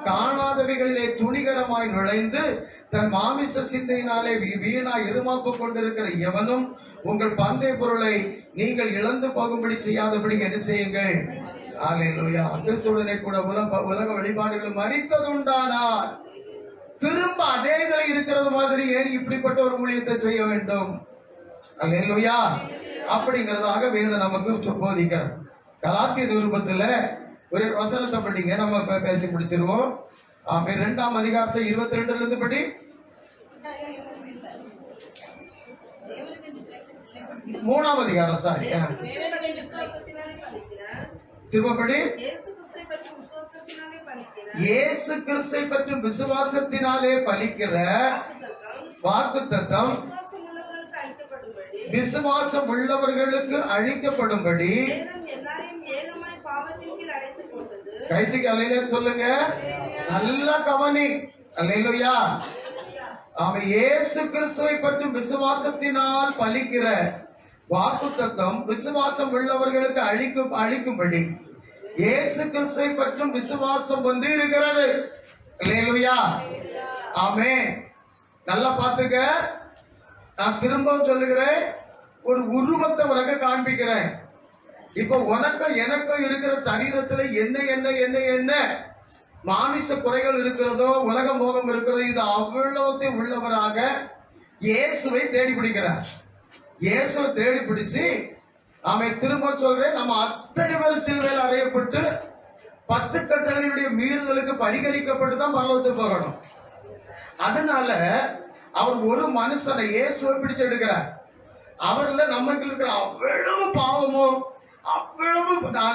A: காணாதவைகளிலே துணிகரமாய் நுழைந்து தன் மாமிச சிந்தையினாலே வீணாய் இருமாப்பு கொண்டிருக்கிற எவனும் உங்கள் பந்தய பொருளை நீங்கள் இழந்து போகும்படி செய்யாதபடி என்ன செய்யுங்கள். அல்லேலூயா. கிறிஸ்துவுடனே கூட உலக வழிபாடுகள் மரித்ததுண்டானார். திரும்ப அதே இதில் இருக்கிறது மாதிரி ஏன் இப்படிப்பட்ட ஒரு ஊழியத்தை செய்ய வேண்டும்? அல்லேலூயா. அப்படிங்கிறதாக வேதம் நமக்கு போதிக்கிறது. கலாத்திய நிருபத்துல ஒரு வசனத்தை படிங்க, நம்ம பேசி முடிச்சிருவோம். 2ஆம் அதிகாரத்தை 22 இருந்து படி. 3ஆம் அதிகாரம் சாரி திரும்பப்படி. இயேசு கிறிஸ்துவை பற்றும் விசுவாசத்தினாலே பலிக்கிற வாக்குத்தத்தம் விசுவாசம் உள்ளவர்களுக்கு அழிக்கப்படும்படி கைத்துக்கு அல்லேலூயா சொல்லுங்க. நல்லா கவனி. அல்லேலூயா. இயேசு கிறிஸ்துவை பற்றும் விசுவாசத்தினால் பலிக்கிற வாக்குத்தத்தம் விசுவாசம் உள்ளவர்களுக்கு அழிக்கும்படி இயேசு கிறிஸ்துவை பற்றும் விசுவாசம் இருக்கிறது. அல்லேலூயா. ஆமென். நல்லா பாத்துக்க. நான் திரும்பவும் சொல்லுகிறேன், ஒரு உருவத்தை உனக்கு காண்பிக்கிறேன். இப்ப உனக்கும் எனக்கும் இருக்கிற சரீரத்துல என்ன என்ன என்ன என்ன மாமிச குறைகள் இருக்கிறதோ, உலக மோகம் இருக்கிறதோ, இது அவ்வளவு உள்ளவராக இயேசுவை தேடி பிடிக்கிறார். இயேசுவை தேடி பிடிச்சு திரும்ப சொல்றேன், நம்ம அத்தனை பேர் சிலுவையில் அறையப்பட்டு 10 கட்டளைகளுடைய மீறுதலுக்கு பரிகரிக்கப்பட்டு தான் பரலோகத்துக்கு போகணும். அதனால அவர் ஒரு மனுஷனை இயேசுவை பிடிச்சு எடுக்கிறார். அவர்ல நமக்கு இருக்கிற அவ்வளவு பாவமும் அவ்வளவு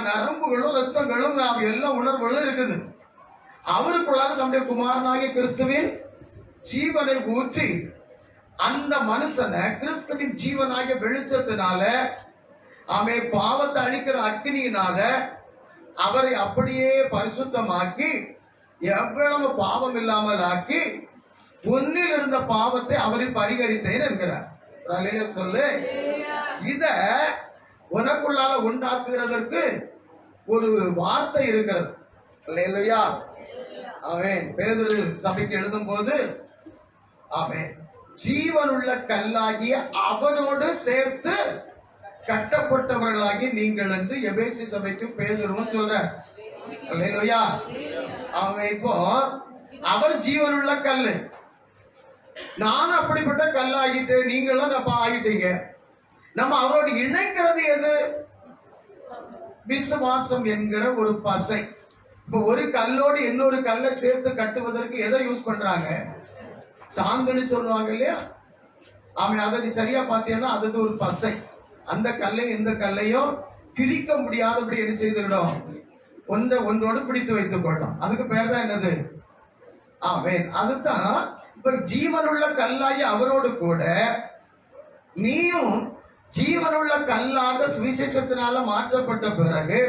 A: நரம்புகளும் ரத்தங்களும் எல்லாம் உணர்வுகளும் இருக்குது. அவருக்குள்ளாக நம்முடைய குமாரனாகிய கிறிஸ்துவின் ஜீவனை ஊற்றி அந்த மனுஷனை கிறிஸ்துவின் ஜீவனாகிய வெளிச்சத்தினால பாவத்தை அழிக்கிற அக்னியினால அவரை அப்படியே பரிசுத்தமாக்கி எவ்வளவு பாவம் இல்லாமல் ஆக்கி உன்னில் இருந்த பாவத்தை அவரில் பரிகரித்தேன் என்கிறார். சொல்லு. இத உனக்குள்ளால உண்டாக்குகிறதற்கு ஒரு வார்த்தை இருக்கிறது. அல்லேலூயா. ஆமென். பேதுரு சபைக்கு எழுதும் போது ஜீவனுள்ள கல்லாகிய அவரோடு சேர்த்து கட்டப்பட்டவர்களாகி நீங்கள் என்று எபேசி சபைக்கு பேதுருவும் சொல்ற. அல்லேலூயா. இப்போ அவர் ஜீவனுள்ள கல்லு, நான் அப்படிப்பட்ட கல்லாகிட்டேன், நீங்களும் நம்ம ஆகிட்டீங்க. நம்ம அவரோடு இணைக்கிறது எது? விசுவாசம் என்கிற ஒரு பசை. இப்ப ஒரு கல்லோடு இன்னொரு கல்லை சேர்த்து கட்டுவதற்கு எதை யூஸ் பண்றாங்க? சாந்துன்னு சொல்லுவாங்க இல்லையா? அதை நீ சரியா பாத்தீங்கன்னா அது ஒரு பசை. அந்த கல்லையும் இந்த கல்லையும் கிழிக்க முடியாதபடி என்ன செய்துவிடும், ஒன்றோடு பிடித்து வைத்துக் கொள்ளும். அதுக்கு பேர் தான் என்னது? ஆமென். அதுதான் இப்ப ஜீவனுள்ள கல்லாகி அவரோடு கூட நீயும் ஜீவனுள்ள கல்லாக சுவிசேஷத்தினால மாற்றப்பட்ட பிறகு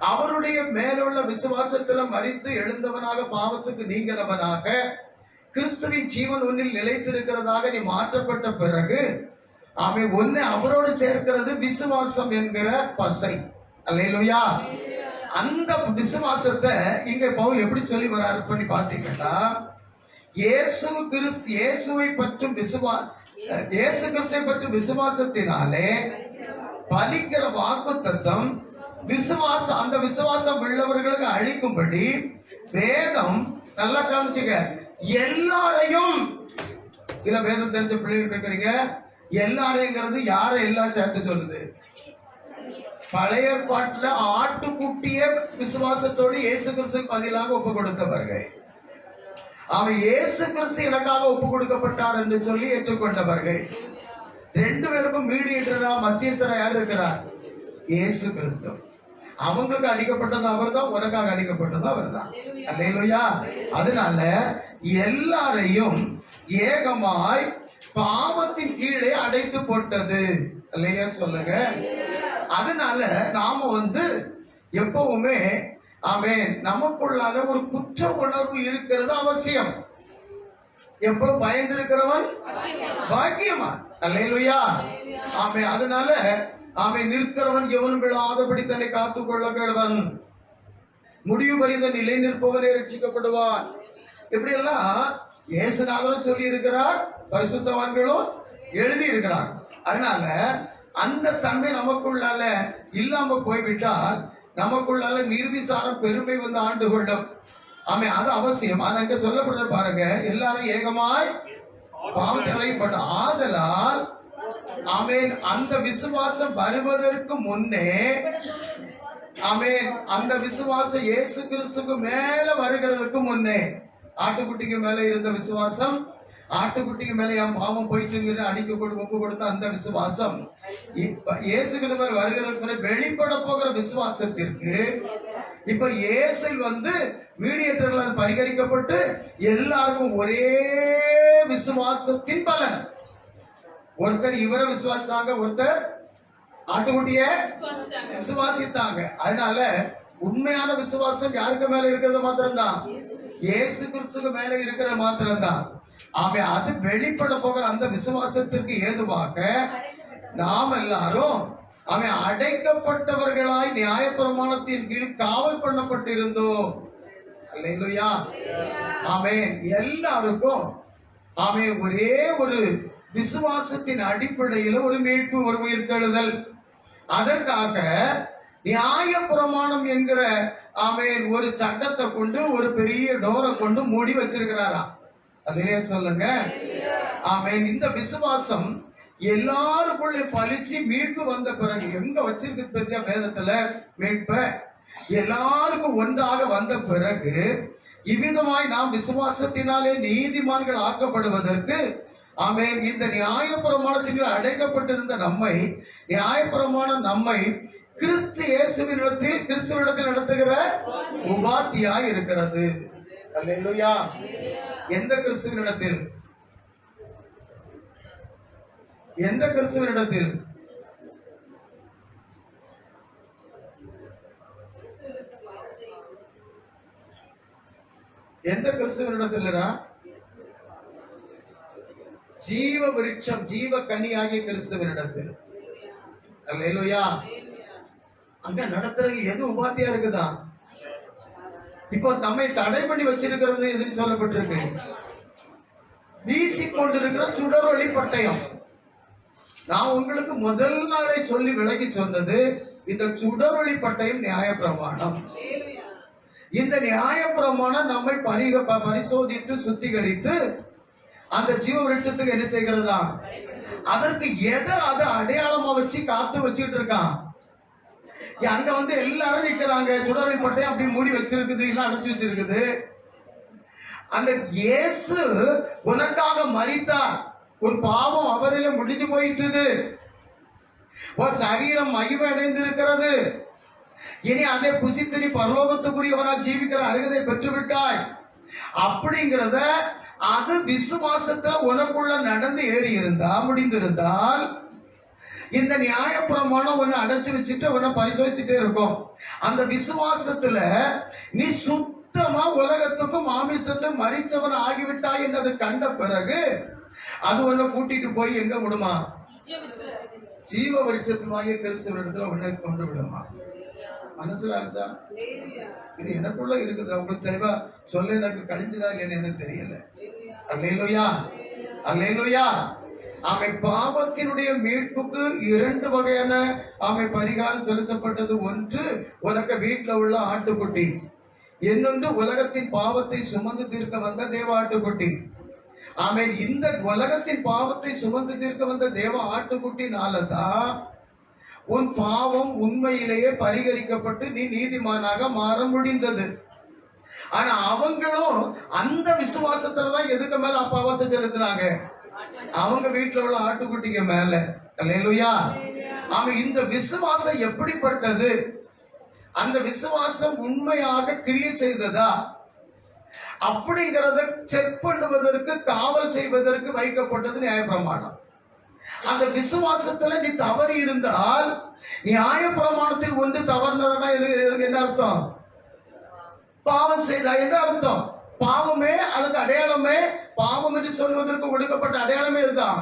A: அவருடைய மேலுள்ள விசுவாசத்துல மரித்து எழுந்தவனாக பாவத்துக்கு நீங்கிறவனாக கிறிஸ்துவின் ஜீவன் ஒன்றில் நிலைத்திருக்கிறதாக நீ மாற்றப்பட்ட பிறகு அவன் ஒன்னு அவரோடு சேர்க்கிறது விசுவாசம் என்கிற பசை. அல்லேலூயா. அந்த விசுவாசத்தை இங்க பவுல் எப்படி சொல்லி வராரு பண்ணி பாத்தீங்கன்னா, இயேசு கிறிஸ்துவை பற்றும் இயேசு கிறிஸ்துவை பற்றும் விசுவாசத்தினாலே பலிக்கிற வாக்குத்தத்தம் விசுவாசம், அந்த விசுவாசம் உள்ளவர்களுக்கு அளிக்கும்படி வேதம் நல்லா காமிச்சுங்க, எல்லாரையும். சில வேதம் தெரிஞ்ச பிள்ளைகள் கேட்கறீங்க, எல்லாரையுங்கிறது யாரை எல்லாம் சேர்த்து சொல்லுது? பழைய ஏற்பாட்டுல ஆட்டுக்குட்டிய விசுவாசத்தோடு இயேசு கிறிஸ்துக்கு பதிலாக ஒப்பு கொடுத்தவர்கள், அவன் இயேசு கிறிஸ்து எனக்காக ஒப்பு கொடுக்கப்பட்டார் என்று சொல்லி ஏற்றுக்கொண்டவர்கள். ரெண்டு பேருக்கும் மீடியேட்டரா மத்தியஸ்தரா யார் இருக்கிறார்? இயேசு கிறிஸ்து. அவங்களுக்கு அடிக்கப்பட்டது அவர் தான், உனக்காக அடிக்கப்பட்டது அவர் தான். அல்லேலூயா. அதனால எல்லாரையும் ஏகமாய் பாவத்தின் கீழே அடைத்து போட்டது. இல்லையா சொல்லுங்க. அதனால நாம எப்பவுமே ஆமென் நமக்குள்ளாக ஒரு குற்ற உணர்வு இருக்கிறது அவசியம். எப்போ பயந்திருக்கிறவன் பாக்கியமா. அல்லேலூயா. ஆமென். அதனால அவன் நிற்கிறவன் எவனும் விழாதபடி தன்னை காத்துக் கொள்ளவன், முடிவு பரிந்த நிலை நிற்பவனே ரட்சிக்கப்படுவான். இப்படி எல்லாம் இயேசுநாதரும் சொல்லி இருக்கிறார், பரிசுத்தவான்களும் எழுதி இருக்கிறார். அதனால அந்த தன்மை நமக்குள்ளால இல்லாம போய்விட்டால் நமக்குள்ளால நிர்விசாரம் பெருமை ஆண்டு கொள்ளும். ஆமே, அது அவசியம். அது அங்க சொல்லப்படுறது பாருங்க, எல்லாரும் ஏகமாய் பாவத்திலைப்பட்ட ஆதலால் ஆமென் அந்த விசுவாசம் வருவதற்கு முன்னே ஆமென் அந்த விசுவாசம் இயேசு கிறிஸ்துக்கு மேல வருகிறதுக்கு முன்னே ஆட்டுக்குட்டிக்கு மேல இருந்த விசுவாசம், ஆட்டுக்குட்டிக்கு மேல என் பாவம் போயிட்டு அடிக்க ஒப்பு கொடுத்த அந்த விசுவாசம் இயேசு கிறிஸ்து மேல வருகிறதுக்கு வெளிப்பட போகிற விசுவாசத்திற்கு இப்ப இயேசு மீடியேட்டர்களால் பரிகரிக்கப்பட்டு எல்லாருக்கும் ஒரே விசுவாசத்தின் பலன். ஒருத்தர் இவரை விசுவாசித்தாங்க, ஒருத்தர் ஆட்டுக்குட்டிய விசுவாசித்தாங்க. அதனால உண்மையான விசுவாசம் யாருக்கு மேல இருக்கிறது மாத்திரம்தான்? இயேசு கிறிஸ்துக்கு மேல இருக்கிற மாத்திரம்தான். ஆமே, அது வெளிப்பட போகிற அந்த விசுவாசத்திற்கு ஏதுவாக நாம் எல்லாரும் அவன் அடைக்கப்பட்டவர்களாய் நியாயப்பிரமாணத்தின் கீழ் காவல் பண்ணப்பட்டிருந்தோம். அல்லேலூயா. ஆமென். எல்லாருக்கும் ஆமென் ஒரே ஒரு விசுவாசத்தின் அடிப்படையில் ஒரு மீட்பு, ஒரு உயிர்த்தெழுதல். அதற்காக நியாயப்பிரமாணம் என்கிற ஆமென் ஒரு சட்டத்தை கொண்டு ஒரு பெரிய டோரை கொண்டு மூடி வச்சிருக்கிறாராம். அதே சொல்லுங்க. ஆமென். இந்த விசுவாசம் எல்லாருக்குள்ளே பலிச்சு மீட்பு வந்த பிறகு எங்க வச்சிருக்கு வேதத்துல மீட்ப எல்லாருக்கும் ஒன்றாக வந்த பிறகு இவ்விதமாய் நாம் விசுவாசத்தினாலே நீதிமான்கள் ஆக்கப்படுவதற்கு ஆமென் இந்த நியாயப்பிரமாணத்திற்கு அடைக்கப்பட்டிருந்த நம்மை, நியாயப்பிரமாணம் நம்மை கிறிஸ்துவினிடத்தில் நடத்துகிற உபாத்தியாய் இருக்கிறது. அல்லேலூயா. எந்த கிறிஸ்துவினிடத்தில்? எந்த கிறிஸ்துவினிடத்தில்? எந்த கிறிஸ்துவனிடத்தில்? ஜீவ விருட்சம், ஜீவ கனியாகிய கிறிஸ்துவனிடத்தில். அல்லேலூயா. அங்க நடத்துறது எது உபாத்தியா இருக்குதா? இப்போ தம்மை தடை பண்ணி வச்சிருக்கிறது எதுன்னு சொல்லப்பட்டிருக்கு? வீசிக்கொண்டிருக்கிற சுடரொளி பட்டயம். நான் உங்களுக்கு முதல் நாளை சொல்லி விலகி சொன்னது இந்த சுடரொளி பட்டயம் நியாயப்பிரமாணம். இந்த நியாயப்பிரமாணம் நம்மை பரிசோதித்து சுத்திகரித்து அந்த ஜீவ விருட்சத்துக்கு என்ன செய்கிறதா? அதற்கு எதை அதை அடையாளமா வச்சு காத்து வச்சுட்டு இருக்கான். அங்க எல்லாரும் நிக்கிறாங்க, சுடரொளி பட்டயம் அப்படி மூடி வச்சிருக்குது, இல்ல அடைச்சு வச்சிருக்குது. அந்த இயேசு உனக்காக மரித்தார், ஒரு பாவம் அவரில முடிஞ்சு போயிட்டு உன் சரீரம் மகிமை அடைந்து இருக்கிறது. இனி அதை புசித்து நீ பரலோகத்துக்குரியவனாய் ஜீவிக்கிற அருகதை பெற்றுவிட்டாய். அப்படிங்கிறத அது விசுவாசத்துல உனக்குள்ள நடந்து ஏறி இருந்தா முடிந்திருந்தால் இந்த நியாயப்பிரமாணம் உன்னை அடைச்சு வச்சுட்டு உன்னை பரிசோதிச்சுட்டே இருக்கும். அந்த விசுவாசத்துல நீ சுத்தமா உலகத்துக்கும் மாமிசத்துக்கும் மறிச்சவன் ஆகிவிட்டாய் என்றது கண்ட பிறகு அது உன்னை கூட்டிட்டு போய் எங்க விடுமா? ஜீவ விருட்சத்துமாகிய கிறிஸ்துவிடத்துல உன்னை கொண்டு விடுமா? மனசுலாச்சா? இது எனக்குள்ள இருக்குது. உங்களுக்கு தெளிவா சொல்ல எனக்கு கழிஞ்சுதா இல்லைன்னு எனக்கு தெரியல. அல்லேலூயா, அல்லேலூயா. ஆமை பாவத்தினுடைய மீட்புக்கு 2 வகையான ஆமை பரிகாரம் செலுத்தப்பட்டது. ஒன்று உனக்கு வீட்டில் உள்ள ஆட்டுக்குட்டி, இன்னொன்று உலகத்தின் பாவத்தை சுமந்து தீர்க்க வந்த தேவ ஆட்டுக்குட்டி. ஆமை இந்த உலகத்தின் பாவத்தை சுமந்து தீர்க்க வந்த தேவ ஆட்டுக்குட்டினாலதான் உன் பாவம் உண்மையிலேயே பரிகரிக்கப்பட்டு நீ நீதிமானாக மாற முடிந்தது. ஆனா அவங்களும் அந்த விசுவாசத்துலதான் எதுக்கு மேல பாவத்தை செலுத்தினாங்க? அவங்க வீட்டுல உள்ள ஆட்டுக்குட்டிக்கு மேல. அல்லேலூயா. அவன் இந்த விசுவாசம் எப்படிப்பட்டது? அந்த விசுவாசம் உண்மையாக கிரியை செய்ததா அப்படிங்கறத செக் பண்ணுவதற்கு, காவல் செய்வதற்கு வைக்கப்பட்டது நியாயப்பிரமாணம். அந்த விசுவாசத்துல நீ தவறி இருந்தால் நியாயப்பிரமாணத்தில் ஒன்று தவறுனதுன்னா என்ன அர்த்தம்? பாவம் செய்தா என்ன அர்த்தம்? பாவமே அதுக்கு அடையாளமே, பாவம் என்று சொல்வதற்கு ஒடுக்கப்பட்ட அடையாளமே இதுதான்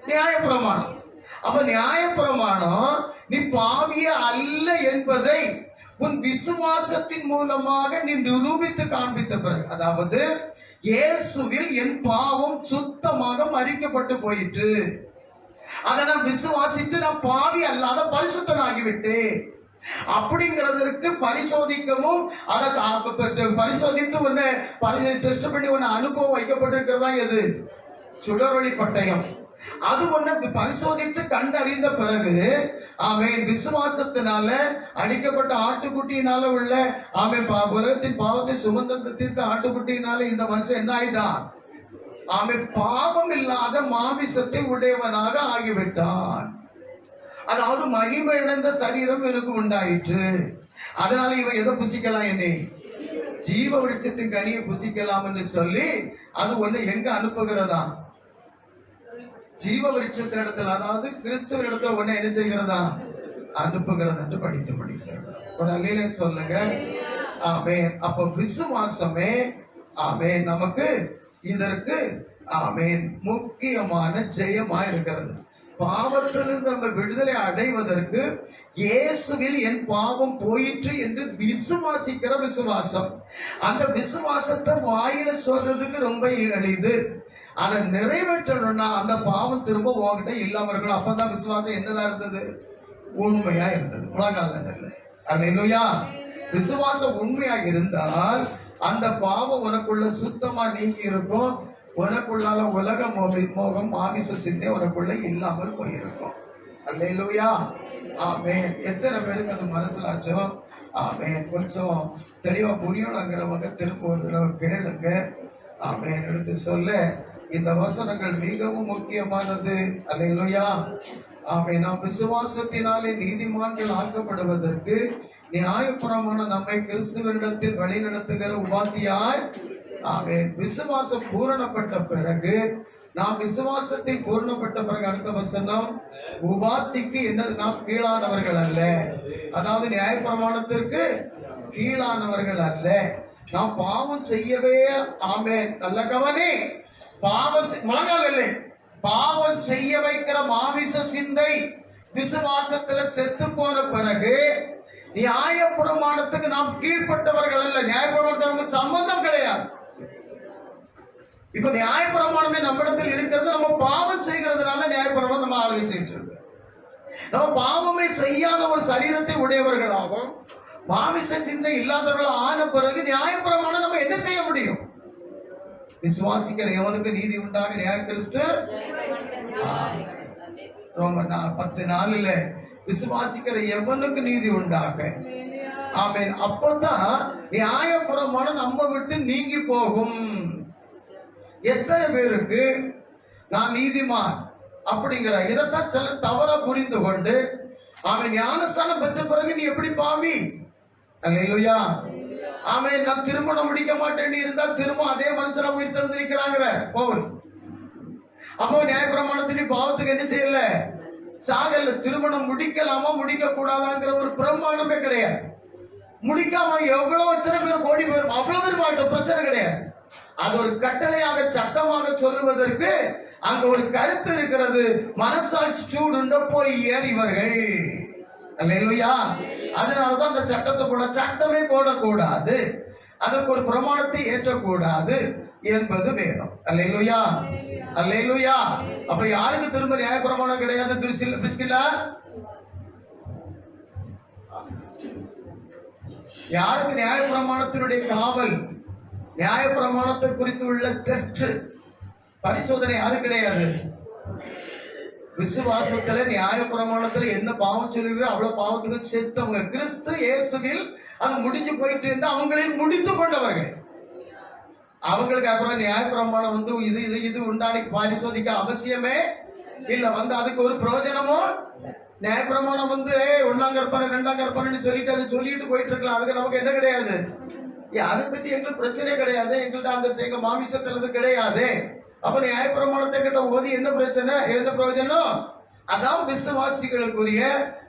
A: நியாயப்பிரமாணம். அப்ப நியாயப்பிரமாணம் நீ பாவிய அல்ல என்பதை உன் விசுவாசத்தின் மூலமாக நீ நிரூபித்து காண்பித்த பிறகு, அதாவது இயேசுவில் என் பாவம் சுத்தமாக மறிக்கப்பட்டு போயிற்று, அதை நான் விசுவாசித்து நான் பாவி அல்லாத பரிசுத்தனாகிவிட்டு அப்படிங்கிறதற்கு பரிசோதிக்கவும், அதை பரிசோதித்து உன்னை டெஸ்ட் பண்ணி உன்னை அனுபவம் வைக்கப்பட்டிருக்கிறதா எது? சுடரொளி பட்டயம். அது ஒண்ணு பரிசோதித்து கண்டறிந்த பிறகு அவன் விசுவாசத்தினால அடிக்கப்பட்ட ஆட்டுக்குட்டியினால உள்ள அவன் உலகத்தின் பாவத்தை சுமந்த தீர்த்த ஆட்டுக்குட்டியினால இந்த மனுஷன் என்ன ஆயிட்டான்? அவன் பாவம் இல்லாத மாமிசத்தை உடையவனாக ஆகிவிட்டான். அதாவது மகிமை இழந்த சரீரம் எனக்கு உண்டாயிற்று. அதனால இவன் எதை புசிக்கலாம்? என்னை ஜீவ விருட்சத்தின் கனியை புசிக்கலாம் என்று சொல்லி அது ஒண்ணு எங்க அனுப்புகிறதா? ஜீவ விருட்சத்தினிடத்தில், அதாவது கிறிஸ்துவ இடத்துல ஒண்ணு என்ன செய்கிறதா? அனுப்புகிறது என்று படிக்கிறது. ஒரு அல்லேலூயா சொல்லுங்க. ஆமென். அப்ப விசுவாசமே ஆமென் நமக்கு இதற்கு ஆமென் முக்கியமான ஜெயமா இருக்கிறது. பாவத்திலிருந்து நம்ம விடுதலை அடைவதற்கு இயேசுவில் என் பாவம் போயிற்று என்று விசுவாசிக்கிற விசுவாசம். அந்த விசுவாசத்தை வாயில சொல்றதுக்கு ரொம்ப எளிது. அதை நிறைவேற்றணும்னா அந்த பாவம் திரும்ப உங்ககிட்ட இல்லாம இருக்கணும். அப்பதான் விசுவாசம் என்னதான் இருந்தது? உண்மையா இருந்தது. அல்லேலூயா. விசுவாசம் உண்மையா இருந்தால் அந்த பாவம் உனக்குள்ள சுத்தமா நீங்கி இருக்கும். உனக்குள்ளால உலக மோகம் மாமிச சிந்தை உனக்குள்ள இல்லாமல் போயிருக்கும். அல்லேலூயா. ஆமென். எத்தனை பேருக்கு அது மனசுலாச்சோ? ஆமென். கொஞ்சம் தெளிவா புரியணுங்கிறவங்க திரும்ப ஒரு தடவை கேளுங்க. ஆமென். எடுத்து சொல்ல இந்த வசனங்கள் மிகவும் முக்கியமானது. அல்லேலூயா. ஆமென். நாம் விசுவாசத்தினாலே நீதிமான்கள் ஆக்கப்படுவதற்கு நியாயப்பிரமாணம் நம்மை கிறிஸ்துவனிடத்தில் வழி நடத்துகிற உபாத்தியாய். ஆமென். விசுவாசம் பூரணப்பட்ட பிறகு, நாம் விசுவாசத்தை பூரணப்பட்ட பிறகு அடுத்த வசனம், உபாத்திக்கு என்னது? நாம் கீழானவர்கள் அல்ல. அதாவது நியாயப்பிரமாணத்திற்கு கீழானவர்கள் அல்ல. நாம் பாவம் செய்யவே ஆமென் நல்ல கவனி, பாவம் முழங்கால் இல்லை, பாவம் செய்ய வைக்கிற மாமிச சிந்தை விசுவாசத்துல செத்து போன பிறகு நியாயப்பிரமாணத்துக்கு நாம் கீழ்பட்டவர்கள் அல்ல. நியாயப்பிரமாணத்துக்கு சம்பந்தம் கிடையாது. இப்ப நியாயப்பிரமாணமே நம்மிடத்தில் இருக்கிறது. நம்ம பாவம் செய்கிறதுனால நியாயப்பிரமாணம் நம்ம ஆளுகை செய்யிட்டு இருக்கு. நம்ம பாவமே செய்யாத ஒரு சரீரத்தை உடையவர்களாகும், மாமிச சிந்தை இல்லாதவர்கள் ஆன பிறகு நியாயப்பிரமாணம் நம்ம என்ன செய்ய முடியும்? விசுவாசிக்கிற எவனுக்கு நீதி உண்டாக நியாய கிறிஸ்து ரோமர் 10:4 விசுவாசிக்கிற எவனுக்கு நீதி உண்டாக. ஆமென். அப்பதான் நியாயப்பிரமாணம் நம்ம விட்டு நீங்கி போகும். எத்தனை பேருக்கு நான் நீதிமான், அப்படிங்கிற இதைத்தான் சிலர் தவறா புரிந்து கொண்டு அவன் ஞானஸ்தானம் பெற்ற பிறகு நீ எப்படி பாவி? அல்லேலூயா. ஆமென். நான் திருமணம் முடிக்க மாட்டேன்னு இருந்தா திரும்ப அதே மனுஷனை உயிர் தெரிஞ்சிருக்கிறாங்க பவுல். அப்போ நியாயப்பிரமாணத்தின் பாவத்துக்கு என்ன செய்யல? சாகல. திருமணம் முடிக்கலாமா முடிக்க கூடாதாங்கிற ஒரு பிரமாணமே கிடையாது. முடிக்காம எவ்வளவு எத்தனை பேர் கோடி பேர் அவ்வளவு பேர் மாட்டோம், பிரச்சனை கிடையாது. அது ஒரு கட்டளையாக சட்டமாக சொல்லுவதற்கு அங்க ஒரு கருத்து இருக்கிறது. மனசாட்சி சூடுண்ட போய் ஏன் இவர்கள்? அல்லேலூயா. அதனாலதான் அந்த சட்டத்தை போட, சட்டமே போடக்கூடாது, அதற்கு ஒரு பிரமாணத்தை ஏற்றக்கூடாது என்பது வேதம். அல்லேலூயா, அல்லேலூயா. அப்ப யாருக்கு திரும்ப நியாய பிரமாணம் கிடையாது? பிரிஸ்கில்லா, யாருக்கு நியாய பிரமாணத்தினுடைய காவல், நியாய பிரமாணத்தை குறித்து உள்ள டெஸ்ட் பரிசோதனை யாரு கிடையாது? விசுவாசத்துல நியாய பிரமாணத்துல என்ன பாவம் சொல்லுகிற அவ்வளவு பாவத்துக்கு செத்தவங்க. கிறிஸ்து இயேசுவில் அது முடிஞ்சு போயிட்டு இருந்தா அவங்களையும் முடித்து கொண்டவர்கள். அவங்களுக்கு அப்புறம் நியாய பிரமாணம் வந்து இது இது இது உண்டானி பரிசோதிக்க அவசியமே இல்ல. வந்து அதுக்கு ஒரு பிரயோஜனமும் நியாய பிரமாணம் வந்து ஒன்னாங்க இருப்பாரு ரெண்டாங்க இருப்பாருன்னு சொல்லிட்டு அது சொல்லிட்டு போயிட்டு இருக்கலாம். அதுக்கு நமக்கு என்ன கிடையாது? அதை பத்தி எங்களுக்கு பிரச்சனை கிடையாது. எங்கள்கிட்ட அந்த செய்க மாமிசத்துறது கிடையாது. அப்ப நியாய பிரமாணத்தை கிட்ட ஓதி என்ன பிரச்சனை, என்ன பிரயோஜனம்? அதான் விசுவாசிகளுக்குரிய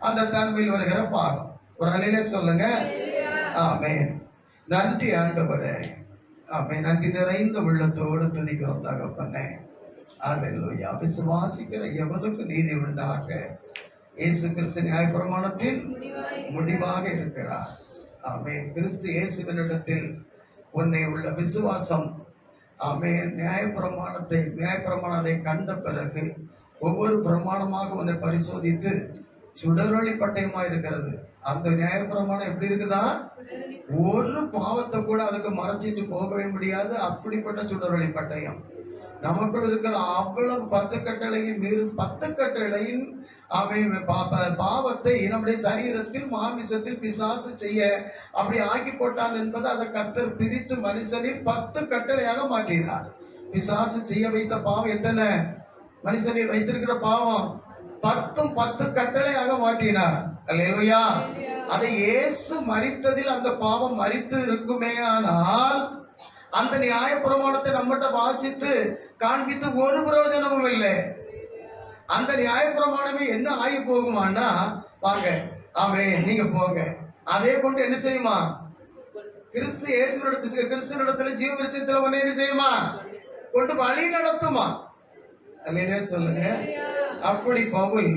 A: அந்த தன்மையில் வருகிற பாகம். ஒரு நிலையில சொல்லுங்க ஆமென். நன்றி ஆண்டவரே. ஆமென். நன்றி நிறைந்த உள்ளத்தோடு துதிக்கிறோம் தகப்பனே. அல்லேலூயா. விசுவாசிக்கிற எவனுக்கு நீதி உண்டாக இயேசு கிறிஸ்து நியாய பிரமாணத்தின் முடிவாக இருக்கிறார். ஆமென். கிறிஸ்து இயேசுவினிடத்தில் உன்னை உள்ள விசுவாசம், ஆமென், நியாயப்பிரமாணத்தை கண்ட பிறகு ஒவ்வொரு பிரமாணமாக உன்னை பரிசோதித்து சுடரொளி பட்டயமா இருக்கிறது. அந்த நியாயப்பிரமாணம் எப்படி இருக்குதா? ஒரு பாவத்தை கூட அதுக்கு மறைச்சிட்டு போகவே முடியாது. அப்படிப்பட்ட சுடரொளி பட்டயம் நமக்குள் இருக்கிற அவ்வளவு 10 கட்டளையின் மீது 10 கட்டளையின் பாவத்தை நம்முடைய சரீரத்தில் மாமிசத்தில் பிசாசு செய்ய அப்படி ஆக்கி போட்டான் என்பது அதை கர்த்தர் பிரித்து மனுஷனில் 10 கட்டளையாக மாற்றினார். பிசாசு செய்ய வைத்த பாவம் எத்தனை? மனுஷனில் வைத்திருக்கிற பாவம் 10 கட்டளையாக மாற்றினார். அல்லேலூயா. அதை இயேசு மரித்ததில் அந்த பாவம் மரித்து இருக்குமே. ஆனால் அந்த நியாய பிரமாணத்தை நம்மகிட்ட வாசித்து காண்பித்து ஒரு பிரயோஜனமும் இல்லை. அந்த நியாய பிரமாணமே என்ன ஆகி போகுமான்னா, வாங்க ஆமென் நீங்க போங்க, அதே கொண்டு என்ன செய்யுமா? கிறிஸ்துவனிடத்துல ஜீவ விருட்சத்துல ஒண்ணு என்ன செய்யுமா? கொண்டு வழி நடத்துமா? அல்லேலூயா சொல்லுங்க. அப்படி பவுல்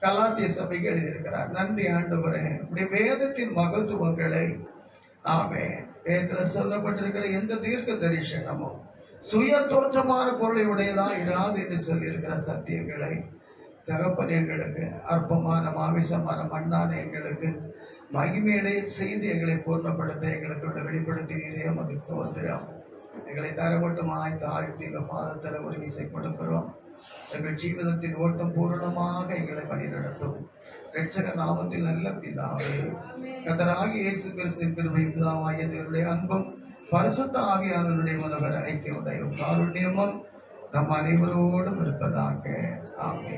A: கலாத்திய சபைக்கு எழுதியிருக்கிறார். நன்றி ஆண்டவரே. இப்படி வேதத்தின் மகத்துவங்களை, ஆமென், வேதத்துல சொல்லப்பட்டிருக்கிற எந்த தீர்க்க தரிசனமும் சுய தோற்றமான பொருளை உடையதா இராது என்று சொல்லி இருக்கிற சத்தியங்களை தகப்பன் எங்களுக்கு அற்பமான மாமிசமான மண்ணான எங்களுக்கு மகிமையிடையே செய்து எங்களை பூர்ணப்படுத்த எங்களுக்கு வெளிப்படுத்தினீரே உமக்கு ஸ்தோத்திரம். எங்களை தரமட்டுமாய் தாழ்த்தி பாதத்தில் ஒரு விசை கொடுக்கிறோம். எங்கள் ஜீவிதத்தின் ஓட்டம் பூரணமாக எங்களை வழி நடத்தும். இரட்சக நாமத்தில் நல்ல பிதாவே, கர்த்தராகிய இயேசு கிறிஸ்துவின் கிருபையும் பிதாவாகிய தேவனுடைய அன்பும் பரிசுத்த ஆவியானவருடைய மனவர ஐக்கியமுடைய காருண்யமும் நம் அனைவரோடும் இருப்பதாக. ஆமென்.